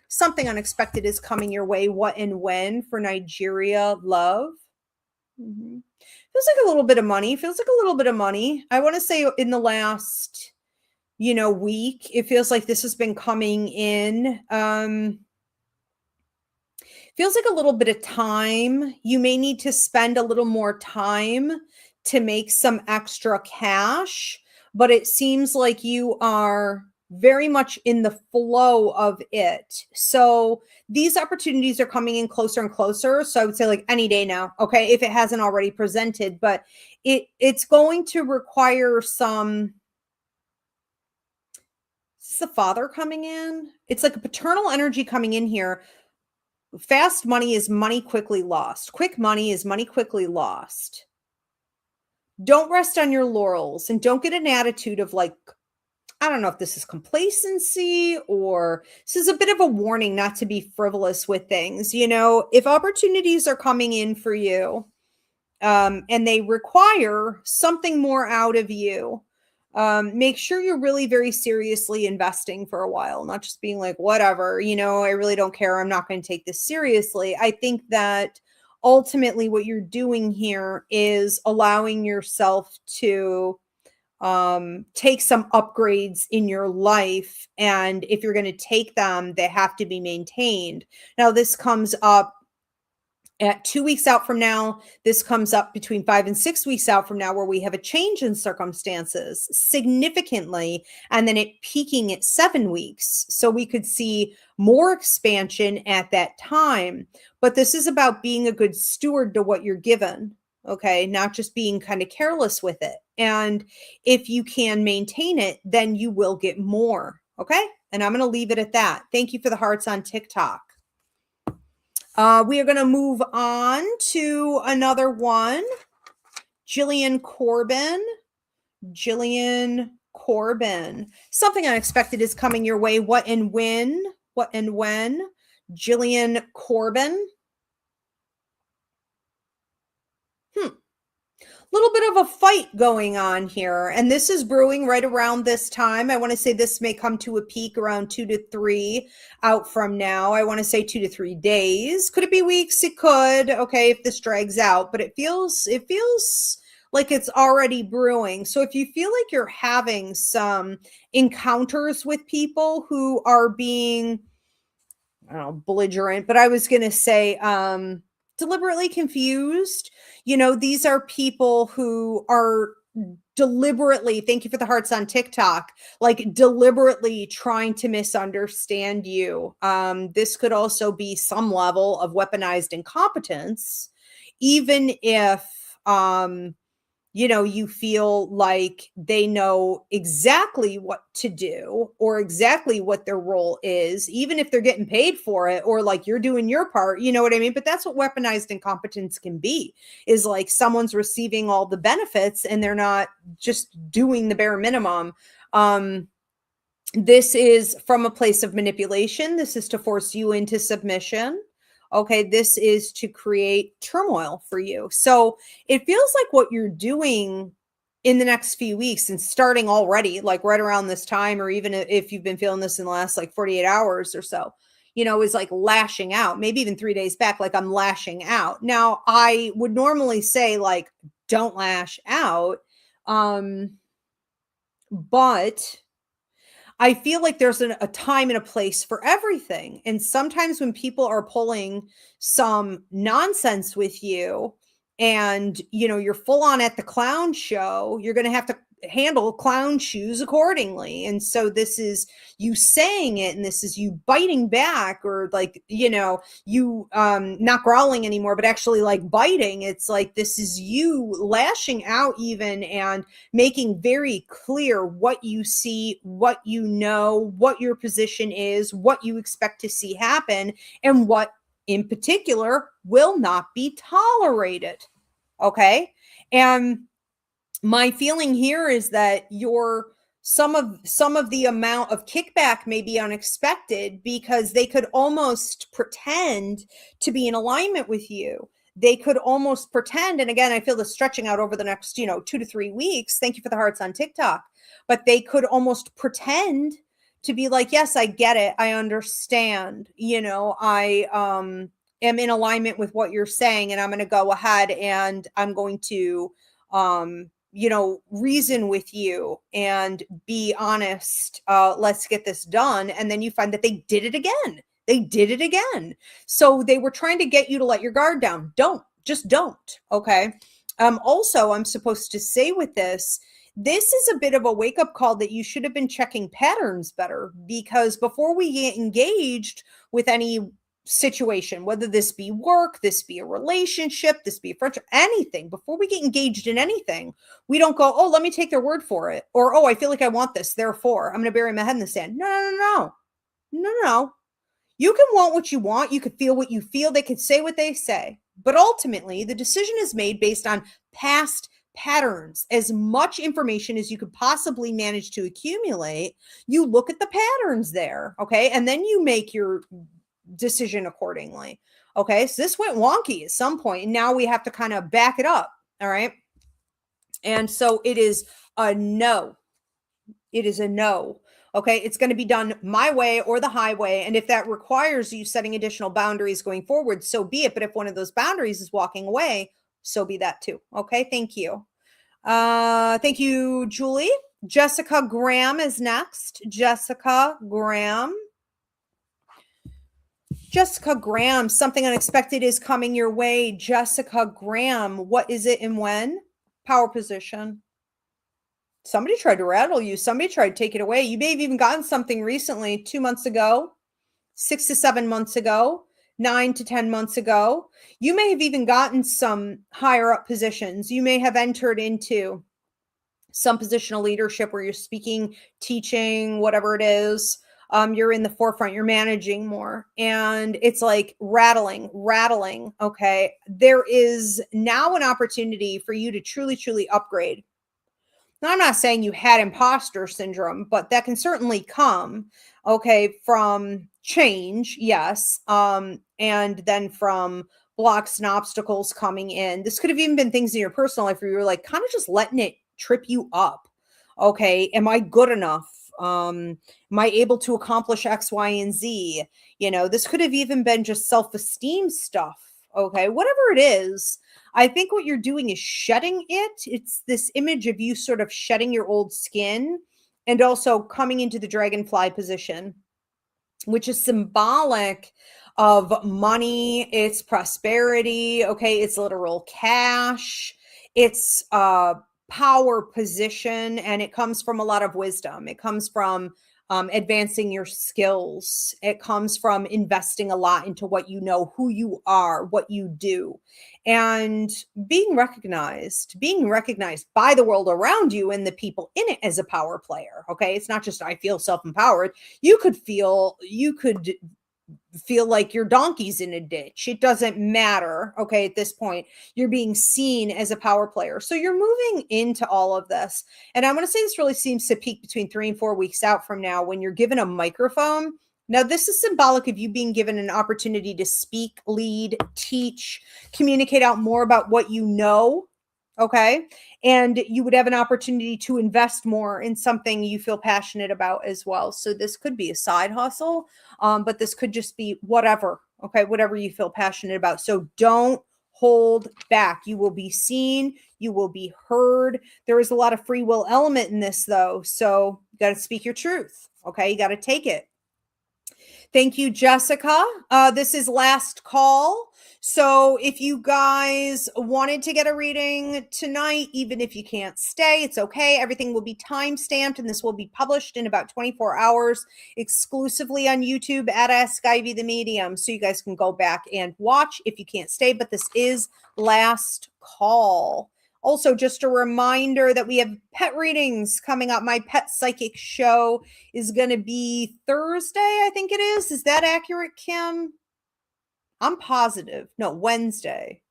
Something unexpected is coming your way. What and when for Nigeria Love? Feels like a little bit of money. Feels like a little bit of money. I want to say in the last, week, it feels like this has been coming in. Feels like a little bit of time. You may need to spend a little more time to make some extra cash, but it seems like you are very much in the flow of it. So these opportunities are coming in closer and closer. So I would say like any day now, okay, if it hasn't already presented, but it's going to require some Is the father coming in? It's like a paternal energy coming in here. Fast money is money quickly lost. Quick money is money quickly lost. Don't rest on your laurels and don't get an attitude of like, I don't know if this is complacency or this is a bit of a warning not to be frivolous with things. You know, if opportunities are coming in for you, and they require something more out of you, make sure you're really very seriously investing for a while, not just being like, whatever, you know, I really don't care. I'm not going to take this seriously. I think that ultimately what you're doing here is allowing yourself to take some upgrades in your life. And if you're going to take them, they have to be maintained. Now, this comes up at 2 weeks out from now. This comes up between 5 and 6 weeks out from now, where we have a change in circumstances significantly, and then it peaking at 7 weeks. So we could see more expansion at that time. But this is about being a good steward to what you're given. Okay. Not just being kind of careless with it. And if you can maintain it, then you will get more. Okay. And I'm going to leave it at that. Thank you for the hearts on TikTok. We are going to move on to another one. Jillian Corbin. Jillian Corbin. Something unexpected is coming your way. What and when? What and when? Jillian Corbin. Little bit of a fight going on here, and this is brewing right around this time. I want to say this may come to a peak around 2 to 3 out from now. I want to say 2 to 3 days. Could it be weeks? It could. Okay, if this drags out, but it feels like it's already brewing. So if you feel like you're having some encounters with people who are being, I don't know, belligerent, but I was going to say deliberately confused. You know, these are people who are deliberately, thank you for the hearts on TikTok, like deliberately trying to misunderstand you. This could also be some level of weaponized incompetence, even if you know, you feel like they know exactly what to do or exactly what their role is, even if they're getting paid for it, or like you're doing your part, you know what I mean? But that's what weaponized incompetence can be, is like someone's receiving all the benefits and they're not just doing the bare minimum. This is from a place of manipulation. This is to force you into submission. Okay, this is to create turmoil for you. So it feels like what you're doing in the next few weeks and starting already, like right around this time, or even if you've been feeling this in the last like 48 hours or so, you know, is like lashing out, maybe even 3 days back, like I'm lashing out. Now, I would normally say like, don't lash out. But I feel like there's a time and a place for everything. And sometimes when people are pulling some nonsense with you and, you know, you're full on at the clown show, you're going to have to handle clown shoes accordingly. And so this is you saying it, and this is you biting back, or like, you know, you not growling anymore, but actually like biting. It's like this is you lashing out even, and making very clear what you see, what you know, what your position is, what you expect to see happen, and what in particular will not be tolerated. Okay. And my feeling here is that some of the amount of kickback may be unexpected, because they could almost pretend to be in alignment with you. They could almost pretend, and again, I feel this stretching out over the next, 2 to 3 weeks. Thank you for the hearts on TikTok. But they could almost pretend to be like, yes, I get it. I understand. I am in alignment with what you're saying, and I'm going to go ahead and I'm going to reason with you and be honest. Let's get this done. And then you find that they did it again. So they were trying to get you to let your guard down. Just don't. Okay. Also, I'm supposed to say with this is a bit of a wake-up call that you should have been checking patterns better, because before we get engaged with any situation, whether this be work, this be a relationship, this be a friendship, anything. Before we get engaged in anything, we don't go, oh, let me take their word for it. Or, oh, I feel like I want this, therefore I'm going to bury my head in the sand. No, no, no, no, no, no. You can want what you want. You could feel what you feel. They could say what they say. But ultimately, the decision is made based on past patterns. As much information as you could possibly manage to accumulate, you look at the patterns there, okay? And then you make your decision accordingly. Okay, so this went wonky at some point, and now we have to kind of back it up. All right. And so it is a no. It is a no. Okay, it's going to be done my way or the highway. And if that requires you setting additional boundaries going forward, so be it. But if one of those boundaries is walking away, so be that too. Okay, thank you. Thank you, Julie. Jessica Graham is next. Jessica Graham. Jessica Graham, something unexpected is coming your way. Jessica Graham, what is it and when? Power position. Somebody tried to rattle you. Somebody tried to take it away. You may have even gotten something recently, 2 months ago, 6 to 7 months ago, 9 to 10 months ago. You may have even gotten some higher up positions. You may have entered into some positional leadership where you're speaking, teaching, whatever it is. You're in the forefront, you're managing more, and it's like rattling. Okay. There is now an opportunity for you to truly upgrade. Now, I'm not saying you had imposter syndrome, but that can certainly come, okay, from change, yes, and then from blocks and obstacles coming in. This could have even been things in your personal life where you were like kind of just letting it trip you up. Okay, am I good enough? Am I able to accomplish X, Y, and Z? This could have even been just self-esteem stuff. Okay, whatever it is, I think what you're doing is shedding it. It's this image of you sort of shedding your old skin and also coming into the dragonfly position, which is symbolic of money. It's prosperity. Okay, it's literal cash. It's power position, and it comes from a lot of wisdom. It comes from advancing your skills. It comes from investing a lot into what you know, who you are, what you do, and being recognized by the world around you and the people in it as a power player. Okay, it's not just I feel self-empowered. You could feel like your donkey's in a ditch. It doesn't matter. Okay, at this point, you're being seen as a power player. So you're moving into all of this. And I'm going to say this really seems to peak between 3 and 4 weeks out from now when you're given a microphone. Now, this is symbolic of you being given an opportunity to speak, lead, teach, communicate out more about what you know. Okay. And you would have an opportunity to invest more in something you feel passionate about as well. So this could be a side hustle, but this could just be whatever. Okay. Whatever you feel passionate about. So don't hold back. You will be seen. You will be heard. There is a lot of free will element in this though. So you got to speak your truth. Okay. You got to take it. Thank you, Jessica. This is last call. So if you guys wanted to get a reading tonight, even if you can't stay, it's okay. Everything will be time-stamped, and this will be published in about 24 hours exclusively on YouTube at Ask Ivy the Medium. So you guys can go back and watch if you can't stay, but this is last call. Also, just a reminder that we have pet readings coming up. My pet psychic show is going to be Thursday, I think it is. Is that accurate, Kim? I'm positive. No, Wednesday.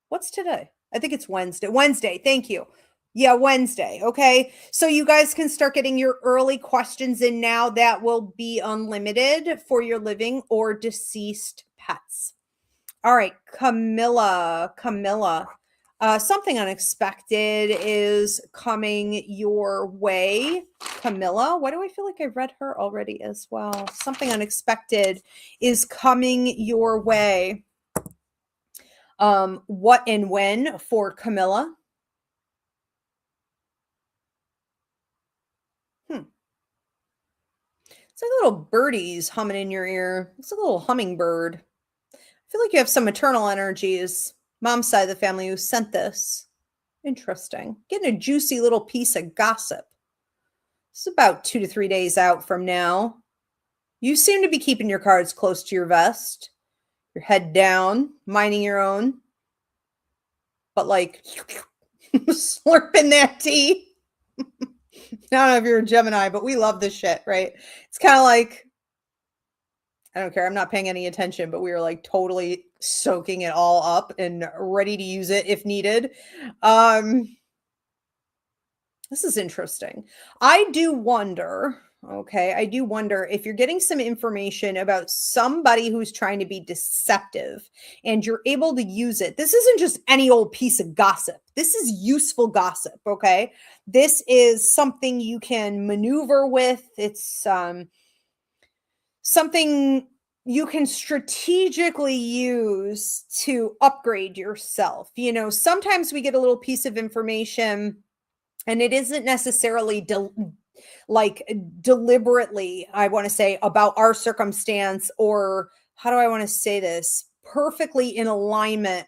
What's today? I think it's Wednesday. Wednesday. Thank you. Yeah, Wednesday. Okay. So you guys can start getting your early questions in now. That will be unlimited for your living or deceased pets. All right. Camilla. Something unexpected is coming your way. Camilla, why do I feel like I read her already as well? Something unexpected is coming your way. What and when for Camilla? It's like little birdies humming in your ear. It's like a little hummingbird. I feel like you have some maternal energies. Mom's side of the family who sent this. Interesting. Getting a juicy little piece of gossip. It's about 2 to 3 days out from now. You seem to be keeping your cards close to your vest, your head down, minding your own, but like slurping that tea. I don't know if you're a Gemini, but we love this shit, right? It's kind of like, I don't care. I'm not paying any attention, but we were like totally soaking it all up and ready to use it if needed. This is interesting. I do wonder, okay, I do wonder if you're getting some information about somebody who's trying to be deceptive and you're able to use it. This isn't just any old piece of gossip. This is useful gossip, okay? This is something you can maneuver with. It's something you can strategically use to upgrade yourself. You know, sometimes we get a little piece of information and it isn't necessarily deliberately, I want to say, about our circumstance, or how do I want to say this, perfectly in alignment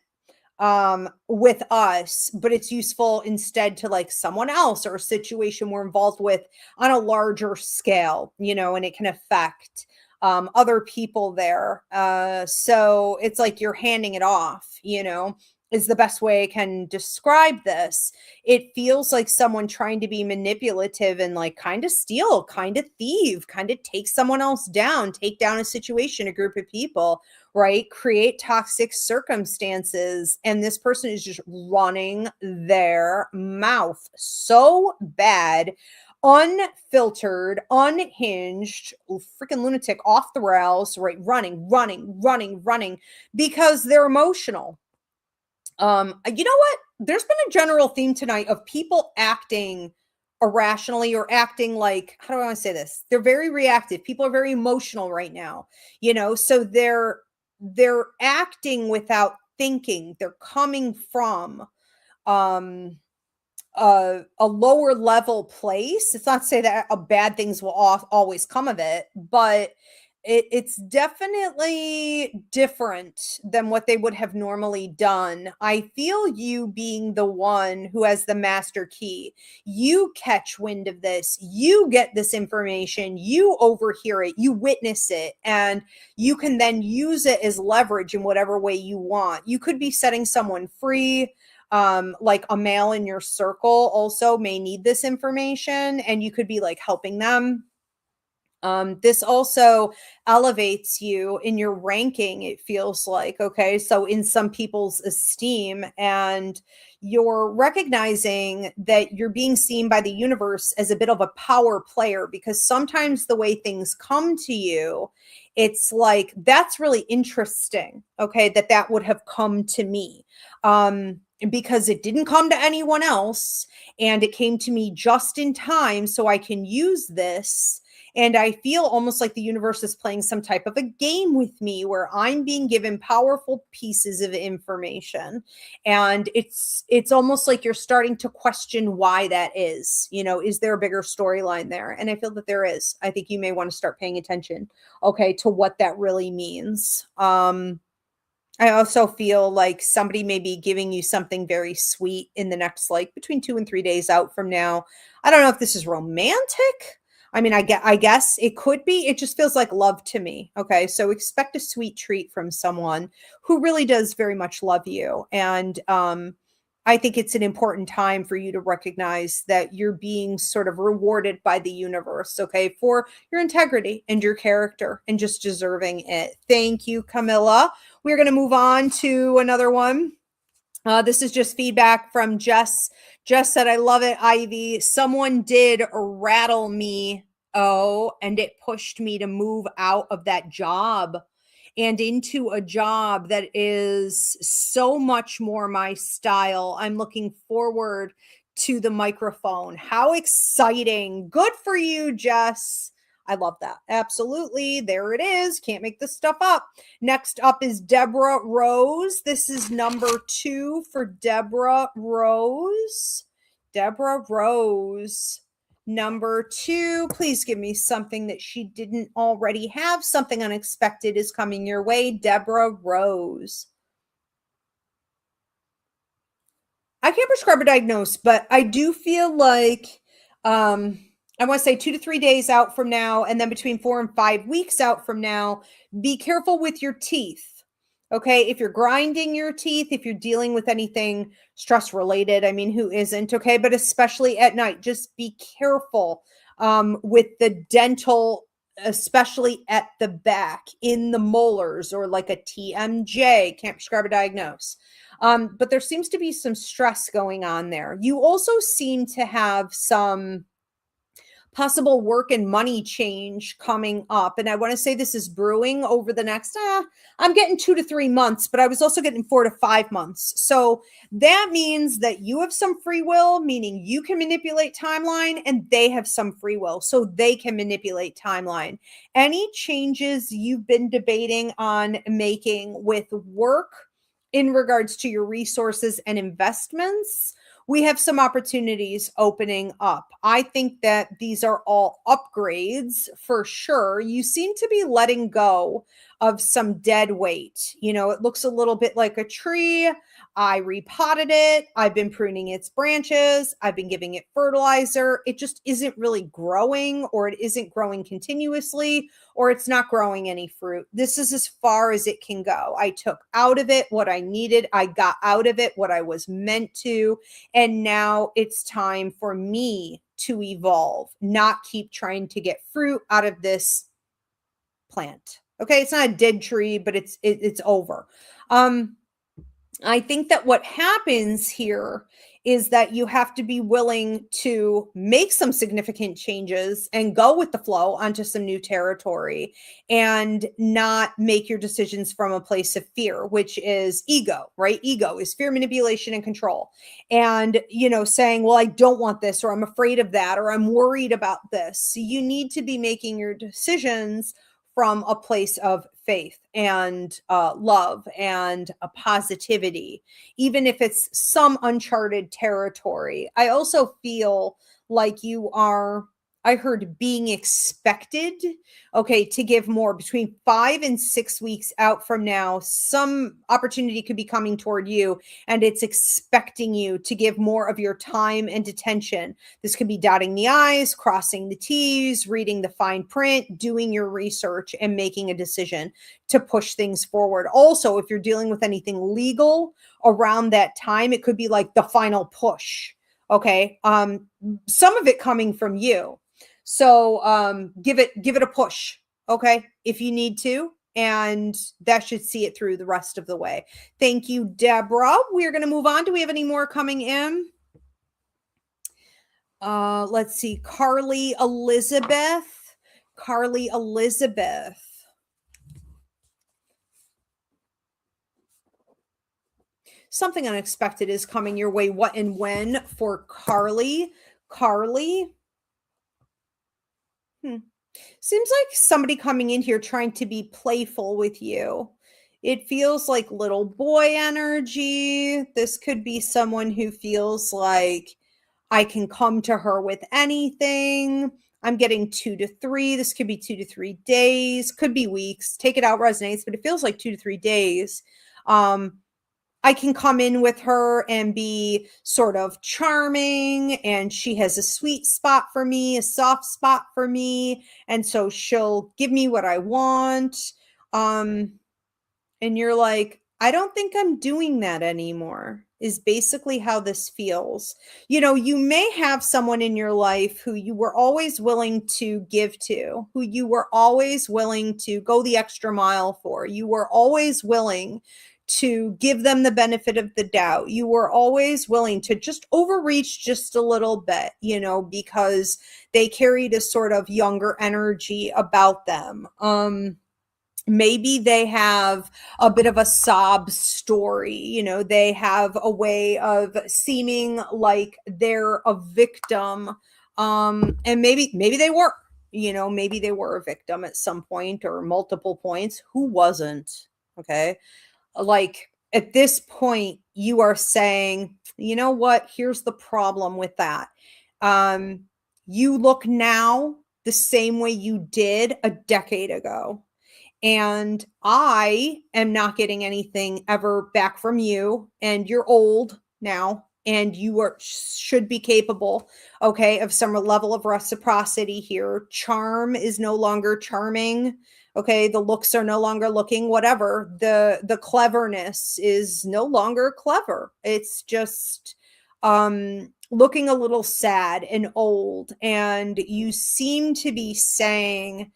with us, but it's useful instead to like someone else or a situation we're involved with on a larger scale, you know, and it can affect other people there. So it's like you're handing it off, you know, is the best way I can describe this. It feels like someone trying to be manipulative and like kind of steal, kind of thieve, kind of take someone else down, take down a situation, a group of people, right? Create toxic circumstances. And this person is just running their mouth so bad, unfiltered, unhinged, freaking lunatic, off the rails, right? Running because they're emotional. You know what? There's been a general theme tonight of people acting irrationally or acting like, how do I want to say this? They're very reactive. People are very emotional right now, you know, so they're acting without thinking. They're coming from um a lower level place. It's not to say that bad things will always come of it, but it's definitely different than what they would have normally done. I feel you being the one who has the master key. You catch wind of this, you get this information, you overhear it, you witness it, and you can then use it as leverage in whatever way you want. You could be setting someone free. Like a male in your circle also may need this information and you could be like helping them. This also elevates you in your ranking, it feels like, okay? So in some people's esteem, and you're recognizing that you're being seen by the universe as a bit of a power player, because sometimes the way things come to you, it's like, that's really interesting, okay, that would have come to me. Because it didn't come to anyone else and it came to me just in time so I can use this. And I feel almost like the universe is playing some type of a game with me where I'm being given powerful pieces of information. And it's almost like you're starting to question why that is. You know, is there a bigger storyline there? And I feel that there is. I think you may want to start paying attention, okay, to what that really means. I also feel like somebody may be giving you something very sweet in the next, like between 2 and 3 days out from now. I don't know if this is romantic. I mean, I guess it could be. It just feels like love to me. Okay. So expect a sweet treat from someone who really does very much love you. And I think it's an important time for you to recognize that you're being sort of rewarded by the universe, okay, for your integrity and your character and just deserving it. Thank you, Camilla. We're going to move on to another one. This is just feedback from Jess. Jess said, I love it, Ivy. Someone did rattle me. Oh, and it pushed me to move out of that job and into a job that is so much more my style. I'm looking forward to the microphone. How exciting. Good for you, Jess. I love that. Absolutely. There it is. Can't make this stuff up. Next up is Deborah Rose. This is number 2 for Deborah Rose. Deborah Rose. Number 2, please give me something that she didn't already have. Something unexpected is coming your way. Deborah Rose. I can't prescribe or diagnose, but I do feel like I want to say 2 to 3 days out from now, and then between 4 and 5 weeks out from now, be careful with your teeth. Okay. If you're grinding your teeth, if you're dealing with anything stress related, I mean, who isn't? Okay. But especially at night, just be careful with the dental, especially at the back in the molars or like a TMJ, can't prescribe or diagnose. But there seems to be some stress going on there. You also seem to have some possible work and money change coming up. And I want to say this is brewing over the next, I'm getting 2 to 3 months, but I was also getting 4 to 5 months. So that means that you have some free will, meaning you can manipulate timeline, and they have some free will, so they can manipulate timeline. Any changes you've been debating on making with work in regards to your resources and investments, we have some opportunities opening up. I think that these are all upgrades for sure. You seem to be letting go of some dead weight. You know, it looks a little bit like a tree. I repotted it. I've been pruning its branches. I've been giving it fertilizer. It just isn't really growing, or it isn't growing continuously, or it's not growing any fruit. This is as far as it can go. I took out of it what I needed. I got out of it what I was meant to. And now it's time for me to evolve, not keep trying to get fruit out of this plant. Okay, it's not a dead tree, but it's over. I think that what happens here is that you have to be willing to make some significant changes and go with the flow onto some new territory, and not make your decisions from a place of fear, which is ego, right? Ego is fear, manipulation, and control. And, you know, saying, well, I don't want this, or I'm afraid of that, or I'm worried about this. So you need to be making your decisions from a place of faith and love and a positivity, even if it's some uncharted territory. I also feel like you are, I heard, being expected, okay, to give more between 5 and 6 weeks out from now. Some opportunity could be coming toward you, and it's expecting you to give more of your time and attention. This could be dotting the I's, crossing the T's, reading the fine print, doing your research, and making a decision to push things forward. Also, if you're dealing with anything legal around that time, it could be like the final push. Okay. Some of it coming from you. So give it a push. Okay. If you need to. And that should see it through the rest of the way. Thank you, Deborah. We're going to move on. Do we have any more coming in? Let's see. Carly Elizabeth. Carly Elizabeth. Something unexpected is coming your way. What and when for Carly? Carly. Seems like somebody coming in here trying to be playful with you. It feels like little boy energy. This could be someone who feels like I can come to her with anything. I'm getting 2 to 3. This could be 2 to 3 days, could be weeks. Take it out resonates, but it feels like 2 to 3 days. I can come in with her and be sort of charming, and she has a sweet spot for me, a soft spot for me. And so she'll give me what I want. And you're like, I don't think I'm doing that anymore, is basically how this feels. You know, you may have someone in your life who you were always willing to give to, who you were always willing to go the extra mile for. You were always willing to give them the benefit of the doubt. You were always willing to just overreach just a little bit, you know, because they carried a sort of younger energy about them. Maybe they have a bit of a sob story, you know, they have a way of seeming like they're a victim. And maybe they were, you know, maybe they were a victim at some point or multiple points. Who wasn't? Okay. Like at this point, you are saying, you know what? Here's the problem with that. You look now the same way you did a decade ago. And I am not getting anything ever back from you. And you're old now. and you should be capable, okay, of some level of reciprocity here. Charm is no longer charming. Okay, the looks are no longer looking, whatever. The cleverness is no longer clever. It's just looking a little sad and old. And you seem to be saying,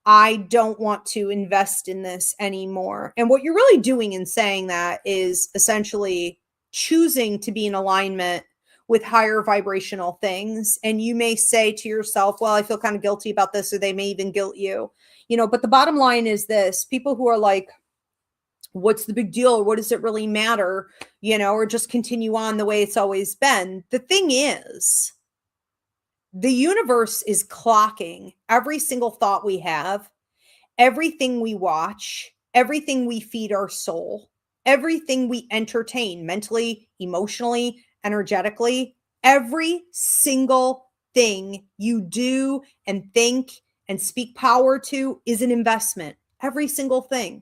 I don't want to invest in this anymore. And what you're really doing in saying that is essentially choosing to be in alignment with higher vibrational things. And you may say to yourself, well, I feel kind of guilty about this, or they may even guilt you, but the bottom line is this: people who are like, what's the big deal? Or what does it really matter? Or just continue on the way it's always been. The thing is, the universe is clocking every single thought we have, everything we watch, everything we feed our soul, everything we entertain mentally, emotionally, energetically, every single thing you do and think and speak power to is an investment. Every single thing.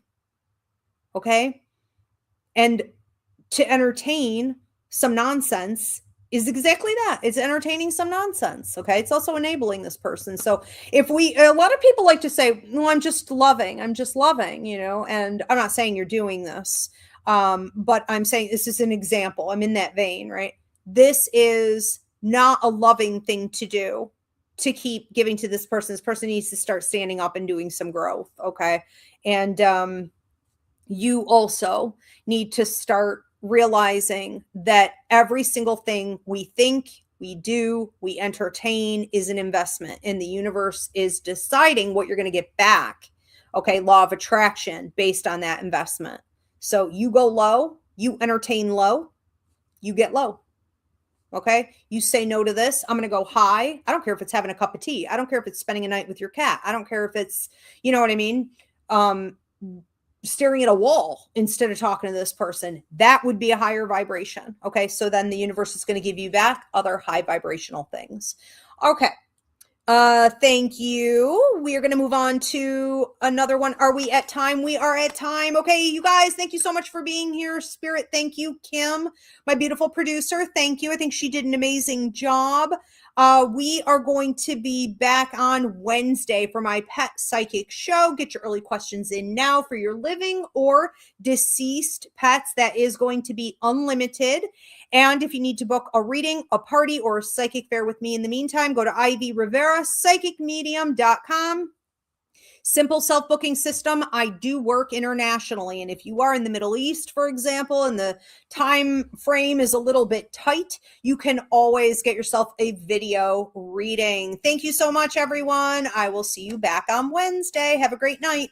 Okay? And to entertain some nonsense is exactly that. It's entertaining some nonsense. Okay. It's also enabling this person. So a lot of people like to say, no, I'm just loving, and I'm not saying you're doing this. But I'm saying this is an example. I'm in that vein, right? This is not a loving thing to do, to keep giving to this person. This person needs to start standing up and doing some growth. Okay. And, you also need to start realizing that every single thing we think, we do, we entertain is an investment, and the universe is deciding what you're going to get back. Okay, law of attraction based on that investment. So you go low, you entertain low, you get low. Okay, you say no to this, I'm going to go high. I don't care if it's having a cup of tea. I don't care if it's spending a night with your cat. I don't care if it's, you know what I mean? Staring at a wall instead of talking to this person. That would be a higher vibration. Okay. So then the universe is going to give you back other high vibrational things. Okay. Thank you. We are going to move on to another one. Are we at time? We are at time. Okay, you guys, thank you so much for being here. Spirit, thank you. Kim, my beautiful producer, thank you. I think she did an amazing job. We are going to be back on Wednesday for my pet psychic show. Get your early questions in now for your living or deceased pets. That is going to be unlimited. And if you need to book a reading, a party, or a psychic fair with me in the meantime, go to Ivy Rivera, psychicmedium.com. Simple self-booking system. I do work internationally. And if you are in the Middle East, for example, and the time frame is a little bit tight, you can always get yourself a video reading. Thank you so much, everyone. I will see you back on Wednesday. Have a great night.